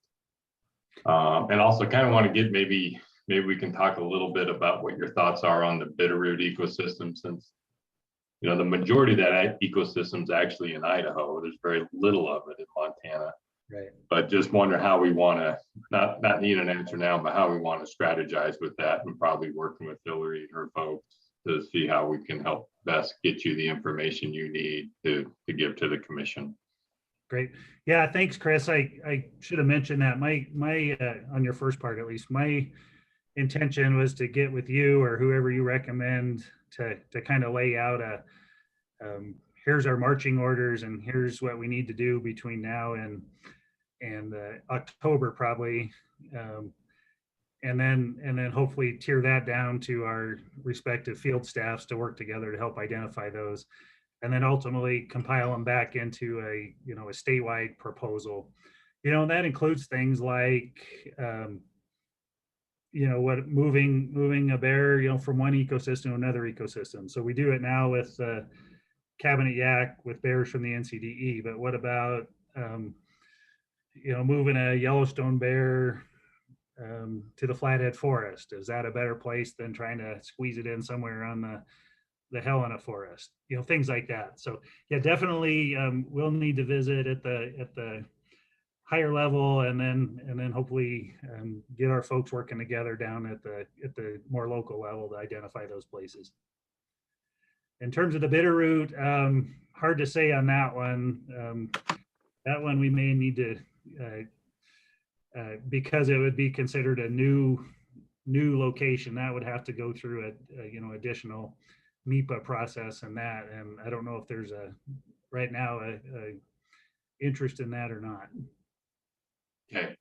And also kind of want to get maybe we can talk a little bit about what your thoughts are on the Bitterroot ecosystem, since the majority of that ecosystem is actually in Idaho. There's very little of it in Montana. Right. But just wonder how we want to, not need an answer now, but how we want to strategize with that, and probably working with Hillary and her folks to see how we can help best get you the information you need to give to the commission. Great. Yeah, thanks, Chris. I should have mentioned that my on your first part, at least, my intention was to get with you or whoever you recommend to kind of lay out here's our marching orders and here's what we need to do between now and October probably, and then hopefully tear that down to our respective field staffs to work together to help identify those, and then ultimately compile them back into a statewide proposal. That includes things like moving a bear from one ecosystem to another ecosystem. So we do it now with Cabinet Yaak with bears from the NCDE, but what about moving a Yellowstone bear to the Flathead Forest? Is that a better place than trying to squeeze it in somewhere on the Helena Forest? Things like that. So yeah, definitely we'll need to visit at the higher level, and then hopefully get our folks working together down at the more local level to identify those places. In terms of the Bitterroot, hard to say on that one. That one we may need to, because it would be considered a new location, that would have to go through a additional MEPA process and that. And I don't know if there's right now a interest in that or not. Okay.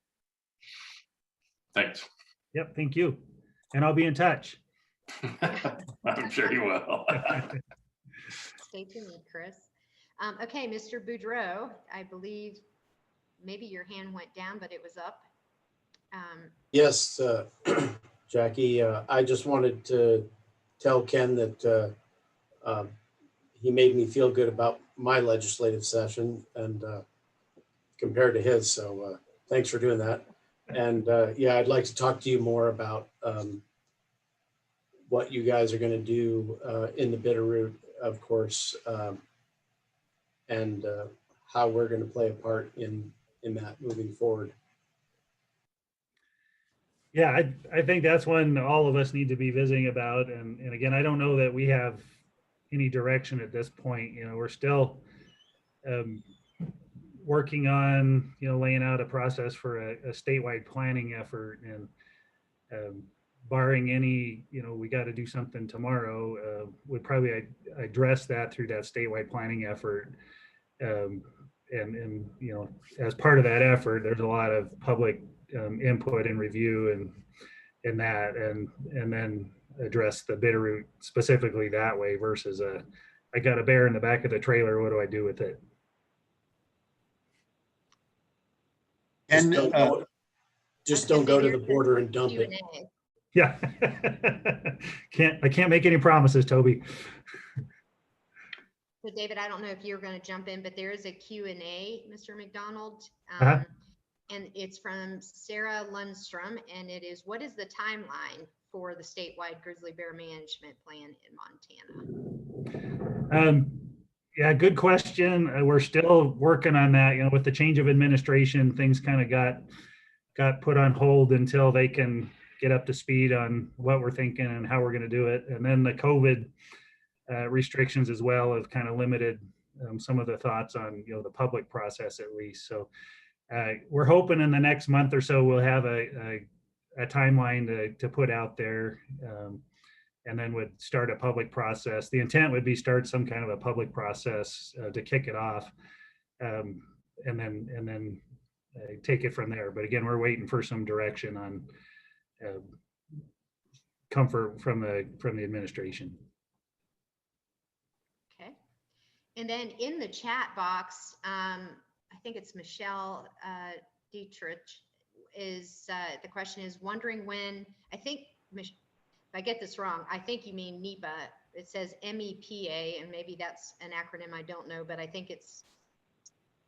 Thanks. Yep. Thank you. And I'll be in touch. I'm sure you will. Stay tuned, Chris. Okay, Mr. Boudreau, I believe maybe your hand went down, but it was up. Yes, Jackie, I just wanted to tell Ken that he made me feel good about my legislative session and compared to his. So thanks for doing that. And yeah, I'd like to talk to you more about what you guys are going to do in the Bitterroot, of course, and how we're going to play a part in that moving forward. Yeah, I think that's one all of us need to be visiting about. And again, I don't know that we have any direction at this point. We're still working on, laying out a process for a statewide planning effort. And barring any, we got to do something tomorrow, would probably address that through that statewide planning effort. And as part of that effort, there's a lot of public input and review and that, and then address the Bitterroot specifically that way versus I got a bear in the back of the trailer, what do I do with it? And just don't go to the border and dump it. Yeah. I can't make any promises, Toby. So David, I don't know if you're going to jump in, but there is a Q&A, Mr. McDonald. And it's from Sarah Lundstrom, and it is, what is the timeline for the statewide grizzly bear management plan in Montana? Yeah, good question. We're still working on that. With the change of administration, things kind of got put on hold until they can get up to speed on what we're thinking and how we're going to do it. And then the COVID restrictions as well have kind of limited some of the thoughts on the public process at least. So we're hoping in the next month or so we'll have a timeline to put out there, and then would start a public process. The intent would be start some kind of a public process to kick it off, and then take it from there. But again, we're waiting for some direction on comfort from the administration. Okay. And then in the chat box, I think it's Michelle Dietrich is, the question is wondering when, I think, if I get this wrong, I think you mean MEPA. It says MEPA, and maybe that's an acronym I don't know, but I think it's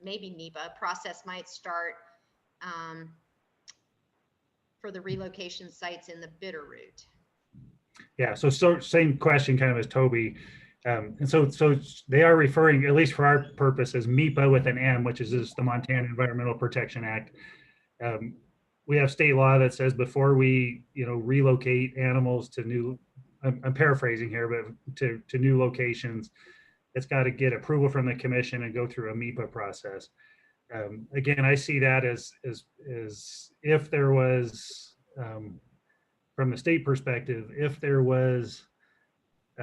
maybe MEPA process might start for the relocation sites in the Bitterroot. Yeah, so same question kind of as Toby. And so they are referring, at least for our purposes, MEPA with an M, which is the Montana Environmental Protection Act. We have state law that says before we, relocate animals to new, I'm paraphrasing here, but to new locations, it's got to get approval from the commission and go through a MEPA process. Again, I see that as if there was, from the state perspective, if there was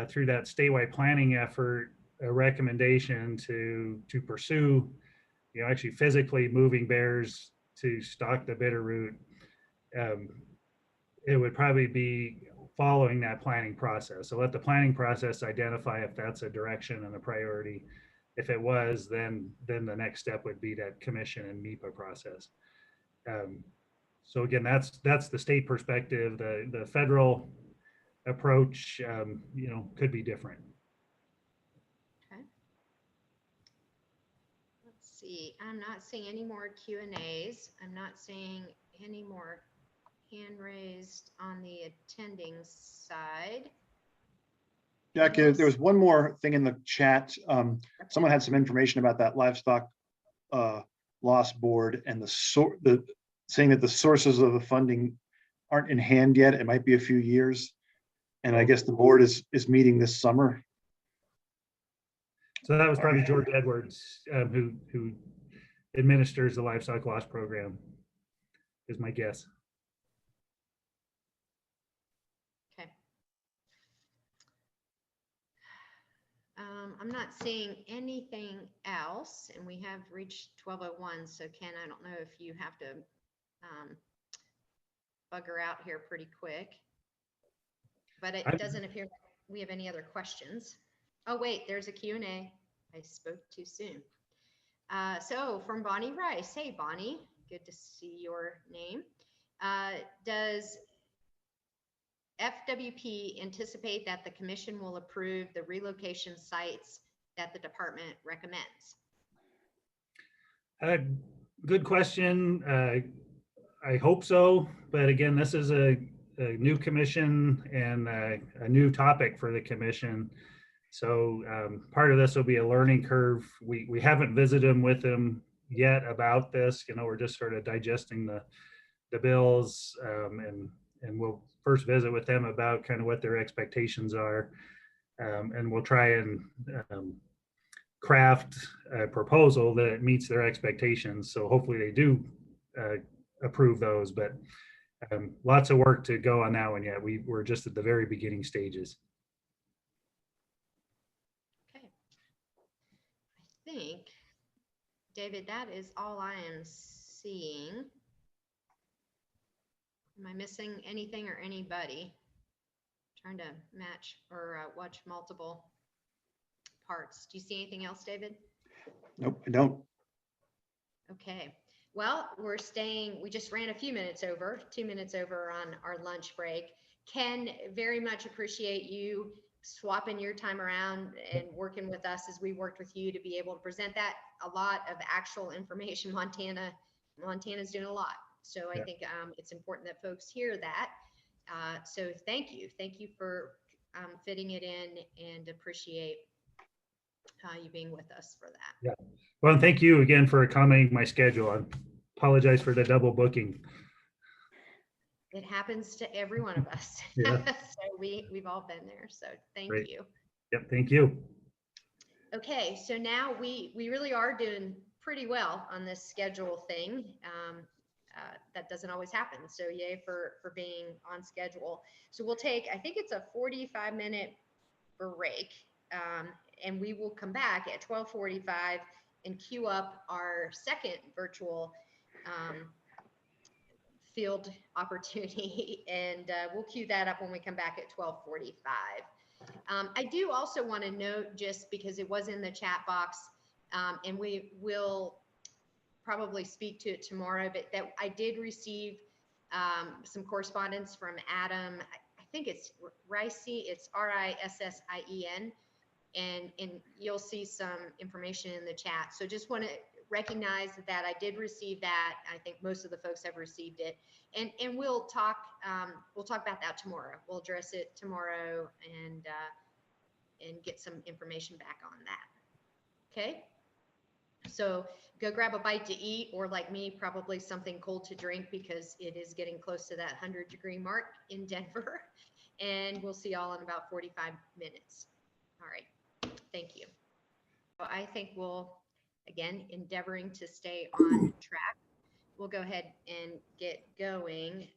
through that statewide planning effort, a recommendation to pursue, actually physically moving bears to stalk the Bitterroot, it would probably be following that planning process. So let the planning process identify if that's a direction and a priority. If it was, then the next step would be that commission and MEPA process. So again, that's the state perspective. The federal approach, could be different. Okay. Let's see. I'm not seeing any more Q&As. I'm not seeing any more hand raised on the attending side. Jackie, there was one more thing in the chat. Someone had some information about that livestock loss board and saying that the sources of the funding aren't in hand yet. It might be a few years. And I guess the board is meeting this summer. So that was probably George Edwards, who administers the livestock loss program, is my guess. Okay. I'm not seeing anything else, and we have reached 12:01. So Ken, I don't know if you have to bugger out here pretty quick. But it doesn't appear we have any other questions. Oh, wait, there's a Q&A. I spoke too soon. So from Bonnie Rice. Hey, Bonnie, good to see your name. Does FWP anticipate that the commission will approve the relocation sites that the department recommends? Good question. I hope so. But again, this is a new commission and a new topic for the commission. So part of this will be a learning curve. We haven't visited with them yet about this. We're just sort of digesting the bills, and we'll first visit with them about kind of what their expectations are. And we'll try and craft a proposal that meets their expectations. So hopefully they do approve those, but Lots of work to go on that one yet. We're just at the very beginning stages. Okay. I think, David, that is all I am seeing. Am I missing anything or anybody? Trying to match or watch multiple parts. Do you see anything else, David? Nope, I don't. Okay. Well, we just ran a few minutes over, 2 minutes over on our lunch break. Ken, very much appreciate you swapping your time around and working with us as we worked with you to be able to present that. A lot of actual information. Montana's doing a lot. So I think it's important that folks hear that. So thank you. Thank you for fitting it in, and appreciate you being with us for that. Yeah. Well, and thank you again for accommodating my schedule. I apologize for the double booking. It happens to every one of us. Yeah. So we've all been there. So thank Great. you. Yep. Thank you. Okay. So now we really are doing pretty well on this schedule thing. That doesn't always happen. So yay for being on schedule. So we'll take, I think it's a 45-minute break. And we will come back at 12:45 and queue up our second virtual field opportunity. And we'll queue that up when we come back at 12:45. I do also want to note, just because it was in the chat box, and we will probably speak to it tomorrow, but that I did receive some correspondence from Adam. I think it's Ricey, it's Rissien. And you'll see some information in the chat. So just want to recognize that I did receive that. I think most of the folks have received it, and we'll talk about that tomorrow. We'll address it tomorrow and get some information back on that. Okay. So go grab a bite to eat, or like me, probably something cold to drink, because it is getting close to that 100-degree mark in Denver. And we'll see y'all in about 45 minutes. All right. Thank you. So I think we'll, again, endeavoring to stay on track. We'll go ahead and get going.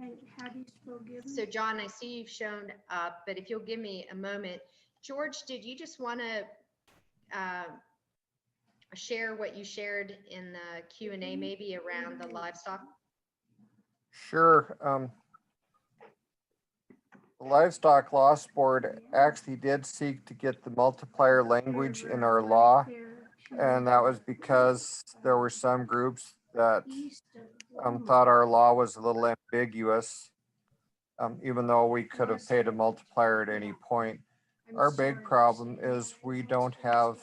And how do you spell given? So John, I see you've shown up, but if you'll give me a moment. George, did you just want to share what you shared in the Q&A, maybe around the livestock? Sure. The Livestock Loss Board actually did seek to get the multiplier language in our law, and that was because there were some groups that thought our law was a little ambiguous, even though we could have paid a multiplier at any point. Our big problem is we don't have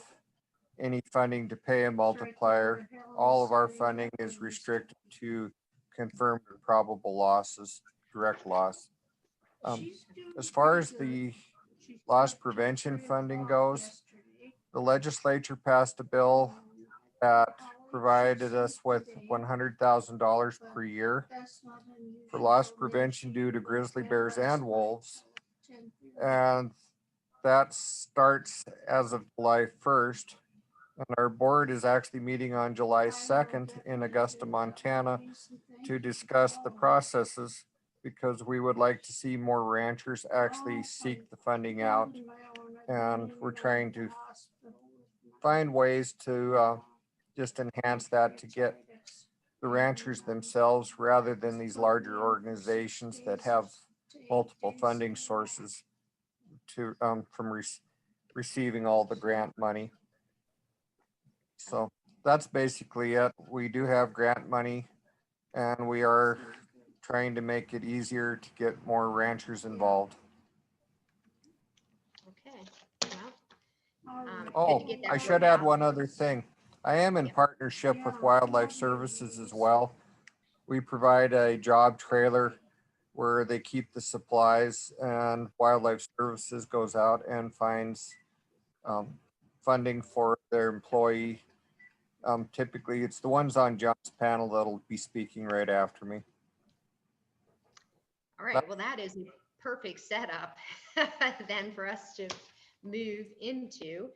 any funding to pay a multiplier. All of our funding is restricted to confirmed and probable losses, direct loss. As far as the loss prevention funding goes, the legislature passed a bill that provided us with $100,000 per year for loss prevention due to grizzly bears and wolves. And that starts as of July 1st. And our board is actually meeting on July 2nd in Augusta, Montana, to discuss the processes, because we would like to see more ranchers actually seek the funding out. And we're trying to find ways to just enhance that, to get the ranchers themselves, rather than these larger organizations that have multiple funding sources to from receiving all the grant money. So that's basically it. We do have grant money, and we are trying to make it easier to get more ranchers involved. Okay. Well, oh, I should add one other thing. I am in partnership with Wildlife Services as well. We provide a job trailer where they keep the supplies, and Wildlife Services goes out and finds funding for their employee. Typically, it's the ones on John's panel that'll be speaking right after me. All right, well, that is a perfect setup then for us to move into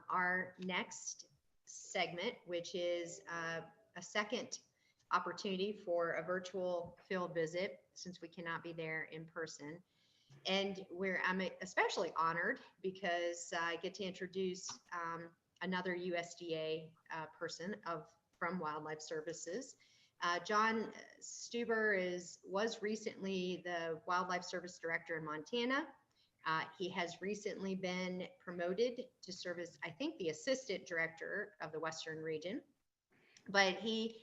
our next segment, which is a second opportunity for a virtual field visit since we cannot be there in person. And I'm especially honored because I get to introduce another USDA person from Wildlife Services. John Stuber was recently the Wildlife Service Director in Montana. He has recently been promoted to serve as, I think, the Assistant Director of the Western Region. But he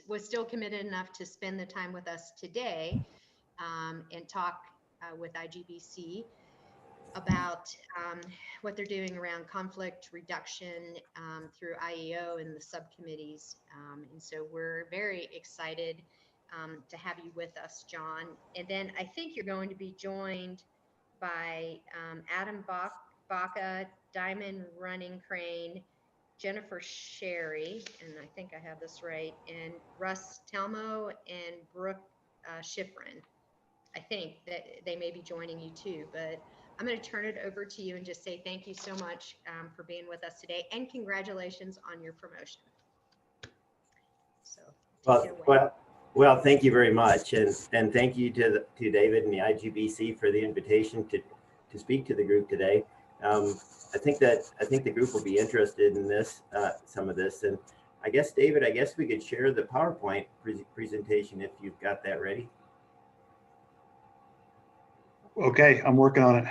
was still committed enough to spend the time with us today and talk with IGBC about what they're doing around conflict reduction through IEO and the subcommittees. And so we're very excited to have you with us, John. And then I think you're going to be joined by Adam Baca, Diamond Running Crane, Jennifer Sherry, and I think I have this right, and Russ Telmo and Brooke Schifrin. I think that they may be joining you too, but I'm going to turn it over to you and just say thank you so much for being with us today, and congratulations on your promotion. So well, thank you very much, and thank you to David and the IGBC for the invitation to speak to the group today. I think the group will be interested in this, some of this, and I guess David, we could share the PowerPoint presentation if you've got that ready. Okay, I'm working on it.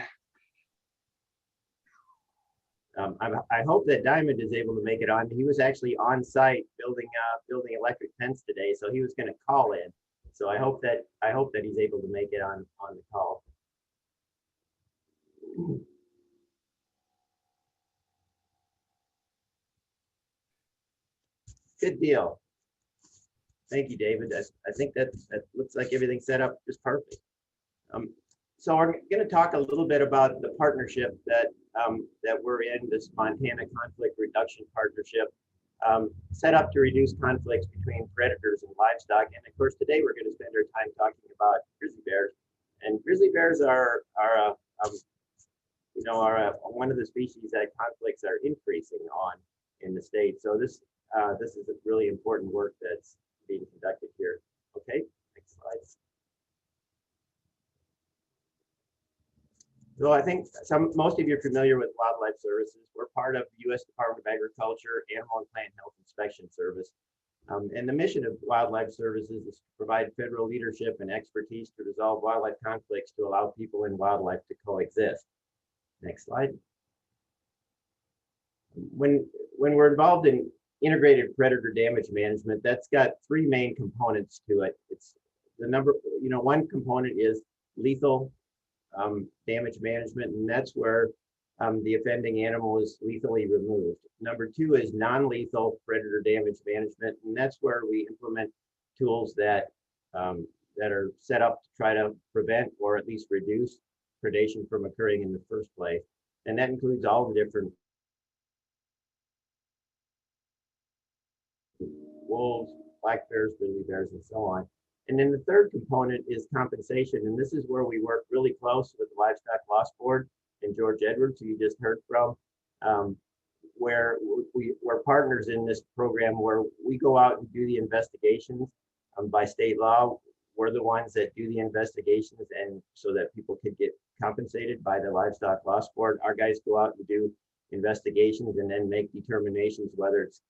I hope that Diamond is able to make it on. He was actually on site building electric tents today, so he was going to call in. So I hope that he's able to make it on the call. Good deal. Thank you, David. I think that looks like everything's set up just perfect. So we're going to talk a little bit about the partnership that we're in, this Montana Conflict Reduction Partnership, set up to reduce conflicts between predators and livestock. And of course, today we're going to spend our time talking about grizzly bears. And grizzly bears are one of the species that conflicts are increasing on in the state. So this is a really important work that's being conducted here. Okay, next slide. So I think most of you are familiar with Wildlife Services. We're part of the U.S. Department of Agriculture, Animal and Plant Health Inspection Service. And the mission of Wildlife Services is to provide federal leadership and expertise to resolve wildlife conflicts to allow people and wildlife to coexist. Next slide. When we're involved in integrated predator damage management, that's got three main components to it. It's the one component is lethal damage management, and that's where the offending animal is lethally removed. Number two is non-lethal predator damage management, and that's where we implement tools that are set up to try to prevent or at least reduce predation from occurring in the first place. And that includes all the different wolves, black bears, grizzly bears, and so on. And then the third component is compensation. And this is where we work really close with the Livestock Loss Board and George Edwards, who you just heard from, where we're partners in this program where we go out and do the investigations. By state law, we're the ones that do the investigations, and so that people could get compensated by the Livestock Loss Board. Our guys go out and do investigations and then make determinations whether it's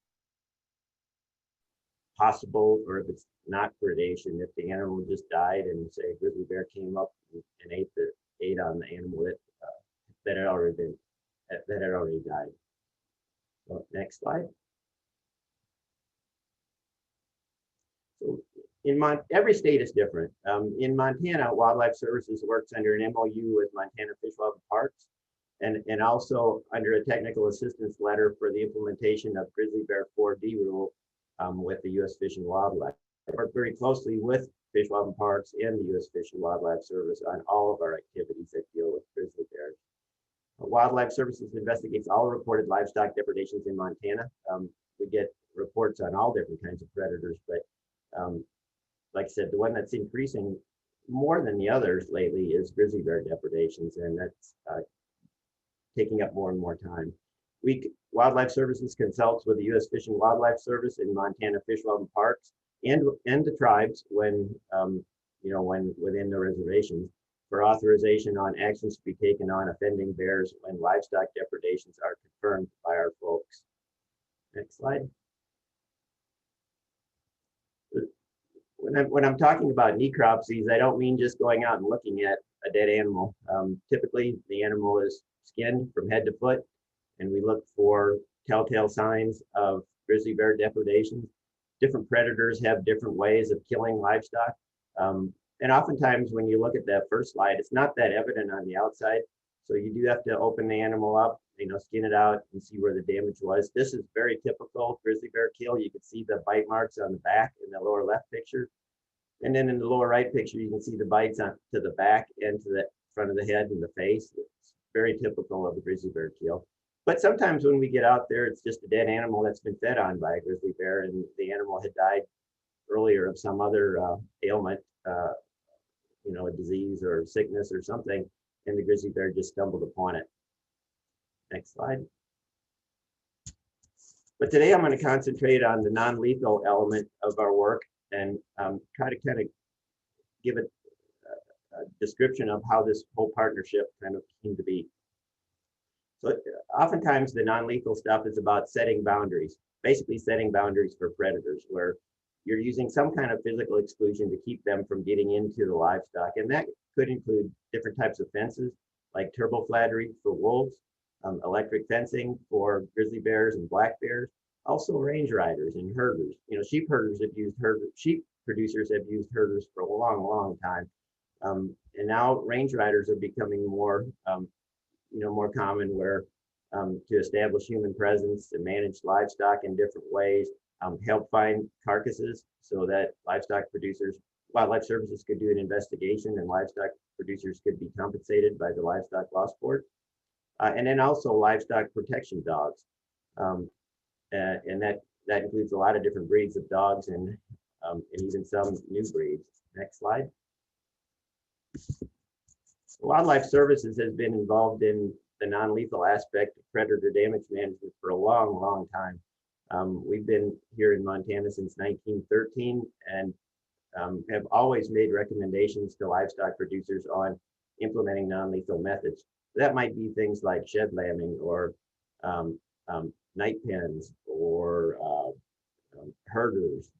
possible or if it's not predation. If the animal just died and say a grizzly bear came up and ate on the animal that had already died. So next slide. So every state is different. In Montana, Wildlife Services works under an MOU with Montana Fish, Wildlife, and Parks, and also under a technical assistance letter for the implementation of Grizzly Bear 4D rule with the U.S. Fish and Wildlife. We work very closely with Fish, Wildlife, and Parks and the U.S. Fish and Wildlife Service on all of our activities that deal with grizzly bears. Wildlife Services investigates all reported livestock depredations in Montana. We get reports on all different kinds of predators, but like I said, the one that's increasing more than the others lately is grizzly bear depredations, and that's taking up more and more time. Wildlife Services consults with the U.S. Fish and Wildlife Service and Montana Fish, Wildlife, and Parks and the tribes when, when within the reservations for authorization on actions to be taken on offending bears when livestock depredations are confirmed by our folks. Next slide. When I'm talking about necropsies, I don't mean just going out and looking at a dead animal. Typically, the animal is skinned from head to foot, and we look for telltale signs of grizzly bear depredation. Different predators have different ways of killing livestock. And oftentimes when you look at that first slide, it's not that evident on the outside. So you do have to open the animal up, skin it out and see where the damage was. This is very typical grizzly bear kill. You can see the bite marks on the back in the lower left picture. And then in the lower right picture, you can see the bites on to the back and to the front of the head and the face. It's very typical of a grizzly bear kill. But sometimes when we get out there, it's just a dead animal that's been fed on by a grizzly bear, and the animal had died earlier of some other ailment, a disease or sickness or something, and the grizzly bear just stumbled upon it. Next slide. But today I'm going to concentrate on the non-lethal element of our work and try to kind of give it a description of how this whole partnership kind of came to be. So oftentimes the non-lethal stuff is about setting boundaries, basically setting boundaries for predators where you're using some kind of physical exclusion to keep them from getting into the livestock. And that could include different types of fences like turbo flattery for wolves, electric fencing for grizzly bears and black bears, also range riders and herders. Sheep herders have used sheep producers have used herders for a long, long time. And now range riders are becoming more, more common where to establish human presence and manage livestock in different ways, help find carcasses so that wildlife services could do an investigation and livestock producers could be compensated by the Livestock Loss Board. And then also livestock protection dogs. And that includes a lot of different breeds of dogs and even some new breeds. Next slide. Wildlife Services has been involved in the non-lethal aspect of predator damage management for a long, long time. We've been here in Montana since 1913 and have always made recommendations to livestock producers on implementing non-lethal methods. That might be things like shed lambing or night pens or herders,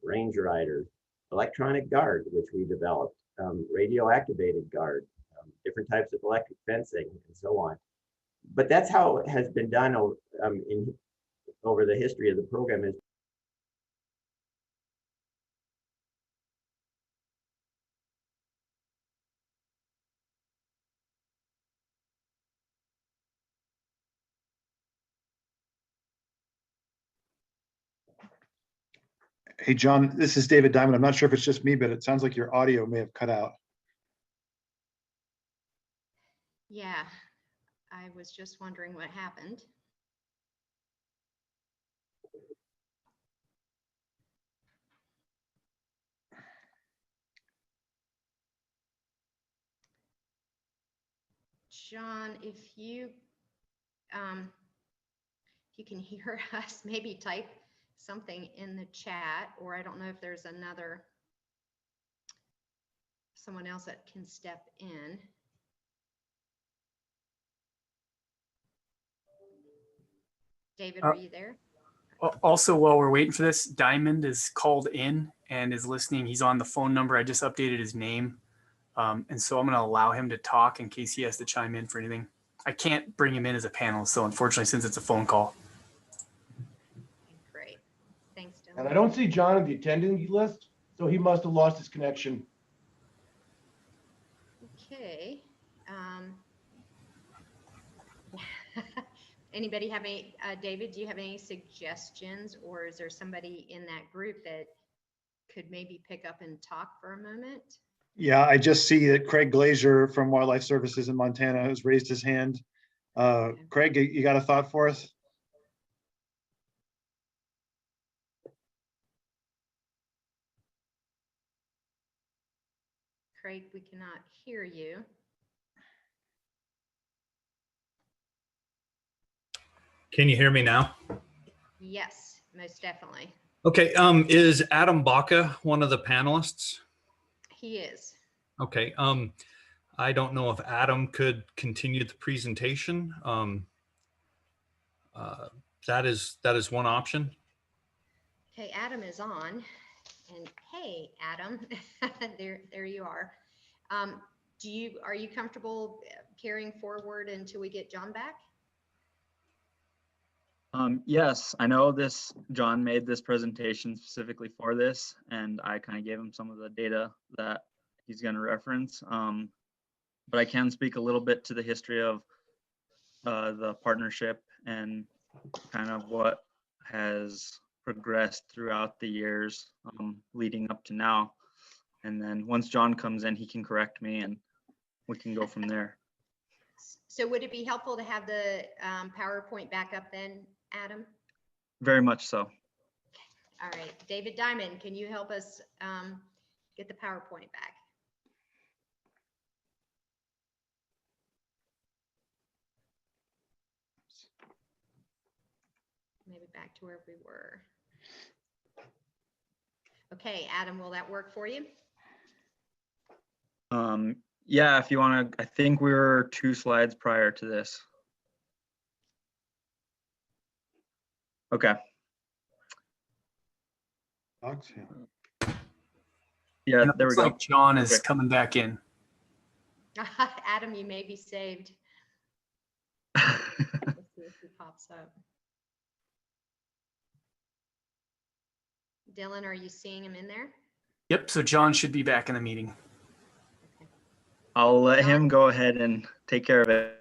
range riders, electronic guard, which we developed, radio activated guard, different types of electric fencing and so on. But that's how it has been done over the history of the program. Is Hey, John, this is David Diamond. I'm not sure if it's just me, but it sounds like your audio may have cut out. Yeah, I was just wondering what happened. John, if you can hear us, maybe type something in the chat, or I don't know if there's someone else that can step in. David, are you there? Also, while we're waiting for this, Diamond is called in and is listening. He's on the phone number. I just updated his name. And so I'm going to allow him to talk in case he has to chime in for anything. I can't bring him in as a panelist, so unfortunately, since it's a phone call. Great. Thanks, Dylan. And I don't see John on the attending list, so he must have lost his connection. Okay. Anybody have any, David, do you have any suggestions, or is there somebody in that group that could maybe pick up and talk for a moment? Yeah, I just see that Craig Glazier from Wildlife Services in Montana has raised his hand. Craig, you got a thought for us? Craig, we cannot hear you. Can you hear me now? Yes, most definitely. Okay, is Adam Baca one of the panelists? He is. Okay, I don't know if Adam could continue the presentation. That is one option. Okay, Adam is on. And hey, Adam, there you are. Are you comfortable carrying forward until we get John back? Yes, I know John made this presentation specifically for this, and I kind of gave him some of the data that he's going to reference. But I can speak a little bit to the history of the partnership and kind of what has progressed throughout the years leading up to now. And then once John comes in, he can correct me and we can go from there. So would it be helpful to have the PowerPoint back up then, Adam? Very much so. All right, David Diamond, can you help us get the PowerPoint back? Maybe back to where we were. Okay, Adam, will that work for you? Yeah, if you want to, I think we were 2 slides prior to this. Okay. Yeah, there we go. Like John is coming back in. Adam, you may be saved. Let's see if he pops up. Dylan, are you seeing him in there? Yep, so John should be back in the meeting. I'll let him go ahead and take care of it.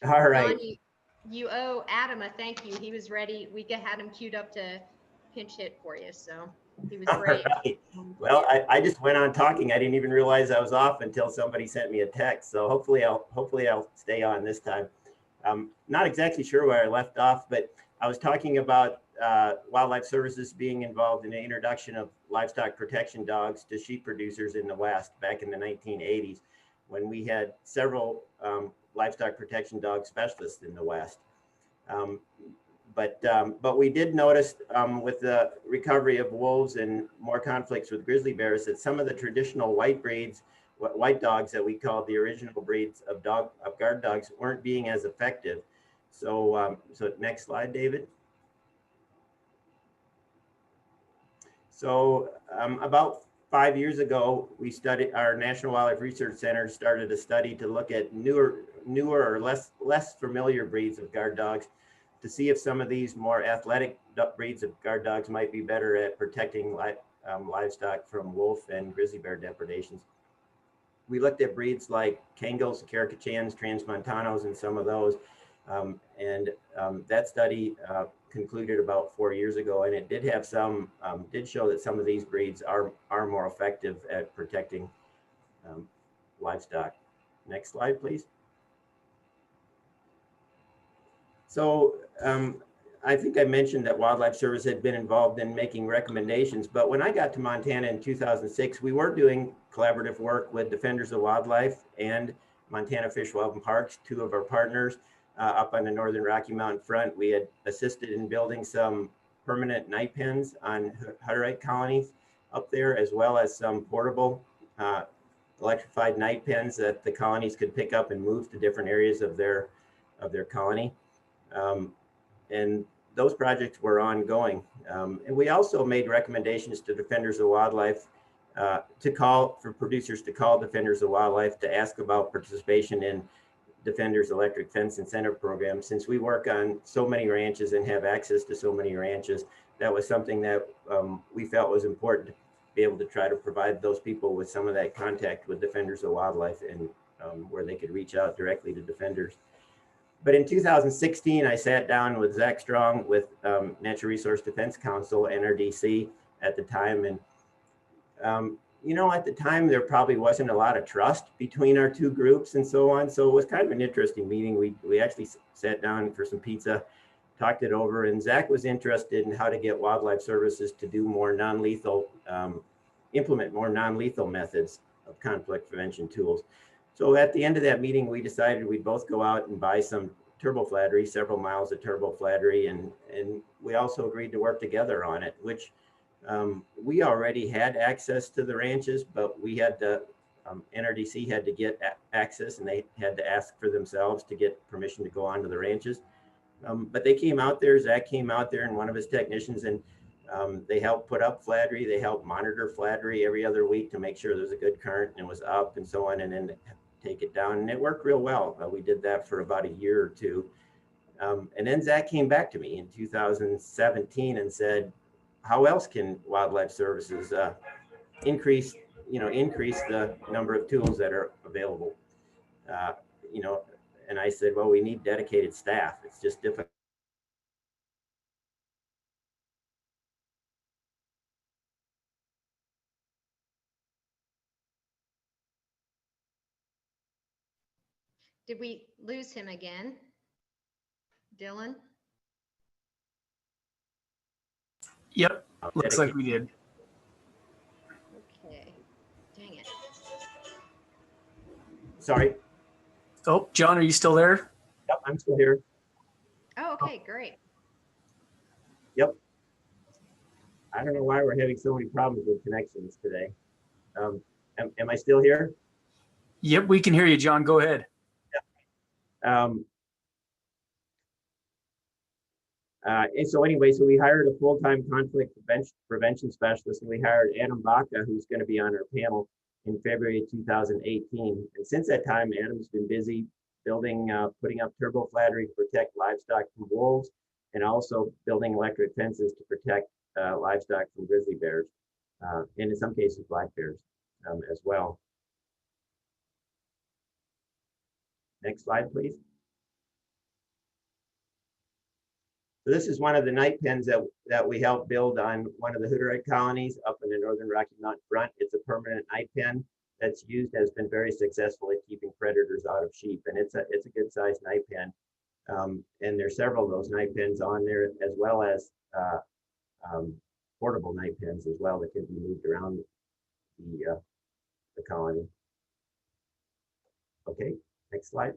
All right. John, you owe Adam a thank you. He was ready. We had him queued up to pinch hit for you, so he was great. Right. Well, I just went on talking. I didn't even realize I was off until somebody sent me a text. So hopefully I'll stay on this time. Not exactly sure where I left off, but I was talking about Wildlife Services being involved in the introduction of livestock protection dogs to sheep producers in the West back in the 1980s, when we had several livestock protection dog specialists in the West. But we did notice with the recovery of wolves and more conflicts with grizzly bears that some of the traditional white breeds, white dogs that we called the original breeds of guard dogs, weren't being as effective. So, so next slide, David. So about 5 years ago, our National Wildlife Research Center started a study to look at newer or less familiar breeds of guard dogs to see if some of these more athletic breeds of guard dogs might be better at protecting livestock from wolf and grizzly bear depredations. We looked at breeds like Kangals, Caracachans, Transmontanos, and some of those. That study concluded about 4 years ago, and it did have did show that some of these breeds are more effective at protecting livestock. Next slide, please. So I think I mentioned that Wildlife Service had been involved in making recommendations, but when I got to Montana in 2006, we were doing collaborative work with Defenders of Wildlife and Montana Fish, Wildlife and Parks, 2 of our partners. Up on the Northern Rocky Mountain front, we had assisted in building some permanent night pens on Hutterite colonies up there, as well as some portable electrified night pens that the colonies could pick up and move to different areas of their colony. And those projects were ongoing. And we also made recommendations to Defenders of Wildlife for producers to call Defenders of Wildlife to ask about participation in Defenders Electric Fence Incentive Program. Since we work on so many ranches and have access to so many ranches, that was something that we felt was important to be able to try to provide those people with some of that contact with Defenders of Wildlife and where they could reach out directly to defenders. But in 2016, I sat down with Zach Strong with Natural Resource Defense Council, NRDC at the time. And you know, at the time, there probably wasn't a lot of trust between our 2 groups and so on. So it was kind of an interesting meeting. We actually sat down for some pizza, talked it over, and Zach was interested in how to get Wildlife Services to do more non-lethal, implement more non-lethal methods of conflict prevention tools. So at the end of that meeting, we decided we'd both go out and buy some turboflattery, several miles of turboflattery, and we also agreed to work together on it, which we already had access to the ranches, but we had to, NRDC had to get access, and they had to ask for themselves to get permission to go onto the ranches. But they came out there, Zach came out there and one of his technicians, and they helped put up flattery. They helped monitor flattery every other week to make sure there's a good current and it was up and so on, and then take it down. And it worked real well. We did that for about a year or two. And then Zach came back to me in 2017 and said, how else can Wildlife Services increase the number of tools that are available? And I said, well, we need dedicated staff. It's just difficult. Did we lose him again? Dylan? Yep, looks like we did. Okay, dang it. Sorry. Oh, John, are you still there? Yep, I'm still here. Oh, okay, great. Yep. I don't know why we're having so many problems with connections today. Am I still here? Yep, we can hear you, John. Go ahead. And so anyway, so we hired a full-time conflict prevention specialist, and we hired Adam Baca, who's going to be on our panel in February of 2018. And since that time, Adam's been busy building, putting up turbo flattery to protect livestock from wolves, and also building electric fences to protect livestock from grizzly bears, and in some cases black bears as well. Next slide, please. So this is one of the night pens that we helped build on one of the Hutterite colonies up in the northern Rocky Mountain front. It's a permanent night pen that's used, has been very successful at keeping predators out of sheep, and it's a good sized night pen. And there's several of those night pens on there, as well as portable night pens as well that can be moved around the colony. Okay, next slide.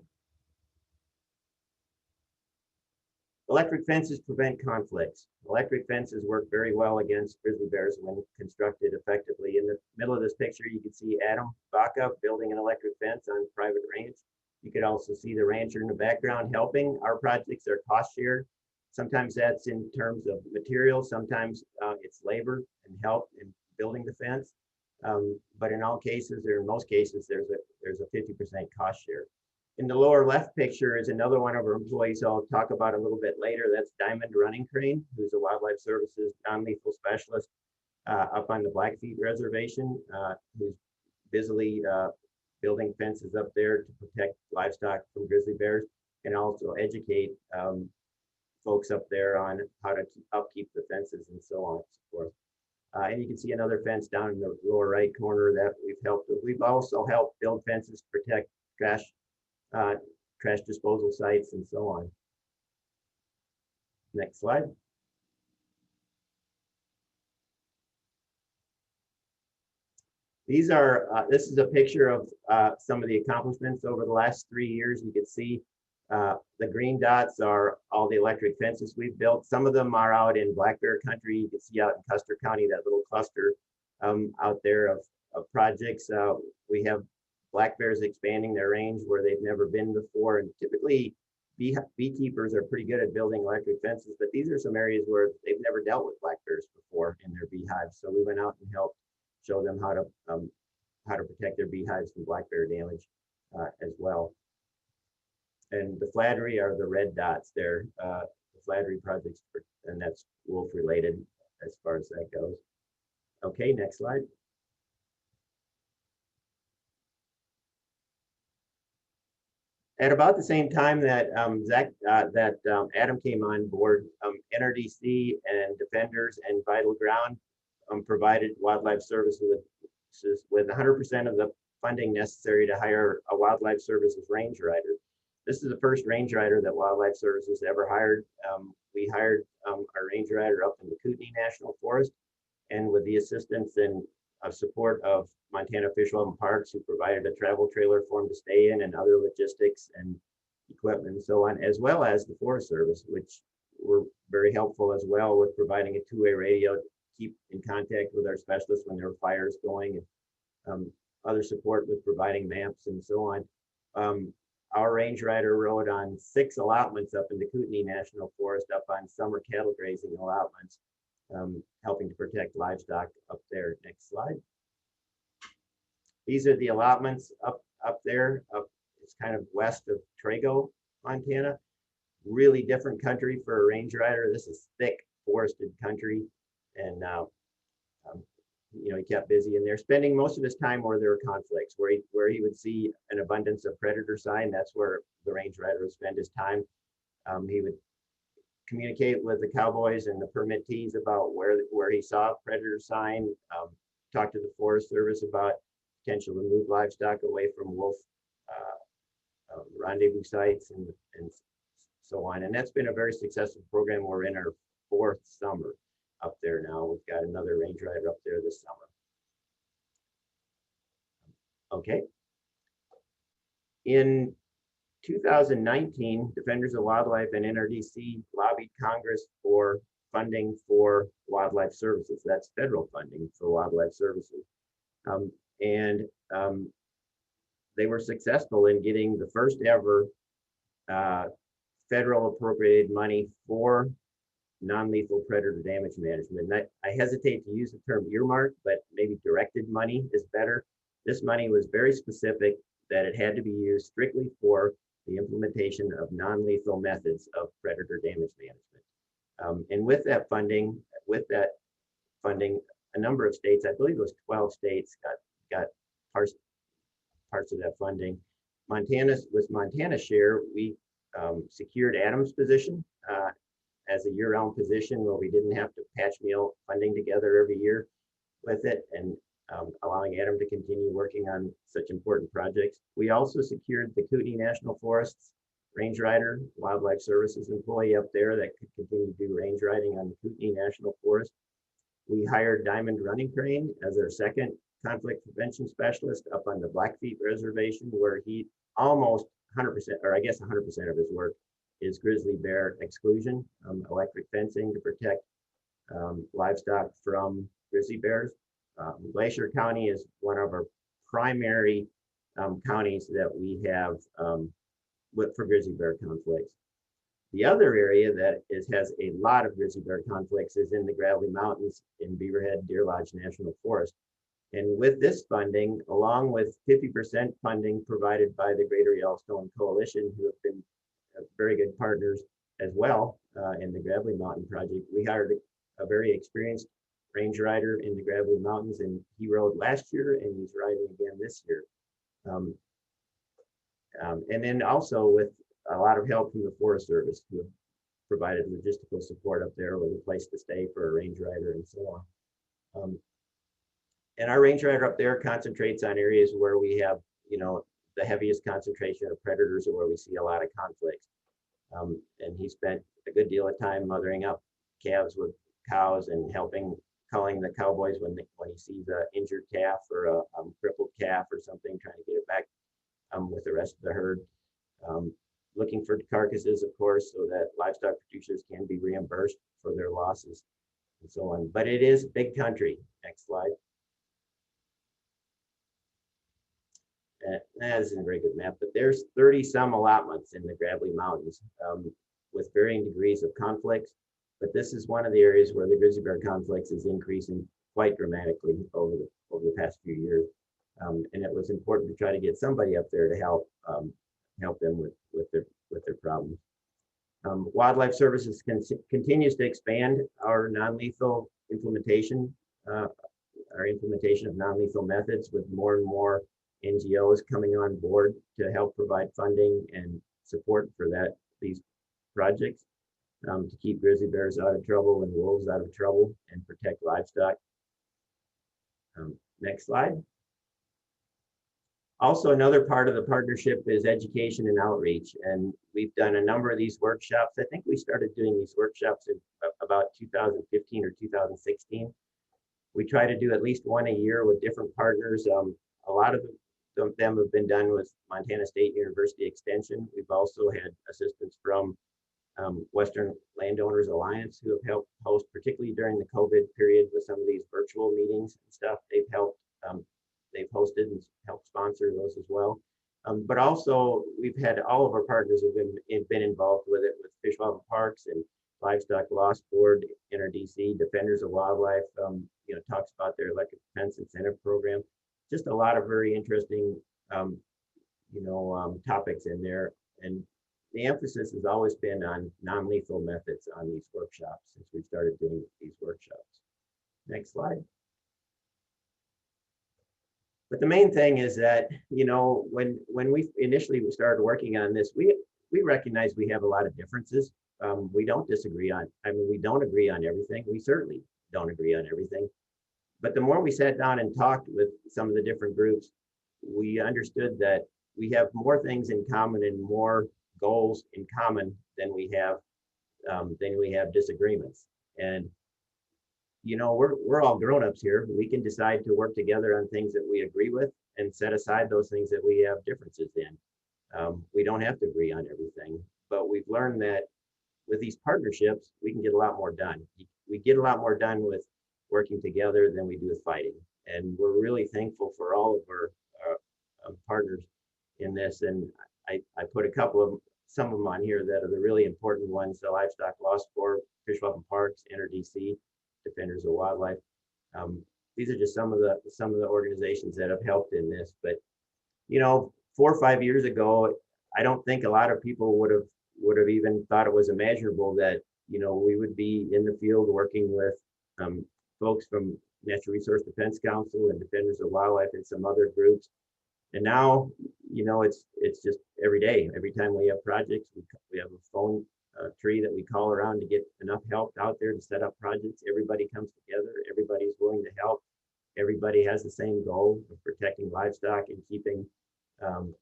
Electric fences prevent conflicts. Electric fences work very well against grizzly bears when constructed effectively. In the middle of this picture, you can see Adam Baca building an electric fence on private range. You could also see the rancher in the background helping. Our projects are cost shared. Sometimes that's in terms of material, sometimes it's labor and help in building the fence. But in all cases, or in most cases, there's a 50% cost share. In the lower left picture is another one of our employees I'll talk about a little bit later. That's Diamond Running Crane, who's a Wildlife Services non-lethal specialist up on the Blackfeet Reservation, who's busily building fences up there to protect livestock from grizzly bears, and also educate folks up there on how to upkeep the fences and so on and so forth. And you can see another fence down in the lower right corner that we've helped with. We've also helped build fences to protect trash disposal sites and so on. Next slide. These are, this is a picture of some of the accomplishments over the last 3 years. You can see the green dots are all the electric fences we've built. Some of them are out in black bear country. You can see out in Custer County, that little cluster out there of projects. We have black bears expanding their range where they've never been before. And typically beekeepers are pretty good at building electric fences, but these are some areas where they've never dealt with black bears before in their beehives. So we went out and helped show them how to protect their beehives from black bear damage as well. And the flattery are the red dots there, the flattery projects, and that's wolf related as far as that goes. Okay, next slide. At about the same time that Adam came on board, NRDC and Defenders and Vital Ground provided Wildlife Services with 100% of the funding necessary to hire a Wildlife Services range rider. This is the first range rider that Wildlife Services ever hired. We hired our range rider up in the Kootenai National Forest, and with the assistance and support of Montana Fish, Wildlife and Parks, who provided a travel trailer for him to stay in and other logistics and equipment and so on, as well as the Forest Service, which were very helpful as well with providing a two-way radio to keep in contact with our specialists when there were fires going, and other support with providing maps and so on. Our range rider rode on 6 allotments up in the Kootenai National Forest, up on summer cattle grazing allotments, helping to protect livestock up there. Next slide. These are the allotments up there. It's kind of west of Trago, Montana. Really different country for a range rider. This is thick forested country, and you know, he kept busy in there, spending most of his time where there were conflicts, where he would see an abundance of predator sign. That's where the range rider would spend his time. He would communicate with the cowboys and the permittees about where he saw predator sign, talk to the Forest Service about potential to move livestock away from wolf rendezvous sites and so on. And that's been a very successful program. We're in our 4th summer up there now. We've got another range rider up there this summer. Okay. In 2019, Defenders of Wildlife and NRDC lobbied Congress for funding for wildlife services. That's federal funding for wildlife services. They were successful in getting the first ever federal appropriated money for non-lethal predator damage management. And I hesitate to use the term earmark, but maybe directed money is better. This money was very specific that it had to be used strictly for the implementation of non-lethal methods of predator damage management. And with that funding, a number of states, I believe it was 12 states, got parts of that funding. With Montana's share, we secured Adam's position as a year-round position where we didn't have to patch meal funding together every year with it, and allowing Adam to continue working on such important projects. We also secured the Kootenai National Forest's range rider, wildlife services employee up there that could continue to do range riding on the Kootenai National Forest. We hired Diamond Running Crane as our second conflict prevention specialist up on the Blackfeet Reservation, where he almost 100%, or I guess 100% of his work is grizzly bear exclusion, electric fencing to protect livestock from grizzly bears. Glacier County is one of our primary counties that we have for grizzly bear conflicts. The other area that has a lot of grizzly bear conflicts is in the Gravelly Mountains in Beaverhead Deer Lodge National Forest. And with this funding, along with 50% funding provided by the Greater Yellowstone Coalition, who have been very good partners as well in the Gravelly Mountain Project, we hired a very experienced range rider in the Gravelly Mountains, and he rode last year and he's riding again this year. And then also with a lot of help from the Forest Service, who have provided logistical support up there with a place to stay for a range rider and so on. And our range rider up there concentrates on areas where we have, you know, the heaviest concentration of predators or where we see a lot of conflicts. And he spent a good deal of time mothering up calves with cows and calling the cowboys when he sees an injured calf or a crippled calf or something, trying to get it back with the rest of the herd. Looking for carcasses, of course, so that livestock producers can be reimbursed for their losses and so on. But it is big country. Next slide. That isn't a very good map, but there's 30 some allotments in the Gravelly Mountains with varying degrees of conflicts. But this is one of the areas where the grizzly bear conflicts is increasing quite dramatically over the past few years. And it was important to try to get somebody up there to help them with their problems. Wildlife Services continues to expand our non-lethal implementation, our implementation of non-lethal methods, with more and more NGOs coming on board to help provide funding and support for these projects to keep grizzly bears out of trouble and wolves out of trouble and protect livestock. Next slide. Also, another part of the partnership is education and outreach, and we've done a number of these workshops. I think we started doing these workshops in about 2015 or 2016. We try to do at least one a year with different partners. A lot of of them have been done with Montana State University Extension. We've also had assistance from Western Landowners Alliance, who have helped host, particularly during the COVID period with some of these virtual meetings and stuff. They've helped, they've hosted and helped sponsor those as well. But also we've had all of our partners have been involved with it, with Fish, Wildlife Parks and Livestock Loss Board, NRDC, Defenders of Wildlife, you know, talks about their electric fence incentive program. Just a lot of very interesting, you know, topics in there. And the emphasis has always been on non-lethal methods on these workshops since we started doing these workshops. Next slide. But the main thing is that, you know, when we initially started working on this, we recognize we have a lot of differences. We don't disagree on, I mean, we don't agree on everything. We certainly don't agree on everything. But the more we sat down and talked with some of the different groups, we understood that we have more things in common and more goals in common than we have disagreements. And you know, we're all grown-ups here. We can decide to work together on things that we agree with and set aside those things that we have differences in. We don't have to agree on everything, but we've learned that with these partnerships, we can get a lot more done. We get a lot more done with working together than we do with fighting. And we're really thankful for all of our partners in this. And I put some of them on here that are the really important ones: the Livestock Loss Board, Fish, Wildlife Parks, NRDC, Defenders of Wildlife. These are just some of the organizations that have helped in this. But you know, 4 or 5 years ago, I don't think a lot of people would have even thought it was imaginable that, you know, we would be in the field working with folks from Natural Resource Defense Council and Defenders of Wildlife and some other groups. And now, you know, it's just every day. Every time we have projects, we have a phone tree that we call around to get enough help out there to set up projects. Everybody comes together. Everybody's willing to help. Everybody has the same goal of protecting livestock and keeping,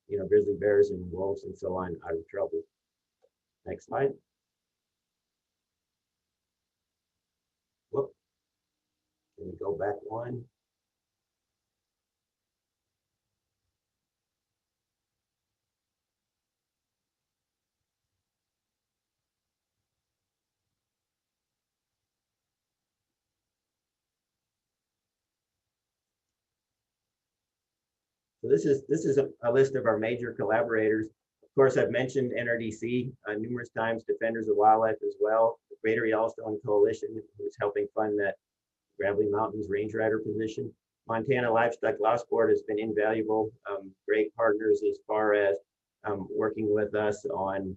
you know, grizzly bears and wolves and so on out of trouble. Next slide. Whoop. Can we go back one? So this is a list of our major collaborators. Of course, I've mentioned NRDC numerous times, Defenders of Wildlife as well, the Greater Yellowstone Coalition, who's helping fund that Gravelly Mountains Range Rider position. Montana Livestock Loss Board has been invaluable, great partners as far as working with us on,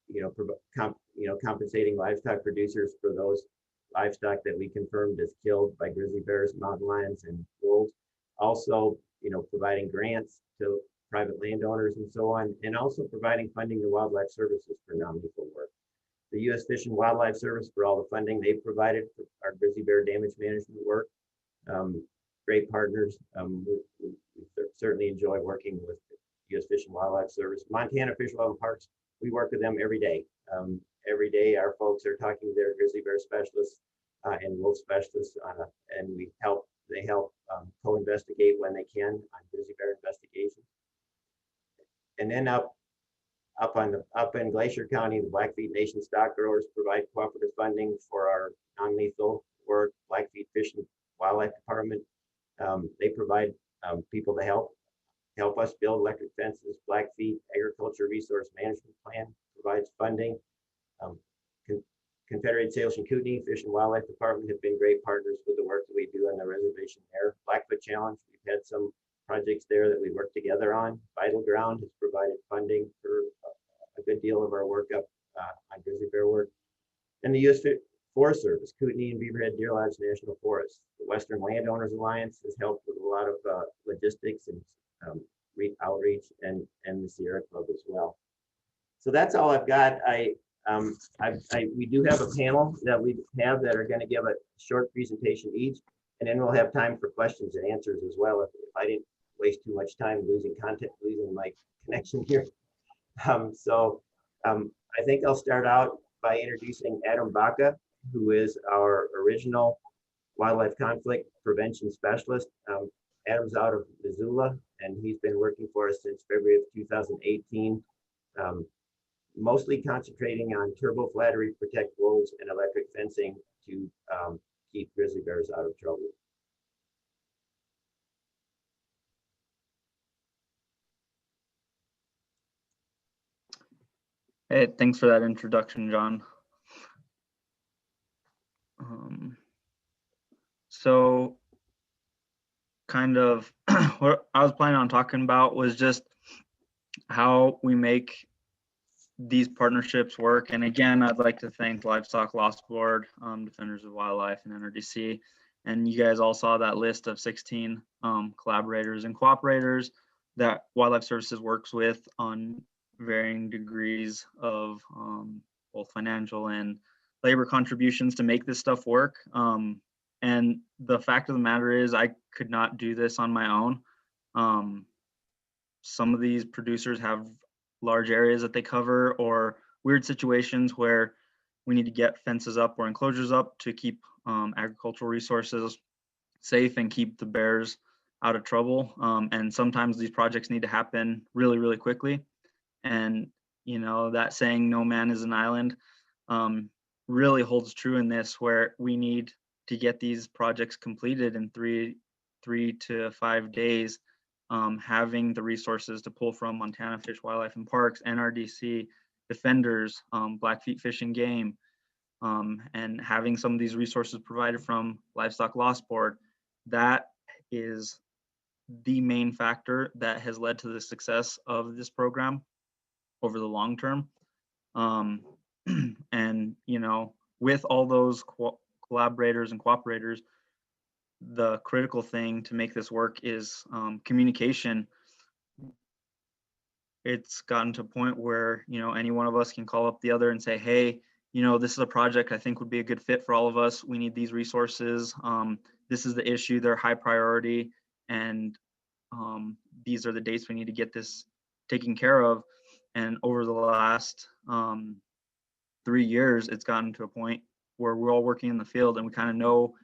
you know, compensating livestock producers for those livestock that we confirmed as killed by grizzly bears, mountain lions, and wolves. Also, you know, providing grants to private landowners and so on, and also providing funding to wildlife services for non-lethal work. The U.S. Fish and Wildlife Service for all the funding they've provided for our grizzly bear damage management work. Great partners. We certainly enjoy working with U.S. Fish and Wildlife Service. Montana Fish, Wildlife Parks, we work with them every day. Every day our folks are talking to their grizzly bear specialists and wolf specialists, and they help co-investigate when they can on grizzly bear investigations. And then up in Glacier County, the Blackfeet Nation stock growers provide cooperative funding for our non-lethal work. Blackfeet Fish and Wildlife Department, they provide people to help us build electric fences. Blackfeet Agriculture Resource Management Plan provides funding. Confederated Salish and Kootenai Fish and Wildlife Department have been great partners with the work that we do on the reservation there. Blackfoot Challenge, we've had some projects there that we work together on. Vital Ground has provided funding for a good deal of our work up on grizzly bear work. And the U.S. Forest Service, Kootenai and Beaverhead Deer Lodge National Forest. The Western Landowners Alliance has helped with a lot of logistics and outreach, and the Sierra Club as well. So that's all I've got. We do have a panel that we have that are going to give a short presentation each, and then we'll have time for questions and answers as well. If I didn't waste too much time losing my connection here. I think I'll start out by introducing Adam Baca, who is our original wildlife conflict prevention specialist. Adam's out of the Missoula, and he's been working for us since February of 2018, mostly concentrating on turbo flattery protect wolves and electric fencing to keep grizzly bears out of trouble. Hey, thanks for that introduction, John. So kind of what I was planning on talking about was just how we make these partnerships work. And again, I'd like to thank Livestock Lost Board, Defenders of Wildlife, and NRDC. And you guys all saw that list of 16 collaborators and cooperators that Wildlife Services works with on varying degrees of both financial and labor contributions to make this stuff work. And the fact of the matter is I could not do this on my own. Some of these producers have large areas that they cover, or weird situations where we need to get fences up or enclosures up to keep agricultural resources safe and keep the bears out of trouble. And sometimes these projects need to happen really, really quickly. And, you know, that saying, no man is an island, really holds true in this, where we need to get these projects completed in 3 to 5 days. Having the resources to pull from Montana Fish, Wildlife and Parks, NRDC, Defenders, Blackfeet Fish and Game, and having some of these resources provided from Livestock Lost Board, that is the main factor that has led to the success of this program over the long term. And, you know, with all those collaborators and cooperators, the critical thing to make this work is communication. It's gotten to a point where, you know, any one of us can call up the other and say, hey, you know, this is a project I think would be a good fit for all of us. We need these resources. This is the issue, they're high priority. And these are the dates we need to get this taken care of. And over the last 3 years, it's gotten to a point where we're all working in the field and we kind of know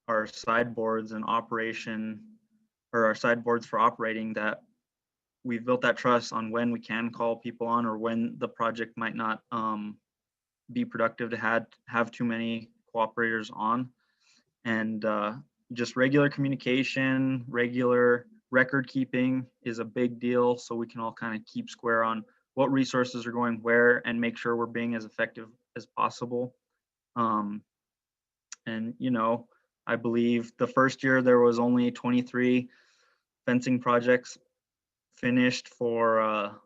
our sideboards and operation, or our sideboards for operating, that we've built that trust on when we can call people on, or when the project might not be productive to have too many cooperators on. And just regular communication, regular record keeping is a big deal, so we can all kind of keep square on what resources are going where and make sure we're being as effective as possible. And, you know, I believe the first year there was only 23 fencing projects finished for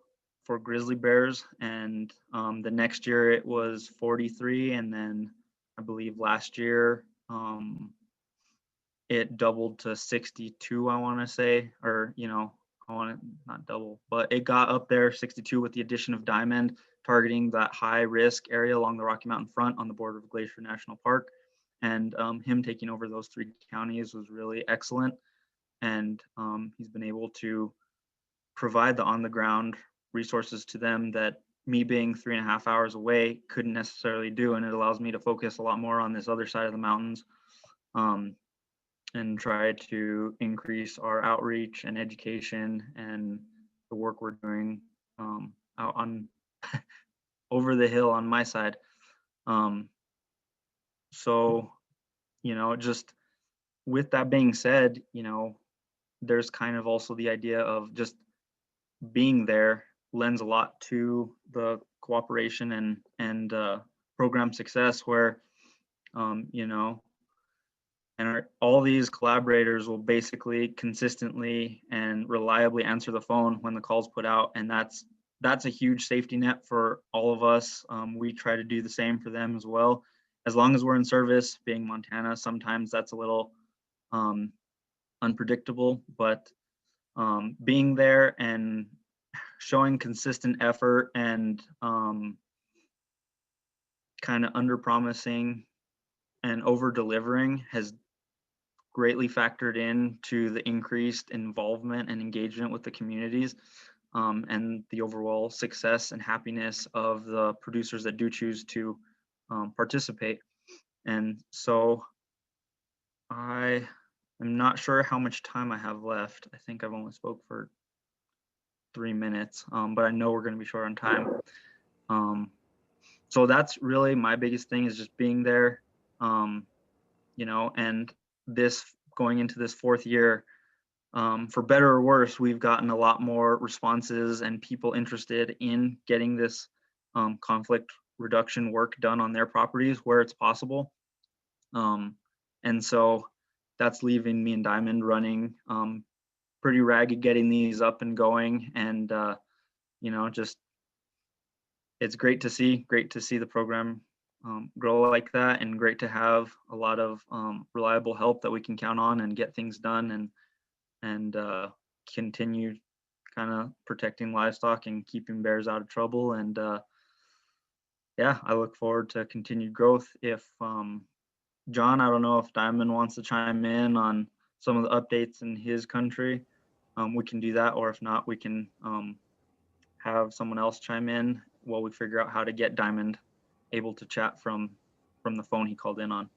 grizzly bears, and the next year it was 43, and then I believe last year it doubled to 62, I want to say, or, you know, I want to not double, but it got up there, 62, with the addition of Diamond, targeting that high risk area along the Rocky Mountain front on the border of Glacier National Park. And him taking over those 3 counties was really excellent. And he's been able to provide the on the ground resources to them that me being 3.5 hours away couldn't necessarily do. And it allows me to focus a lot more on this other side of the mountains, and try to increase our outreach and education and the work we're doing out on over the hill on my side. So, you know, just with that being said, you know, there's kind of also the idea of just being there lends a lot to the cooperation and program success, where, you know, and all these collaborators will basically consistently and reliably answer the phone when the call's put out. And that's a huge safety net for all of us. We try to do the same for them as well. As long as we're in service, being Montana, sometimes that's a little unpredictable, but being there and showing consistent effort and kind of under promising and over delivering has greatly factored in to the increased involvement and engagement with the communities, and the overall success and happiness of the producers that do choose to participate. And so I I'm not sure how much time I have left. I think I've only spoke for 3 minutes, but I know we're going to be short on time. So that's really my biggest thing, is just being there, you know, and this going into this 4th year, for better or worse, we've gotten a lot more responses and people interested in getting this conflict reduction work done on their properties where it's possible. And so that's leaving me and Diamond running pretty ragged getting these up and going. And, you know, just, it's great to see the program grow like that, and great to have a lot of reliable help that we can count on and get things done, and continue kind of protecting livestock and keeping bears out of trouble. And yeah, I look forward to continued growth. If John, I don't know if Diamond wants to chime in on some of the updates in his country, we can do that, or if not, we can have someone else chime in while we figure out how to get Diamond able to chat from the phone he called in on.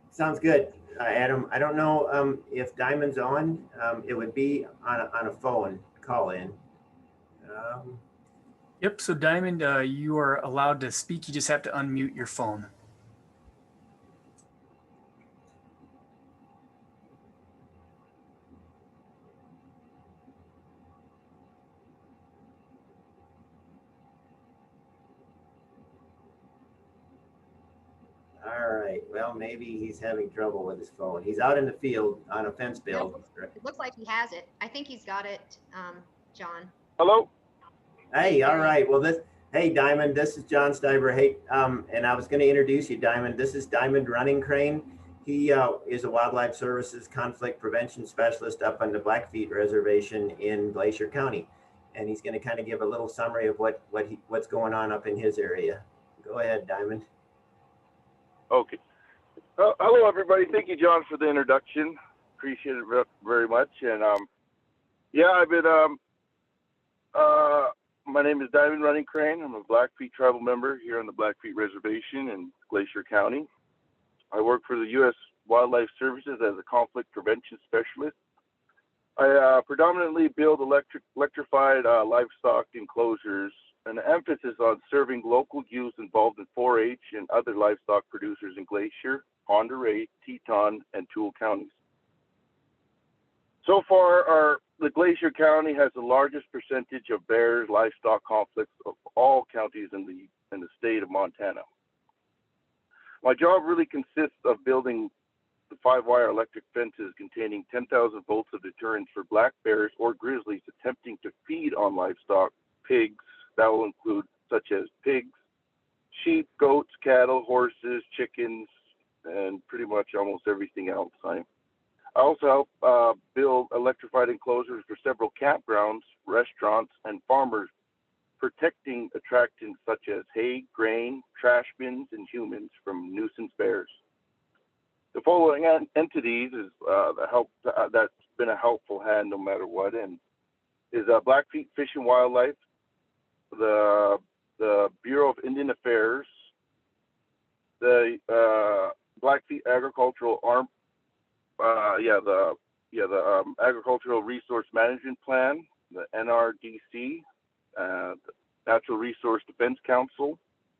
Sounds good, Adam. I don't know if Diamond's on. It would be on a phone call in. Yep. So Diamond, you are allowed to speak. You just have to unmute your phone. All right. Well, maybe he's having trouble with his phone. He's out in the field on a fence build. It looks like he has it. I think he's got it, John. Hello. Hey, all right. Well, hey, Diamond, this is John Stiver. Hey, and I was going to introduce you, Diamond. This is Diamond Running Crane. He is a Wildlife Services conflict prevention specialist up on the Blackfeet Reservation in Glacier County. And he's going to kind of give a little summary of what's going on up in his area. Go ahead, Diamond. Okay. Hello, everybody. Thank you, John, for the introduction. Appreciate it very much. And yeah, I've been. My name is Diamond Running Crane. I'm a Blackfeet tribal member here on the Blackfeet Reservation in Glacier County. I work for the U.S. Wildlife Services as a conflict prevention specialist. I predominantly build electrified livestock enclosures, an emphasis on serving local youth involved in 4-H and other livestock producers in Glacier, Pend Oreille, Teton, and Toole counties. So far, the Glacier County has the largest percentage of bears livestock conflicts of all counties in the state of Montana. My job really consists of building the 5-wire electric fences containing 10,000 volts of deterrence for black bears or grizzlies attempting to feed on livestock, pigs. That will include such as pigs, sheep, goats, cattle, horses, chickens, and pretty much almost everything else. I also help build electrified enclosures for several campgrounds, restaurants, and farmers, protecting attractants such as hay, grain, trash bins, and humans from nuisance bears. The following entities is that's been a helpful hand no matter what, and is Blackfeet Fish and Wildlife, the Bureau of Indian Affairs, the Blackfeet Agricultural Agricultural Resource Management Plan, the NRDC, the Natural Resource Defense Council,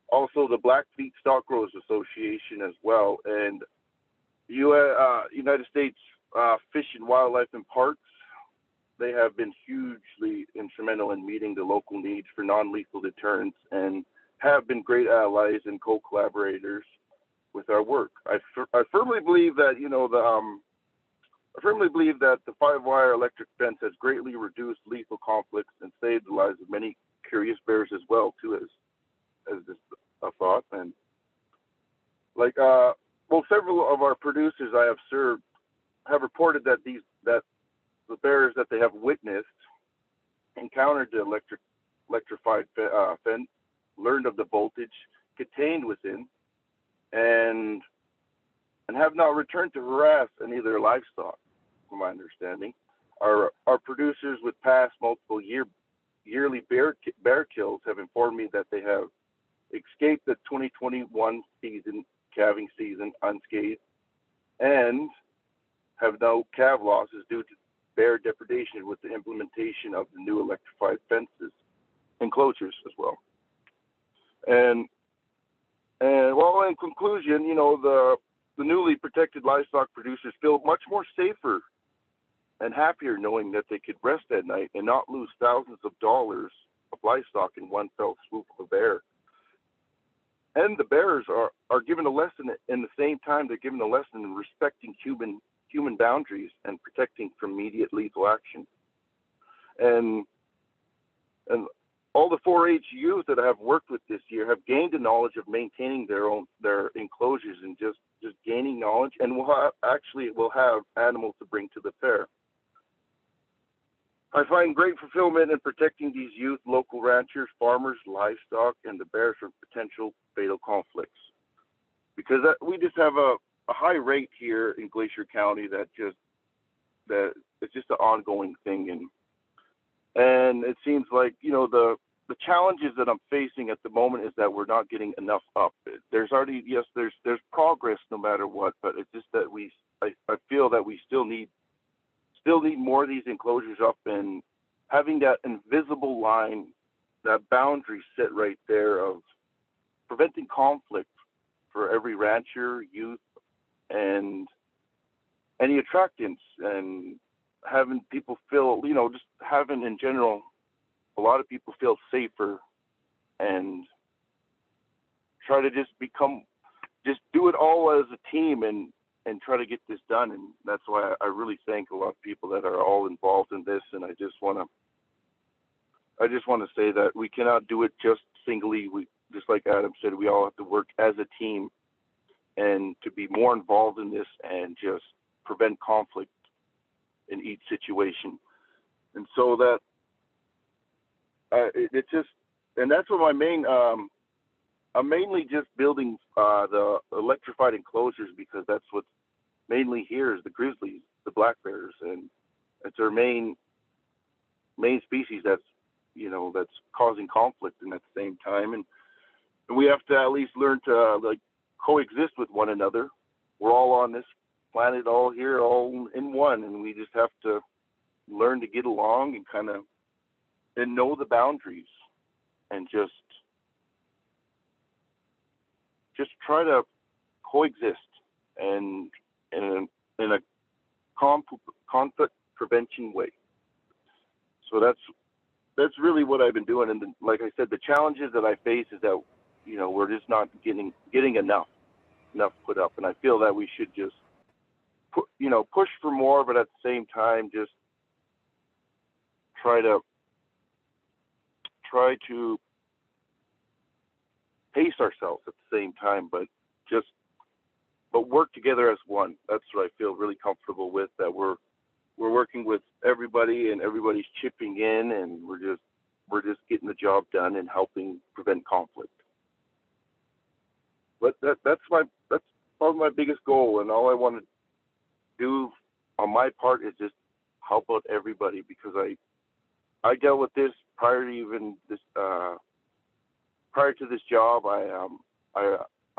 also the Blackfeet Stock Growers Association as well, and United States Fish and Wildlife and Parks. They have been hugely instrumental in meeting the local needs for non-lethal deterrence and have been great allies and co-collaborators with our work. I firmly believe that the 5-wire electric fence has greatly reduced lethal conflicts and saved the lives of many curious bears as well too, as just a thought. And several of our producers I have served have reported that the bears that they have witnessed encountered the electrified fence, learned of the voltage contained within, and have not returned to harass any of their livestock, from my understanding. Our producers with past multiple yearly bear kills have informed me that they have escaped the 2021 calving season unscathed and have no calf losses due to bear depredation with the implementation of the new electrified fences enclosures as well. And well, in conclusion, you know, the newly protected livestock producers feel much more safer and happier knowing that they could rest at night and not lose thousands of dollars of livestock in one fell swoop of a bear. And the bearers are given a lesson in the same time they're given a lesson in respecting human boundaries and protecting from immediate lethal action. And all the 4-H youth that I have worked with this year have gained the knowledge of maintaining their enclosures and just gaining knowledge, and we'll have animals to bring to the fair. I find great fulfillment in protecting these youth, local ranchers, farmers, livestock, and the bears from potential fatal conflicts. Because we just have a high rate here in Glacier County that it's just an ongoing thing, and it seems like, you know, the challenges that I'm facing at the moment is that we're not getting enough up. There's already, yes, there's progress no matter what, but it's just that I feel that we still need more of these enclosures up, and having that invisible line, that boundary set right there of preventing conflict for every rancher, youth, and any attractants, and having people feel, you know, just having in general, a lot of people feel safer and try to just do it all as a team and try to get this done. And that's why I really thank a lot of people that are all involved in this. And I just want to say that we cannot do it just singly. Just like Adam said, we all have to work as a team and to be more involved in this and just prevent conflict in each situation. And so that it's just, and that's what I'm mainly just building the electrified enclosures, because that's what's mainly here is the grizzlies, the black bears, and it's our main species that's causing conflict. And at the same time, and we have to at least learn to coexist with one another. We're all on this planet, all here, all in one, and we just have to learn to get along and know the boundaries, and just try to coexist and in a conflict prevention way. So that's really what I've been doing. And like I said, the challenges that I face is that, you know, we're just not getting enough put up, and I feel that we should just push for more, but at the same time just try to pace ourselves at the same time, but work together as one. That's what I feel really comfortable with, that we're working with everybody and everybody's chipping in, and we're just getting the job done and helping prevent conflict. But that's probably my biggest goal, and all I want to do on my part is just help out everybody, because I dealt with this prior to this job.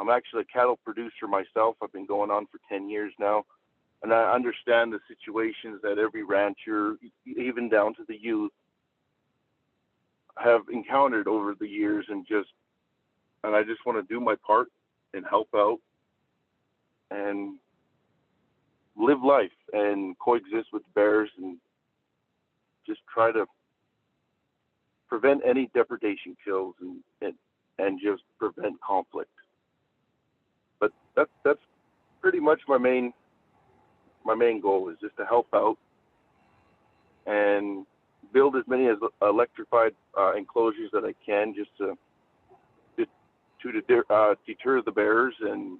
I'm actually a cattle producer myself. I've been going on for 10 years now, and I understand the situations that every rancher, even down to the youth, have encountered over the years, and I just want to do my part and help out and live life and coexist with bears and just try to prevent any depredation kills and just prevent conflict. But that's pretty much my main goal, is just to help out and build as many electrified enclosures that I can, just to deter the bears and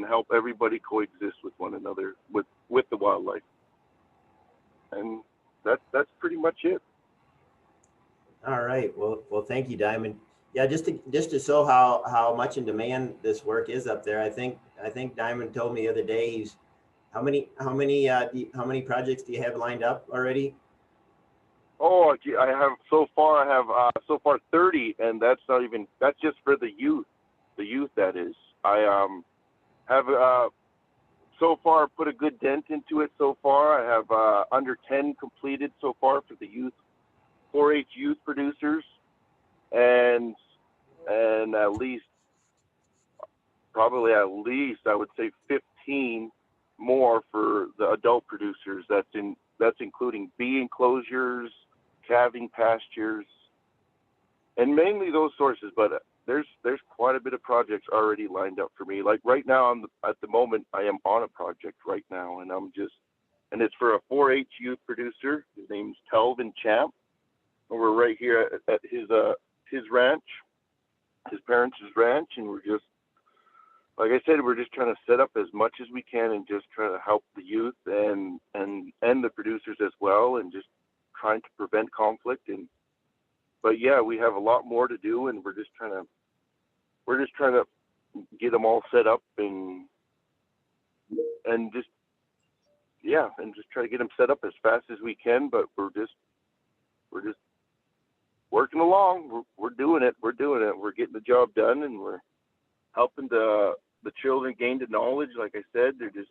help everybody coexist with one another, with the wildlife. And that's pretty much it. All right. Well, thank you, Diamond. Yeah, just to show how much in demand this work is up there. I think Diamond told me the other day how many projects do you have lined up already? Oh, I have so far 30, and that's just for the youth. The youth, that is. I have so far put a good dent into it so far. I have under 10 completed so far for the youth 4-H youth producers, and at least I would say 15 more for the adult producers. That's including bee enclosures, calving pastures, and mainly those sources. But there's quite a bit of projects already lined up for me. Like right now, at the moment, I am on a project right now, and it's for a 4-H youth producer. His name's Telvin Champ. And we're right here at his ranch, his parents' ranch, and we're just, like I said, we're just trying to set up as much as we can and just try to help the youth and the producers as well, and just trying to prevent conflict. But yeah, we have a lot more to do, and we're just trying to get them all set up and just try to get them set up as fast as we can. But we're just working along. We're doing it. We're getting the job done, and we're helping the children gain the knowledge. Like I said, they're just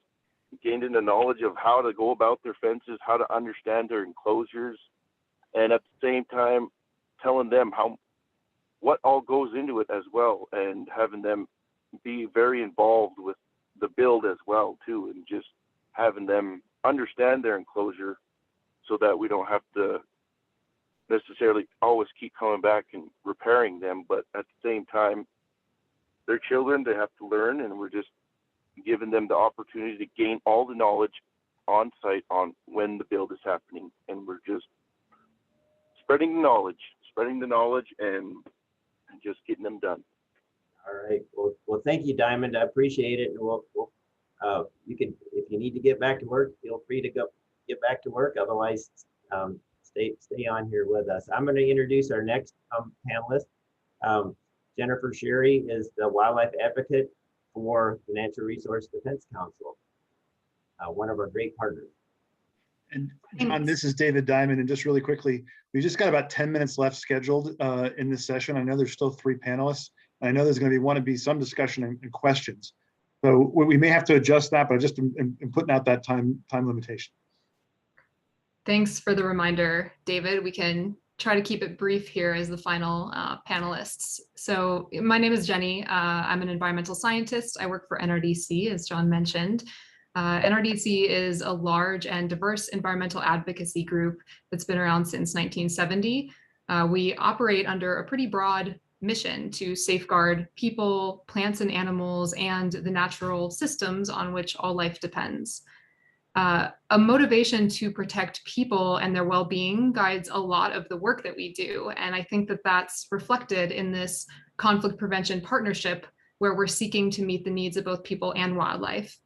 gaining the knowledge of how to go about their fences, how to understand their enclosures, and at the same time telling them what all goes into it as well, and having them be very involved with the build as well too, and just having them understand their enclosure so that we don't have to necessarily always keep coming back and repairing them. But at the same time, they're children, they have to learn, and we're just giving them the opportunity to gain all the knowledge on site on when the build is happening. And we're just spreading the knowledge and just getting them done. All right. Well, thank you, Diamond. I appreciate it. And you can, if you need to get back to work, feel free to get back to work. Otherwise, stay on here with us. I'm going to introduce our next panelist. Jennifer Sherry is the wildlife advocate for the Natural Resource Defense Council, one of our great partners. And John, this is David Diamond. And just really quickly, we just got about 10 minutes left scheduled in this session. I know there's still 3 panelists. I know there's going to be some discussion and questions. So we may have to adjust that, but just in putting out that time limitation. Thanks for the reminder, David. We can try to keep it brief here as the final panelists. So my name is Jenny. I'm an environmental scientist. I work for NRDC, as John mentioned. NRDC is a large and diverse environmental advocacy group that's been around since 1970. We operate under a pretty broad mission to safeguard people, plants and animals, and the natural systems on which all life depends. A motivation to protect people and their well-being guides a lot of the work that we do. And I think that that's reflected in this conflict prevention partnership, where we're seeking to meet the needs of both people and wildlife.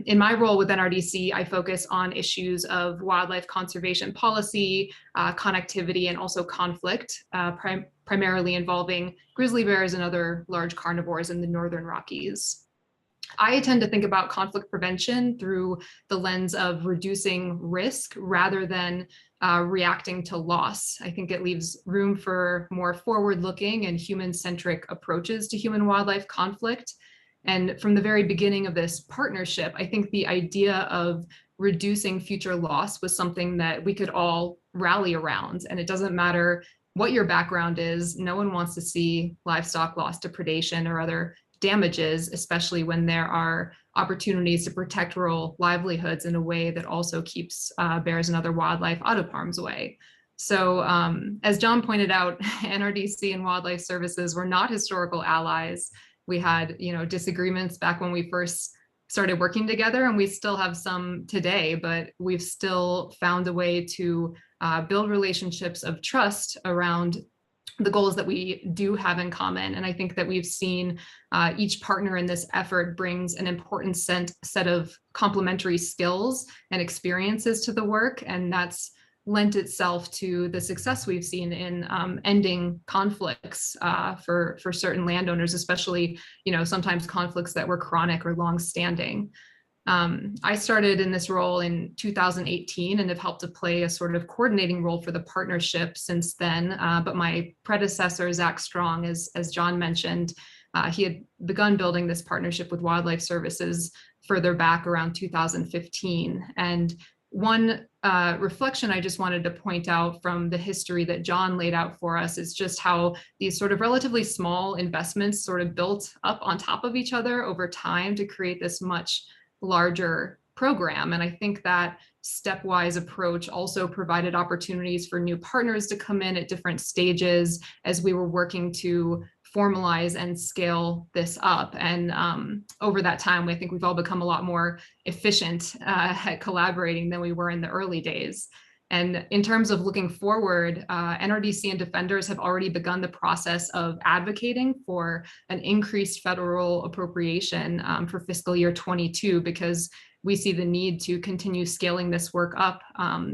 In my role with NRDC, I focus on issues of wildlife conservation policy, connectivity, and also conflict, primarily involving grizzly bears and other large carnivores in the Northern Rockies. I tend to think about conflict prevention through the lens of reducing risk rather than reacting to loss. I think it leaves room for more forward-looking and human-centric approaches to human-wildlife conflict. And from the very beginning of this partnership, I think the idea of reducing future loss was something that we could all rally around. And it doesn't matter what your background is, no one wants to see livestock lost to predation or other damages, especially when there are opportunities to protect rural livelihoods in a way that also keeps bears and other wildlife out of harm's way. So as John pointed out, NRDC and Wildlife Services were not historical allies. We had, disagreements back when we first started working together, and we still have some today, but we've still found a way to build relationships of trust around the goals that we do have in common. And I think that we've seen each partner in this effort brings an important set of complementary skills and experiences to the work. And that's lent itself to the success we've seen in ending conflicts for certain landowners, especially, sometimes conflicts that were chronic or long-standing. I started in this role in 2018 and have helped to play a sort of coordinating role for the partnership since then. But my predecessor, Zach Strong, as John mentioned, he had begun building this partnership with Wildlife Services further back around 2015. And one reflection I just wanted to point out from the history that John laid out for us is just how these sort of relatively small investments sort of built up on top of each other over time to create this much larger program. And I think that stepwise approach also provided opportunities for new partners to come in at different stages as we were working to formalize and scale this up. And over that time, I think we've all become a lot more efficient at collaborating than we were in the early days. And in terms of looking forward, NRDC and Defenders have already begun the process of advocating for an increased federal appropriation for fiscal year 22, because we see the need to continue scaling this work up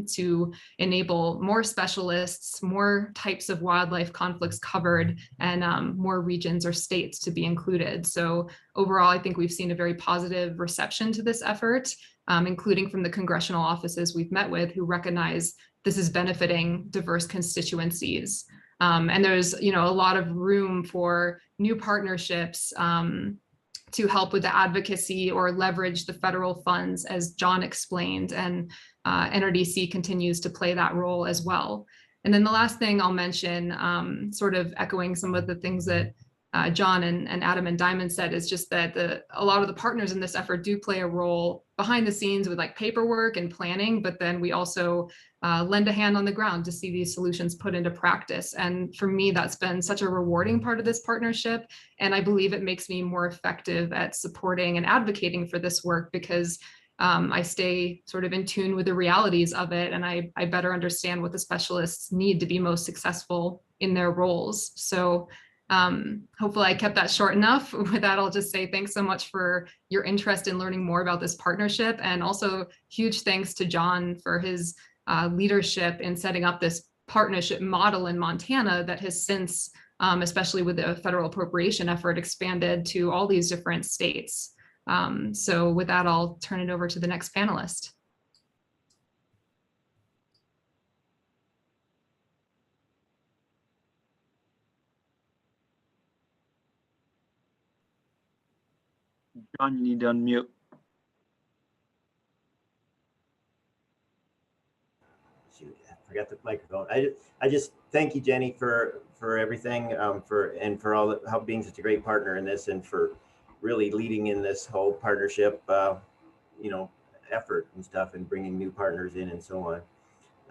to enable more specialists, more types of wildlife conflicts covered, and more regions or states to be included. So overall, I think we've seen a very positive reception to this effort, including from the congressional offices we've met with, who recognize this is benefiting diverse constituencies. And there's, a lot of room for new partnerships to help with the advocacy or leverage the federal funds, as John explained, and NRDC continues to play that role as well. And then the last thing I'll mention, sort of echoing some of the things that John and Adam and Diamond said, is just that a lot of the partners in this effort do play a role behind the scenes with like paperwork and planning, but then we also lend a hand on the ground to see these solutions put into practice. And for me, that's been such a rewarding part of this partnership. And I believe it makes me more effective at supporting and advocating for this work, because I stay sort of in tune with the realities of it, and I better understand what the specialists need to be most successful in their roles. So hopefully I kept that short enough. With that, I'll just say thanks so much for your interest in learning more about this partnership, and also huge thanks to John for his leadership in setting up this partnership model in Montana that has since, especially with the federal appropriation effort, expanded to all these different states. So with that, I'll turn it over to the next panelist. John, you need to unmute. Shoot, I forgot the microphone. I just thank you, Jenny, for everything, for all the help, being such a great partner in this, and for really leading in this whole partnership, effort and stuff, and bringing new partners in and so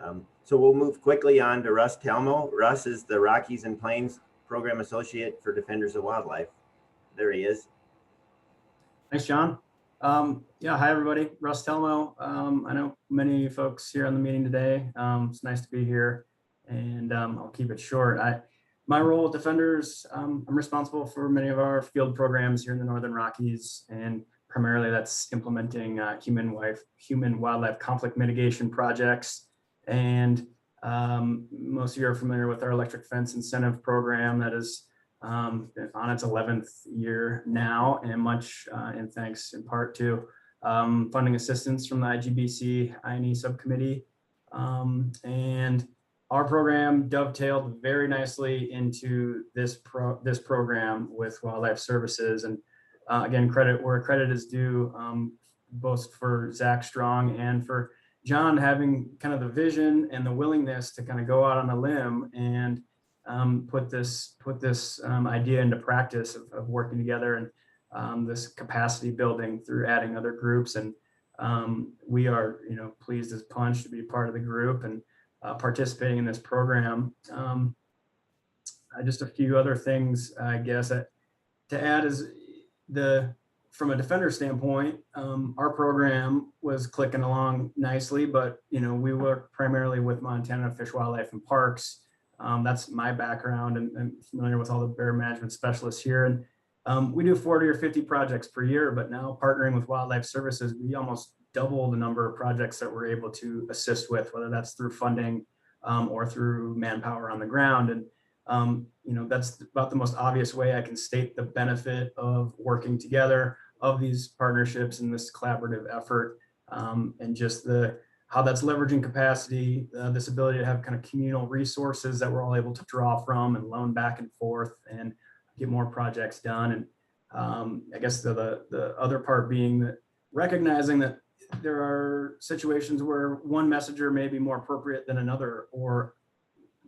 on. So we'll move quickly on to Russ Telmo. Russ is the Rockies and Plains Program Associate for Defenders of Wildlife. There he is. Thanks, John. Hi, everybody. Russ Telmo. I know many folks here on the meeting today. It's nice to be here, and I'll keep it short. My role at Defenders, I'm responsible for many of our field programs here in the Northern Rockies, and primarily that's implementing human-wildlife conflict mitigation projects. And most of you are familiar with our electric fence incentive program that is on its 11th year now, and much in thanks in part to funding assistance from the IGBC INE subcommittee. And our program dovetailed very nicely into this program with Wildlife Services. And again, credit where credit is due, both for Zach Strong and for John having kind of the vision and the willingness to kind of go out on a limb and put this idea into practice of working together, and this capacity building through adding other groups. And we are, pleased as punch to be part of the group and participating in this program. Just a few other things, I guess, to add is from a Defender standpoint, our program was clicking along nicely, but we work primarily with Montana Fish, Wildlife, and Parks. That's my background, and I'm familiar with all the bear management specialists here. And we do 40 or 50 projects per year, but now partnering with Wildlife Services, we almost double the number of projects that we're able to assist with, whether that's through funding or through manpower on the ground. And that's about the most obvious way I can state the benefit of working together, of these partnerships and this collaborative effort, and just how that's leveraging capacity, this ability to have kind of communal resources that we're all able to draw from and loan back and forth and get more projects done. And I guess the other part being that recognizing that there are situations where one messenger may be more appropriate than another, or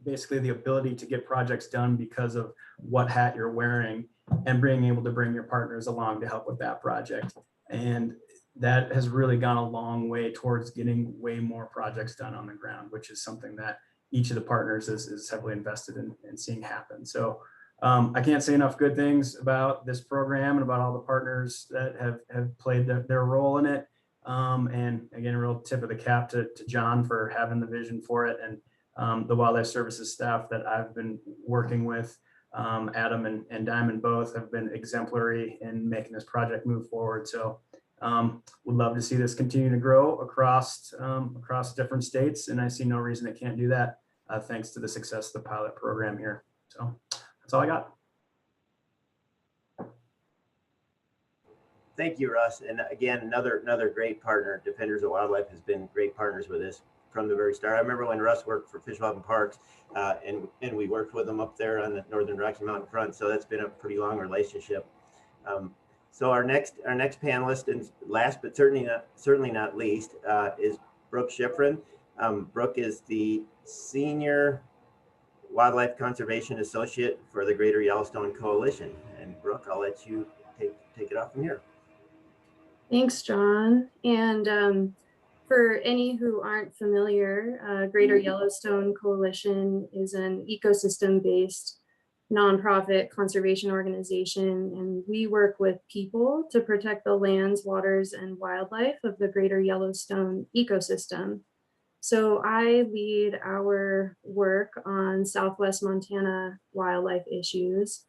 basically the ability to get projects done because of what hat you're wearing, and being able to bring your partners along to help with that project. And that has really gone a long way towards getting way more projects done on the ground, which is something that each of the partners is heavily invested in seeing happen. So I can't say enough good things about this program and about all the partners that have played their role in it. And again, a real tip of the cap to John for having the vision for it, and the Wildlife Services staff that I've been working with. Adam and Diamond both have been exemplary in making this project move forward. So would love to see this continue to grow across different states, and I see no reason it can't do that thanks to the success of the pilot program here. So that's all I got. Thank you, Russ. And again, another great partner. Defenders of Wildlife has been great partners with us from the very start. I remember when Russ worked for Fish, Wildlife and Parks, and we worked with them up there on the Northern Rocky Mountain front. So that's been a pretty long relationship. So our next panelist, and last but certainly not least, is Brooke Schifrin. Brooke is the Senior Wildlife Conservation Associate for the Greater Yellowstone Coalition. And Brooke, I'll let you take it off from here. Thanks, John. And for any who aren't familiar, Greater Yellowstone Coalition is an ecosystem-based nonprofit conservation organization, and we work with people to protect the lands, waters, and wildlife of the Greater Yellowstone ecosystem. So I lead our work on Southwest Montana wildlife issues.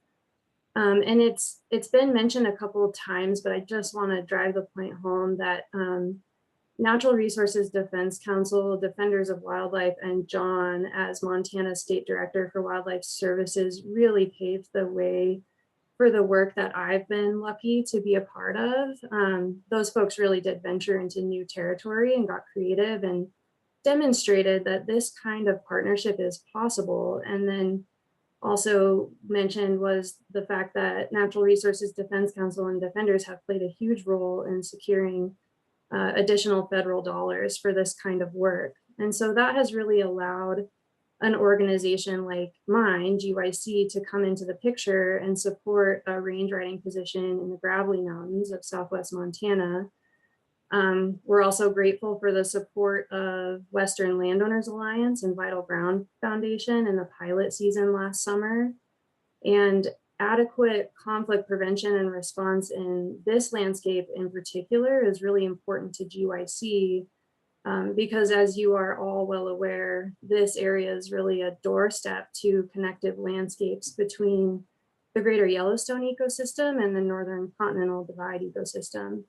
And it's been mentioned a couple of times, but I just want to drive the point home that Natural Resources Defense Council, Defenders of Wildlife, and John, as Montana State Director for Wildlife Services, really paved the way for the work that I've been lucky to be a part of. Those folks really did venture into new territory and got creative and demonstrated that this kind of partnership is possible. And then also mentioned was the fact that Natural Resources Defense Council and Defenders have played a huge role in securing additional federal dollars for this kind of work. And so that has really allowed an organization like mine, GYC, to come into the picture and support a range riding position in the Gravelly Mountains of Southwest Montana. We're also grateful for the support of Western Landowners Alliance and Vital Ground Foundation in the pilot season last summer. And adequate conflict prevention and response in this landscape in particular is really important to GYC because, as you are all well aware, this area is really a doorstep to connected landscapes between the Greater Yellowstone ecosystem and the Northern Continental Divide ecosystem.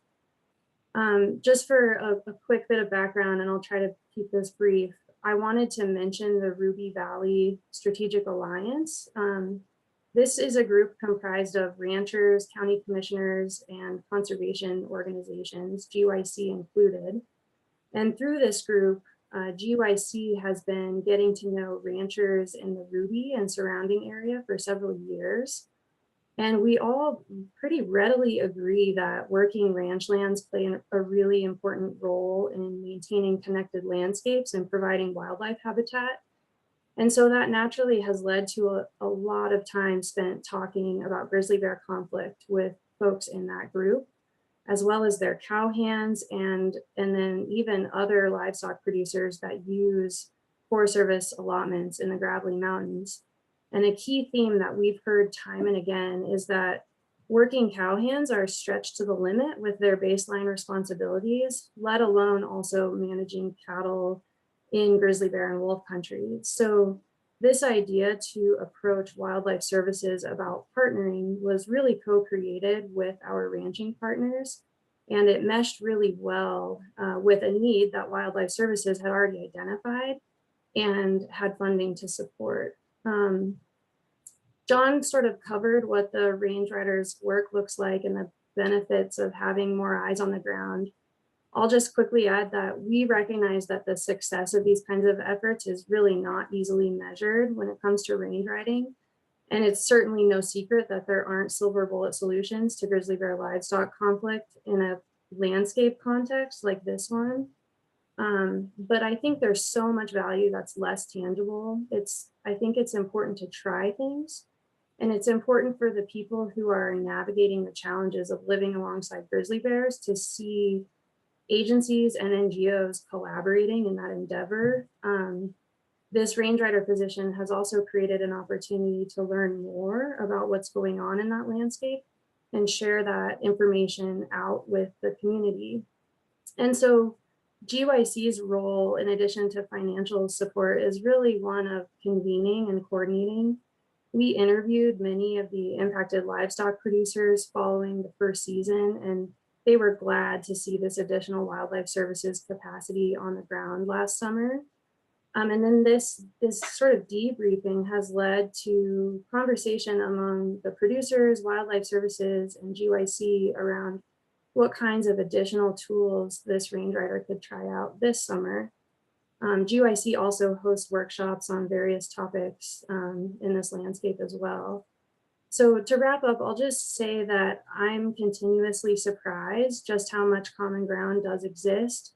Just for a quick bit of background, and I'll try to keep this brief, I wanted to mention the Ruby Valley Strategic Alliance. This is a group comprised of ranchers, county commissioners, and conservation organizations, GYC included. And through this group, GYC has been getting to know ranchers in the Ruby and surrounding area for several years. And we all pretty readily agree that working ranch lands play a really important role in maintaining connected landscapes and providing wildlife habitat. And so that naturally has led to a lot of time spent talking about grizzly bear conflict with folks in that group, as well as their cowhands and then even other livestock producers that use Forest Service allotments in the Gravelly Mountains. And a key theme that we've heard time and again is that working cowhands are stretched to the limit with their baseline responsibilities, let alone also managing cattle in grizzly bear and wolf country. So this idea to approach wildlife services about partnering was really co-created with our ranching partners, and it meshed really well with a need that wildlife services had already identified and had funding to support. John sort of covered what the range riders' work looks like and the benefits of having more eyes on the ground. I'll just quickly add that we recognize that the success of these kinds of efforts is really not easily measured when it comes to range riding. And it's certainly no secret that there aren't silver bullet solutions to grizzly bear livestock conflict in a landscape context like this one. But I think there's so much value that's less tangible. I think it's important to try things. And it's important for the people who are navigating the challenges of living alongside grizzly bears to see agencies and NGOs collaborating in that endeavor. This range rider position has also created an opportunity to learn more about what's going on in that landscape and share that information out with the community. And so GYC's role, in addition to financial support, is really one of convening and coordinating. We interviewed many of the impacted livestock producers following the first season, and they were glad to see this additional wildlife services capacity on the ground last summer. And then this sort of debriefing has led to conversation among the producers, wildlife services, and GYC around what kinds of additional tools this range rider could try out this summer. GYC also hosts workshops on various topics in this landscape as well. So to wrap up, I'll just say that I'm continuously surprised just how much common ground does exist.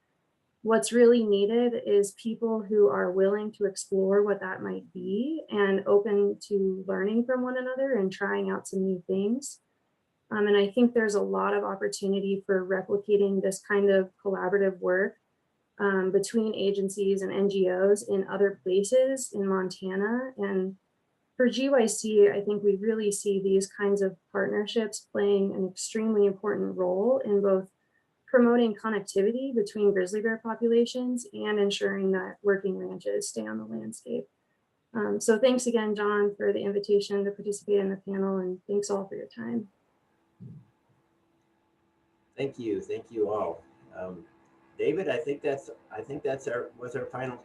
What's really needed is people who are willing to explore what that might be and open to learning from one another and trying out some new things. And I think there's a lot of opportunity for replicating this kind of collaborative work between agencies and NGOs in other places in Montana. And for GYC, I think we really see these kinds of partnerships playing an extremely important role in both promoting connectivity between grizzly bear populations and ensuring that working ranches stay on the landscape. So thanks again, John, for the invitation to participate in the panel, and thanks all for your time. Thank you all. David, I think that's our final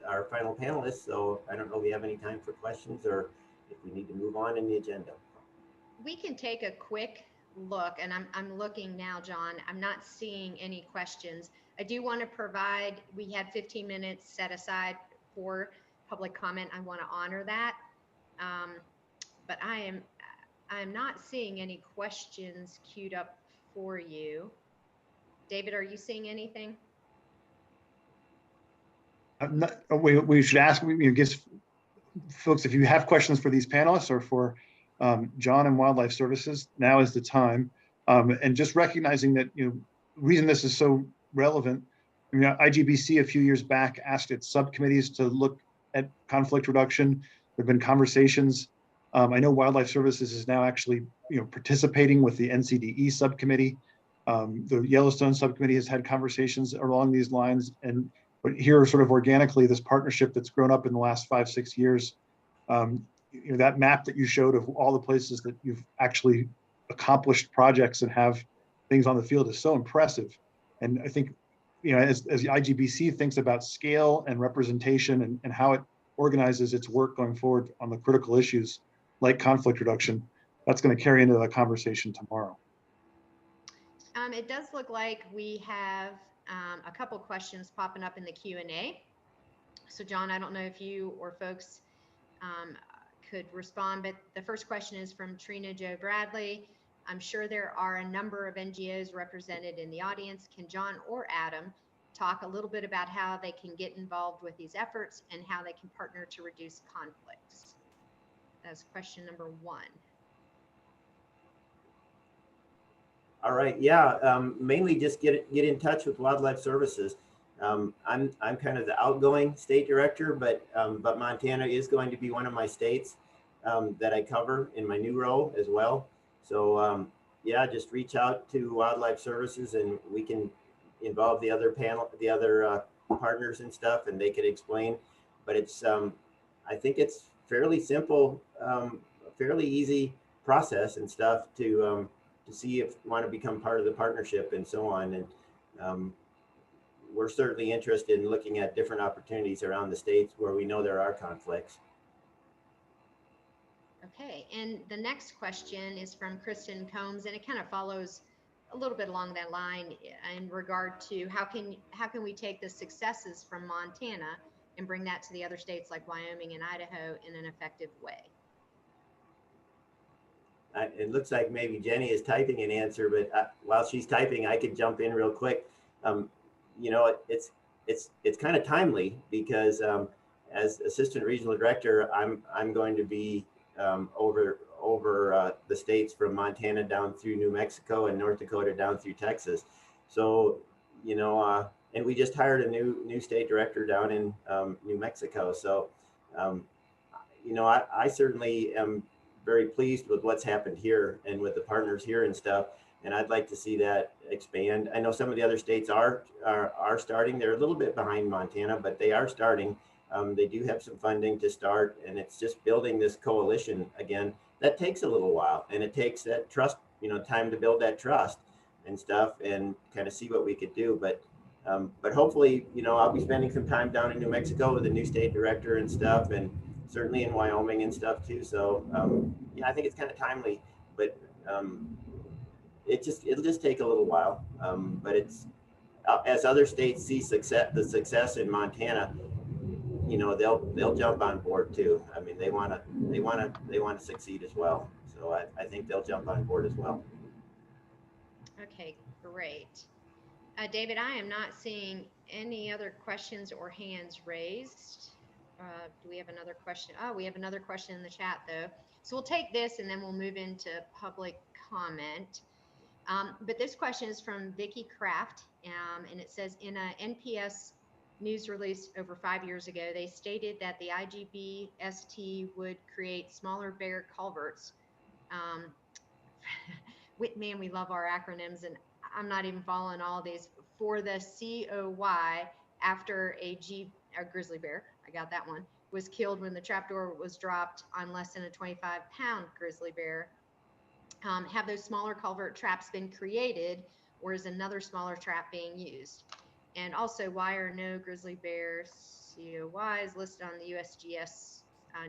panelist. So I don't know if we have any time for questions or if we need to move on in the agenda. We can take a quick look, and I'm looking now, John. I'm not seeing any questions. I do want to provide, we had 15 minutes set aside for public comment. I want to honor that. But I am not seeing any questions queued up for you. David, are you seeing anything? We should ask, guess folks, if you have questions for these panelists or for John and Wildlife Services, now is the time. And just recognizing that, the reason this is so relevant, IGBC a few years back asked its subcommittees to look at conflict reduction. There have been conversations. I know Wildlife Services is now actually, participating with the NCDE subcommittee. The Yellowstone subcommittee has had conversations along these lines, but here sort of organically, this partnership that's grown up in the last 5-6 years, that map that you showed of all the places that you've actually accomplished projects and have things on the field is so impressive. And I think, as the IGBC thinks about scale and representation and how it organizes its work going forward on the critical issues like conflict reduction, that's going to carry into the conversation tomorrow. It does look like we have a couple questions popping up in the Q&A. So John, I don't know if you or folks could respond, but the first question is from Trina Joe Bradley. I'm sure there are a number of NGOs represented in the audience. Can John or Adam talk a little bit about how they can get involved with these efforts and how they can partner to reduce conflicts? That's question number 1. All right, yeah, mainly just get in touch with Wildlife Services. I'm kind of the outgoing state director, but Montana is going to be one of my states that I cover in my new role as well. So yeah, just reach out to Wildlife Services and we can involve the other partners and stuff, and they could explain. But it's I think it's fairly simple, fairly easy process and stuff to see if you want to become part of the partnership and so on. And we're certainly interested in looking at different opportunities around the states where we know there are conflicts. Okay, and the next question is from Kristen Combs, and it kind of follows a little bit along that line in regard to how can we take the successes from Montana and bring that to the other states like Wyoming and Idaho in an effective way? It looks like maybe Jenny is typing an answer, but while she's typing, I could jump in real quick. You know, it's kind of timely because as assistant regional director, I'm going to be over the states from Montana down through New Mexico and North Dakota down through Texas. So, you know, and we just hired a new state director down in New Mexico. So, you know, I certainly am very pleased with what's happened here and with the partners here and stuff. And I'd like to see that expand. I know some of the other states are starting. They're a little bit behind Montana, but they are starting. They do have some funding to start, and it's just building this coalition again. That takes a little while, and it takes that trust, you know, time to build that trust and stuff, and kind of see what we could do. But hopefully, you know, I'll be spending some time down in New Mexico with the new state director and stuff, and certainly in Wyoming and stuff too. So yeah, I think it's kind of timely, but it'll just take a little while. But it's as other states see the success in Montana, you know, they'll jump on board too. I mean, they want to succeed as well. So I think they'll jump on board as well. Okay, great. David, I am not seeing any other questions or hands raised. Do we have another question? Oh, we have another question in the chat though. So we'll take this and then we'll move into public comment. But this question is from Vicki Kraft, and it says, in a NPS news release over 5 years ago, they stated that the IGBC would create smaller bear culverts. Man, we love our acronyms, and I'm not even following all these. For the COY, after a grizzly bear, I got that one, was killed when the trapdoor was dropped on less than a 25-pound grizzly bear. Have those smaller culvert traps been created, or is another smaller trap being used? And also, why are no grizzly bear COYs listed on the USGS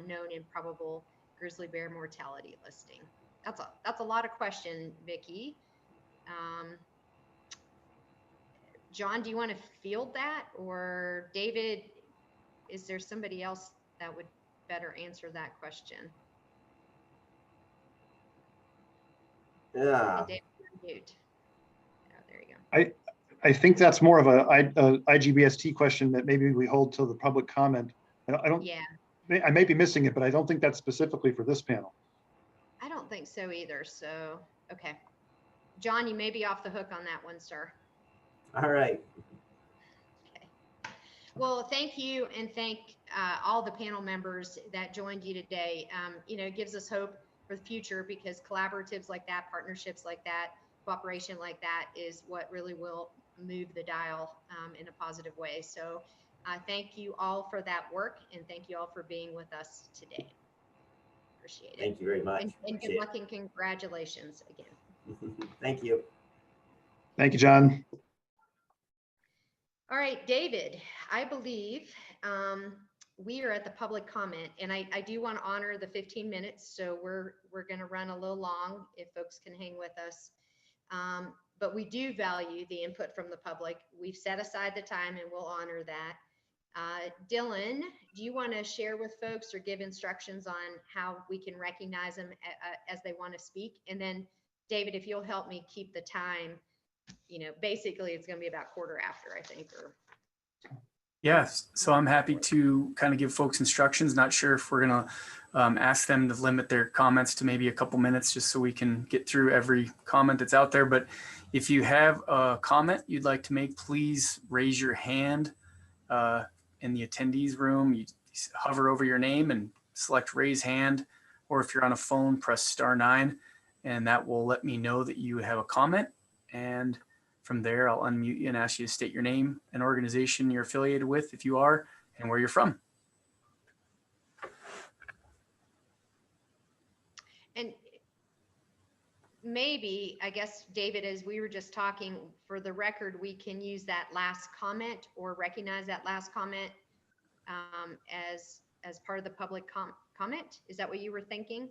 known improbable grizzly bear mortality listing? That's a lot of question, Vicki. John, do you want to field that, or David, is there somebody else that would better answer that question? Yeah. David, you're mute. Oh, there you go. I think that's more of a IGBST question that maybe we hold till the public comment. I don't. Yeah. I may be missing it, but I don't think that's specifically for this panel. I don't think so either. So, okay. John, you may be off the hook on that one, sir. All right. Okay. Well, thank you, and thank all the panel members that joined you today. You know, it gives us hope for the future, because collaboratives like that, partnerships like that, cooperation like that is what really will move the dial in a positive way. So thank you all for that work, and thank you all for being with us today. Appreciate it. Thank you very much. And good luck and congratulations again. Thank you. Thank you, John. All right, David, I believe we are at the public comment, and I do want to honor the 15 minutes, so we're going to run a little long if folks can hang with us. But we do value the input from the public. We've set aside the time, and we'll honor that. Dylan, do you want to share with folks or give instructions on how we can recognize them as they want to speak? And then, David, if you'll help me keep the time, you know, basically it's going to be about 1/4 after, I think. Or Yes, so I'm happy to kind of give folks instructions. Not sure if we're going to ask them to limit their comments to maybe a couple minutes, just so we can get through every comment that's out there. But if you have a comment you'd like to make, please raise your hand in the attendees room. You hover over your name and select raise hand, or if you're on a phone, press *9, and that will let me know that you have a comment. And from there, I'll unmute you and ask you to state your name and organization you're affiliated with, if you are, and where you're from. And maybe, I guess, David, as we were just talking, for the record, we can use that last comment or recognize that last comment as part of the public comment. Is that what you were thinking?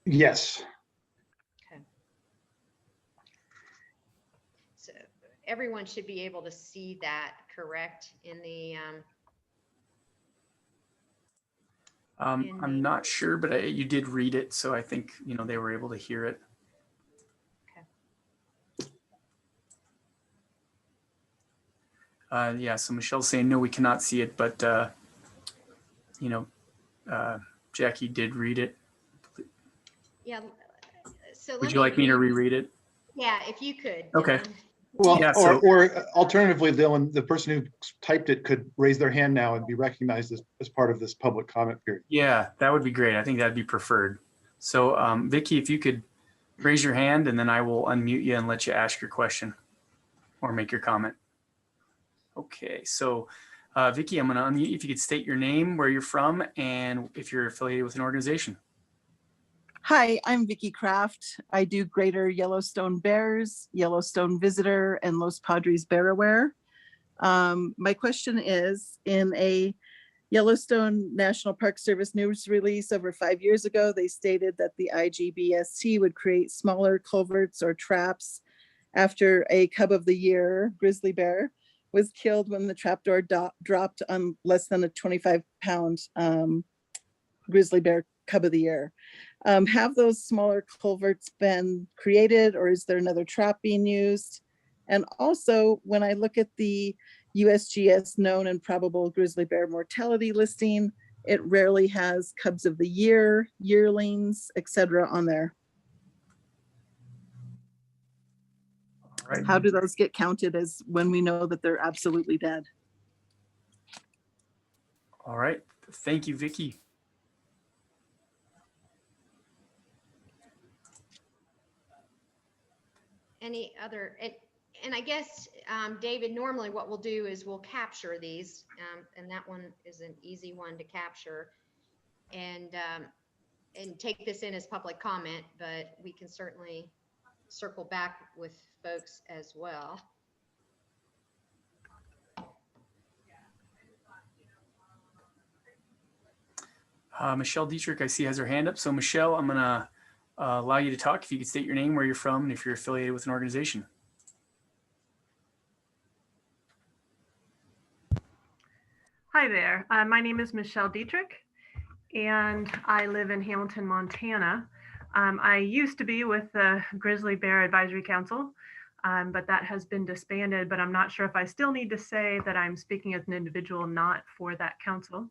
Yes. Okay. So everyone should be able to see that, correct, in the I'm not sure, but you did read it, so I think, you know, they were able to hear it. Yeah, so Michelle's saying, no, we cannot see it, but, you know, Jackie did read it. Yeah. So Would you like me to reread it? Yeah, if you could. Okay. Well, Yeah, so- or alternatively, Dylan, the person who typed it could raise their hand now and be recognized as part of this public comment period. Yeah, that would be great. I think that'd be preferred. So Vicky, if you could raise your hand and then I will unmute you and let you ask your question or make your comment. Okay, so Vicky, I'm gonna unmute you if you could state your name, where you're from, and if you're affiliated with an organization. Hi, I'm Vicki Kraft. I do Greater Yellowstone Bears, Yellowstone Visitor, and Los Padres Bear Aware. My question is, in a Yellowstone National Park Service news release over 5 years ago, they stated that the IGBC would create smaller culverts or traps after a cub of the year, grizzly bear, was killed when the trapdoor dropped on less than a 25-pound grizzly bear cub of the year. Have those smaller culverts been created, or is there another trap being used? And also, when I look at the USGS known and probable grizzly bear mortality listing, it rarely has cubs of the year, yearlings, etc. on there. Right. How do those get counted as when we know that they're absolutely dead? All right, thank you, Vicky. Any other, and I guess, David, normally what we'll do is we'll capture these, and that one is an easy one to capture, and take this in as public comment, but we can certainly circle back with folks as well. Michelle Dietrich, I see, has her hand up. So Michelle, I'm gonna allow you to talk. If you could state your name, where you're from, and if you're affiliated with an organization. Hi there. My name is Michelle Dietrich, and I live in Hamilton, Montana. I used to be with the Grizzly Bear Advisory Council, but that has been disbanded, but I'm not sure if I still need to say that I'm speaking as an individual, not for that council.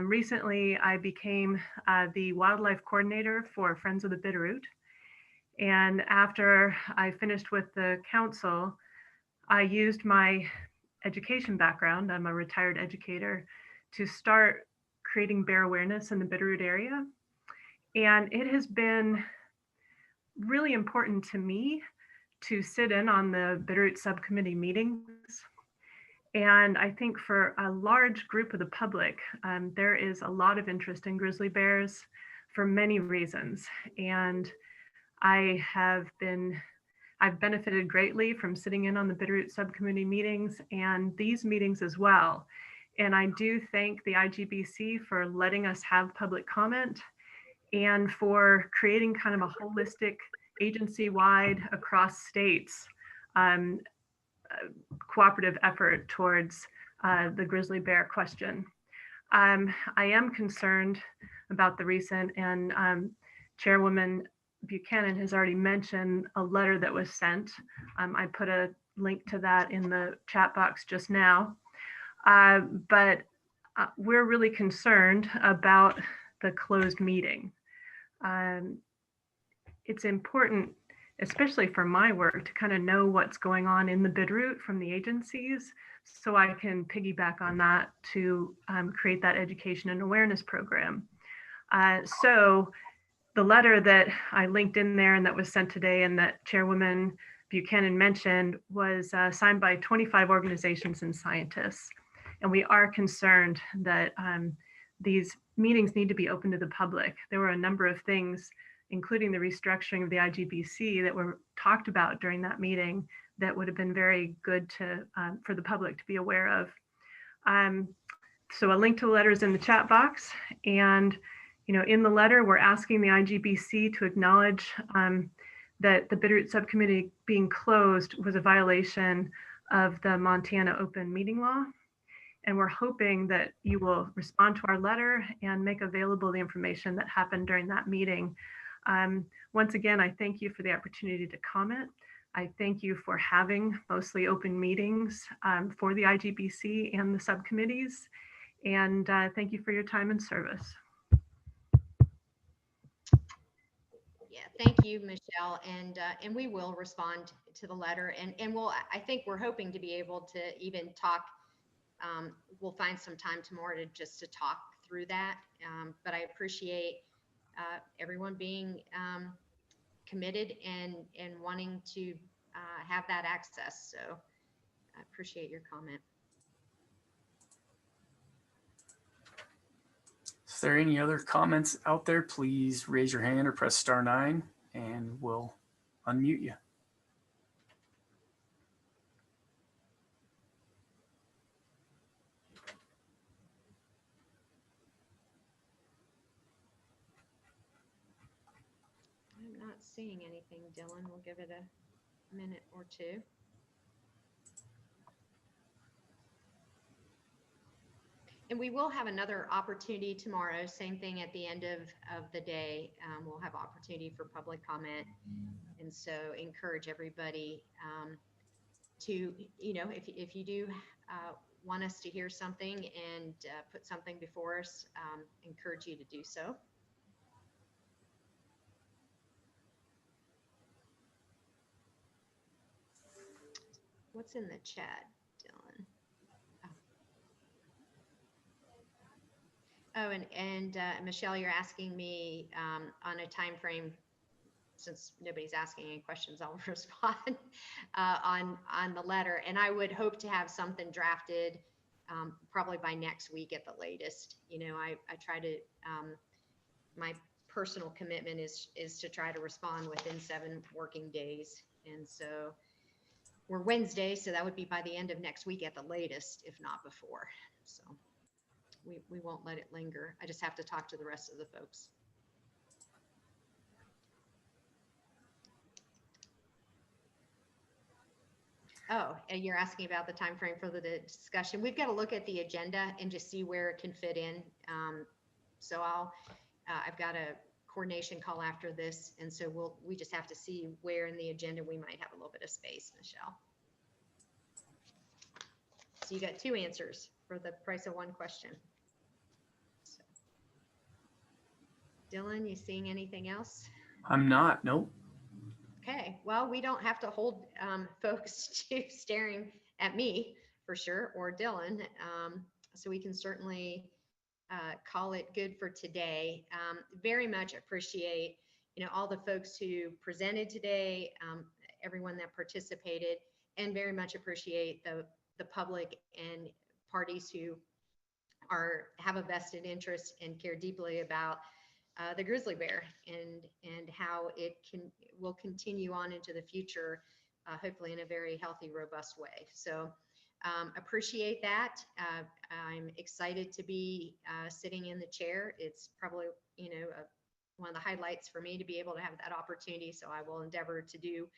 Recently, I became the wildlife coordinator for Friends of the Bitterroot. And after I finished with the council, I used my education background, I'm a retired educator, to start creating bear awareness in the Bitterroot area. And it has been really important to me to sit in on the Bitterroot subcommittee meetings. And I think for a large group of the public, there is a lot of interest in grizzly bears for many reasons. And I've benefited greatly from sitting in on the Bitterroot subcommittee meetings and these meetings as well. And I do thank the IGBC for letting us have public comment and for creating kind of a holistic agency-wide across states cooperative effort towards the grizzly bear question. I am concerned about the recent, and Chairwoman Buchanan has already mentioned a letter that was sent. I put a link to that in the chat box just now. But we're really concerned about the closed meeting. It's important, especially for my work, to kind of know what's going on in the Bitterroot from the agencies, so I can piggyback on that to create that education and awareness program. So the letter that I linked in there and that was sent today and that Chairwoman Buchanan mentioned was signed by 25 organizations and scientists. And we are concerned that these meetings need to be open to the public. There were a number of things, including the restructuring of the IGBC, that were talked about during that meeting that would have been very good to for the public to be aware of. So a link to the letter is in the chat box. And in the letter, we're asking the IGBC to acknowledge that the Bitterroot subcommittee being closed was a violation of the Montana open meeting law. And we're hoping that you will respond to our letter and make available the information that happened during that meeting. Once again, I thank you for the opportunity to comment. I thank you for having mostly open meetings for the IGBC and the subcommittees. And thank you for your time and service. Yeah, thank you, Michelle. And we will respond to the letter. And I think we're hoping to be able to even talk. We'll find some time tomorrow to talk through that. But I appreciate everyone being committed and wanting to have that access. So I appreciate your comment. Is there any other comments out there? Please raise your hand or press *9 and we'll unmute you. I'm not seeing anything, Dylan. We'll give it a minute or two. And we will have another opportunity tomorrow, same thing at the end of the day. We'll have opportunity for public comment. And so encourage everybody to, if you do want us to hear something and put something before us, encourage you to do so. What's in the chat, Dylan? Oh, and Michelle, you're asking me on a time frame. Since nobody's asking any questions, I'll respond on the letter. And I would hope to have something drafted probably by next week at the latest. I try to, my personal commitment is to try to respond within 7 working days. And so we're Wednesday, so that would be by the end of next week at the latest, if not before. So we won't let it linger. I just have to talk to the rest of the folks. Oh, and you're asking about the time frame for the discussion. We've got to look at the agenda and just see where it can fit in. So I've got a coordination call after this, and so we just have to see where in the agenda we might have a little bit of space, Michelle. So you got 2 answers for the price of 1 question. So. Dylan, you seeing anything else? I'm not, nope. Okay, well, we don't have to hold folks to staring at me for sure, or Dylan. So we can certainly call it good for today. Very much appreciate, all the folks who presented today, everyone that participated, and very much appreciate the public and parties who have a vested interest and care deeply about the grizzly bear and how it will continue on into the future, hopefully in a very healthy, robust way. So appreciate that. I'm excited to be sitting in the chair. It's probably, one of the highlights for me to be able to have that opportunity. So I will endeavor to do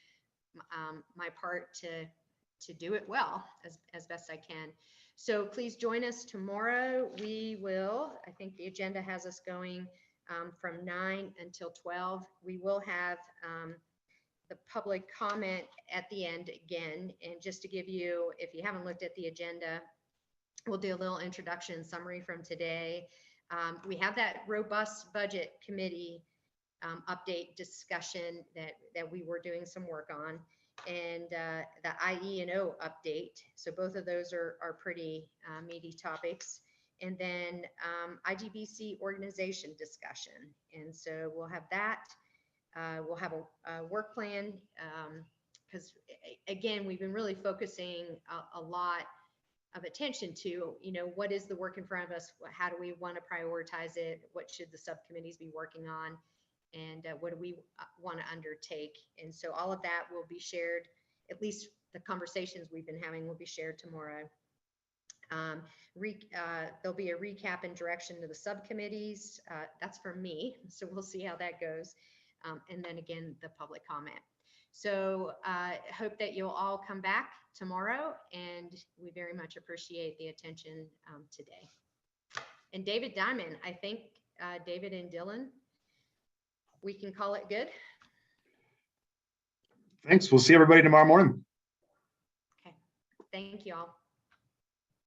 my part to do it well as best I can. So please join us tomorrow. We will, I think the agenda has us going from 9 until 12. We will have the public comment at the end again. And just to give you, if you haven't looked at the agenda, we'll do a little introduction summary from today. We have that robust budget committee update discussion that we were doing some work on, and the IE&O update. So both of those are pretty meaty topics. And then IGBC organization discussion. And so we'll have that. We'll have a work plan because, again, we've been really focusing a lot of attention to, what is the work in front of us? How do we want to prioritize it? What should the subcommittees be working on? And what do we want to undertake? And so all of that will be shared, at least the conversations we've been having will be shared tomorrow. There'll be a recap and direction to the subcommittees. That's from me, so we'll see how that goes. And then again, the public comment. So hope that you'll all come back tomorrow, and we very much appreciate the attention today. And David Diamond, I think David and Dylan, we can call it good. Thanks. We'll see everybody tomorrow morning. Okay. Thank you all.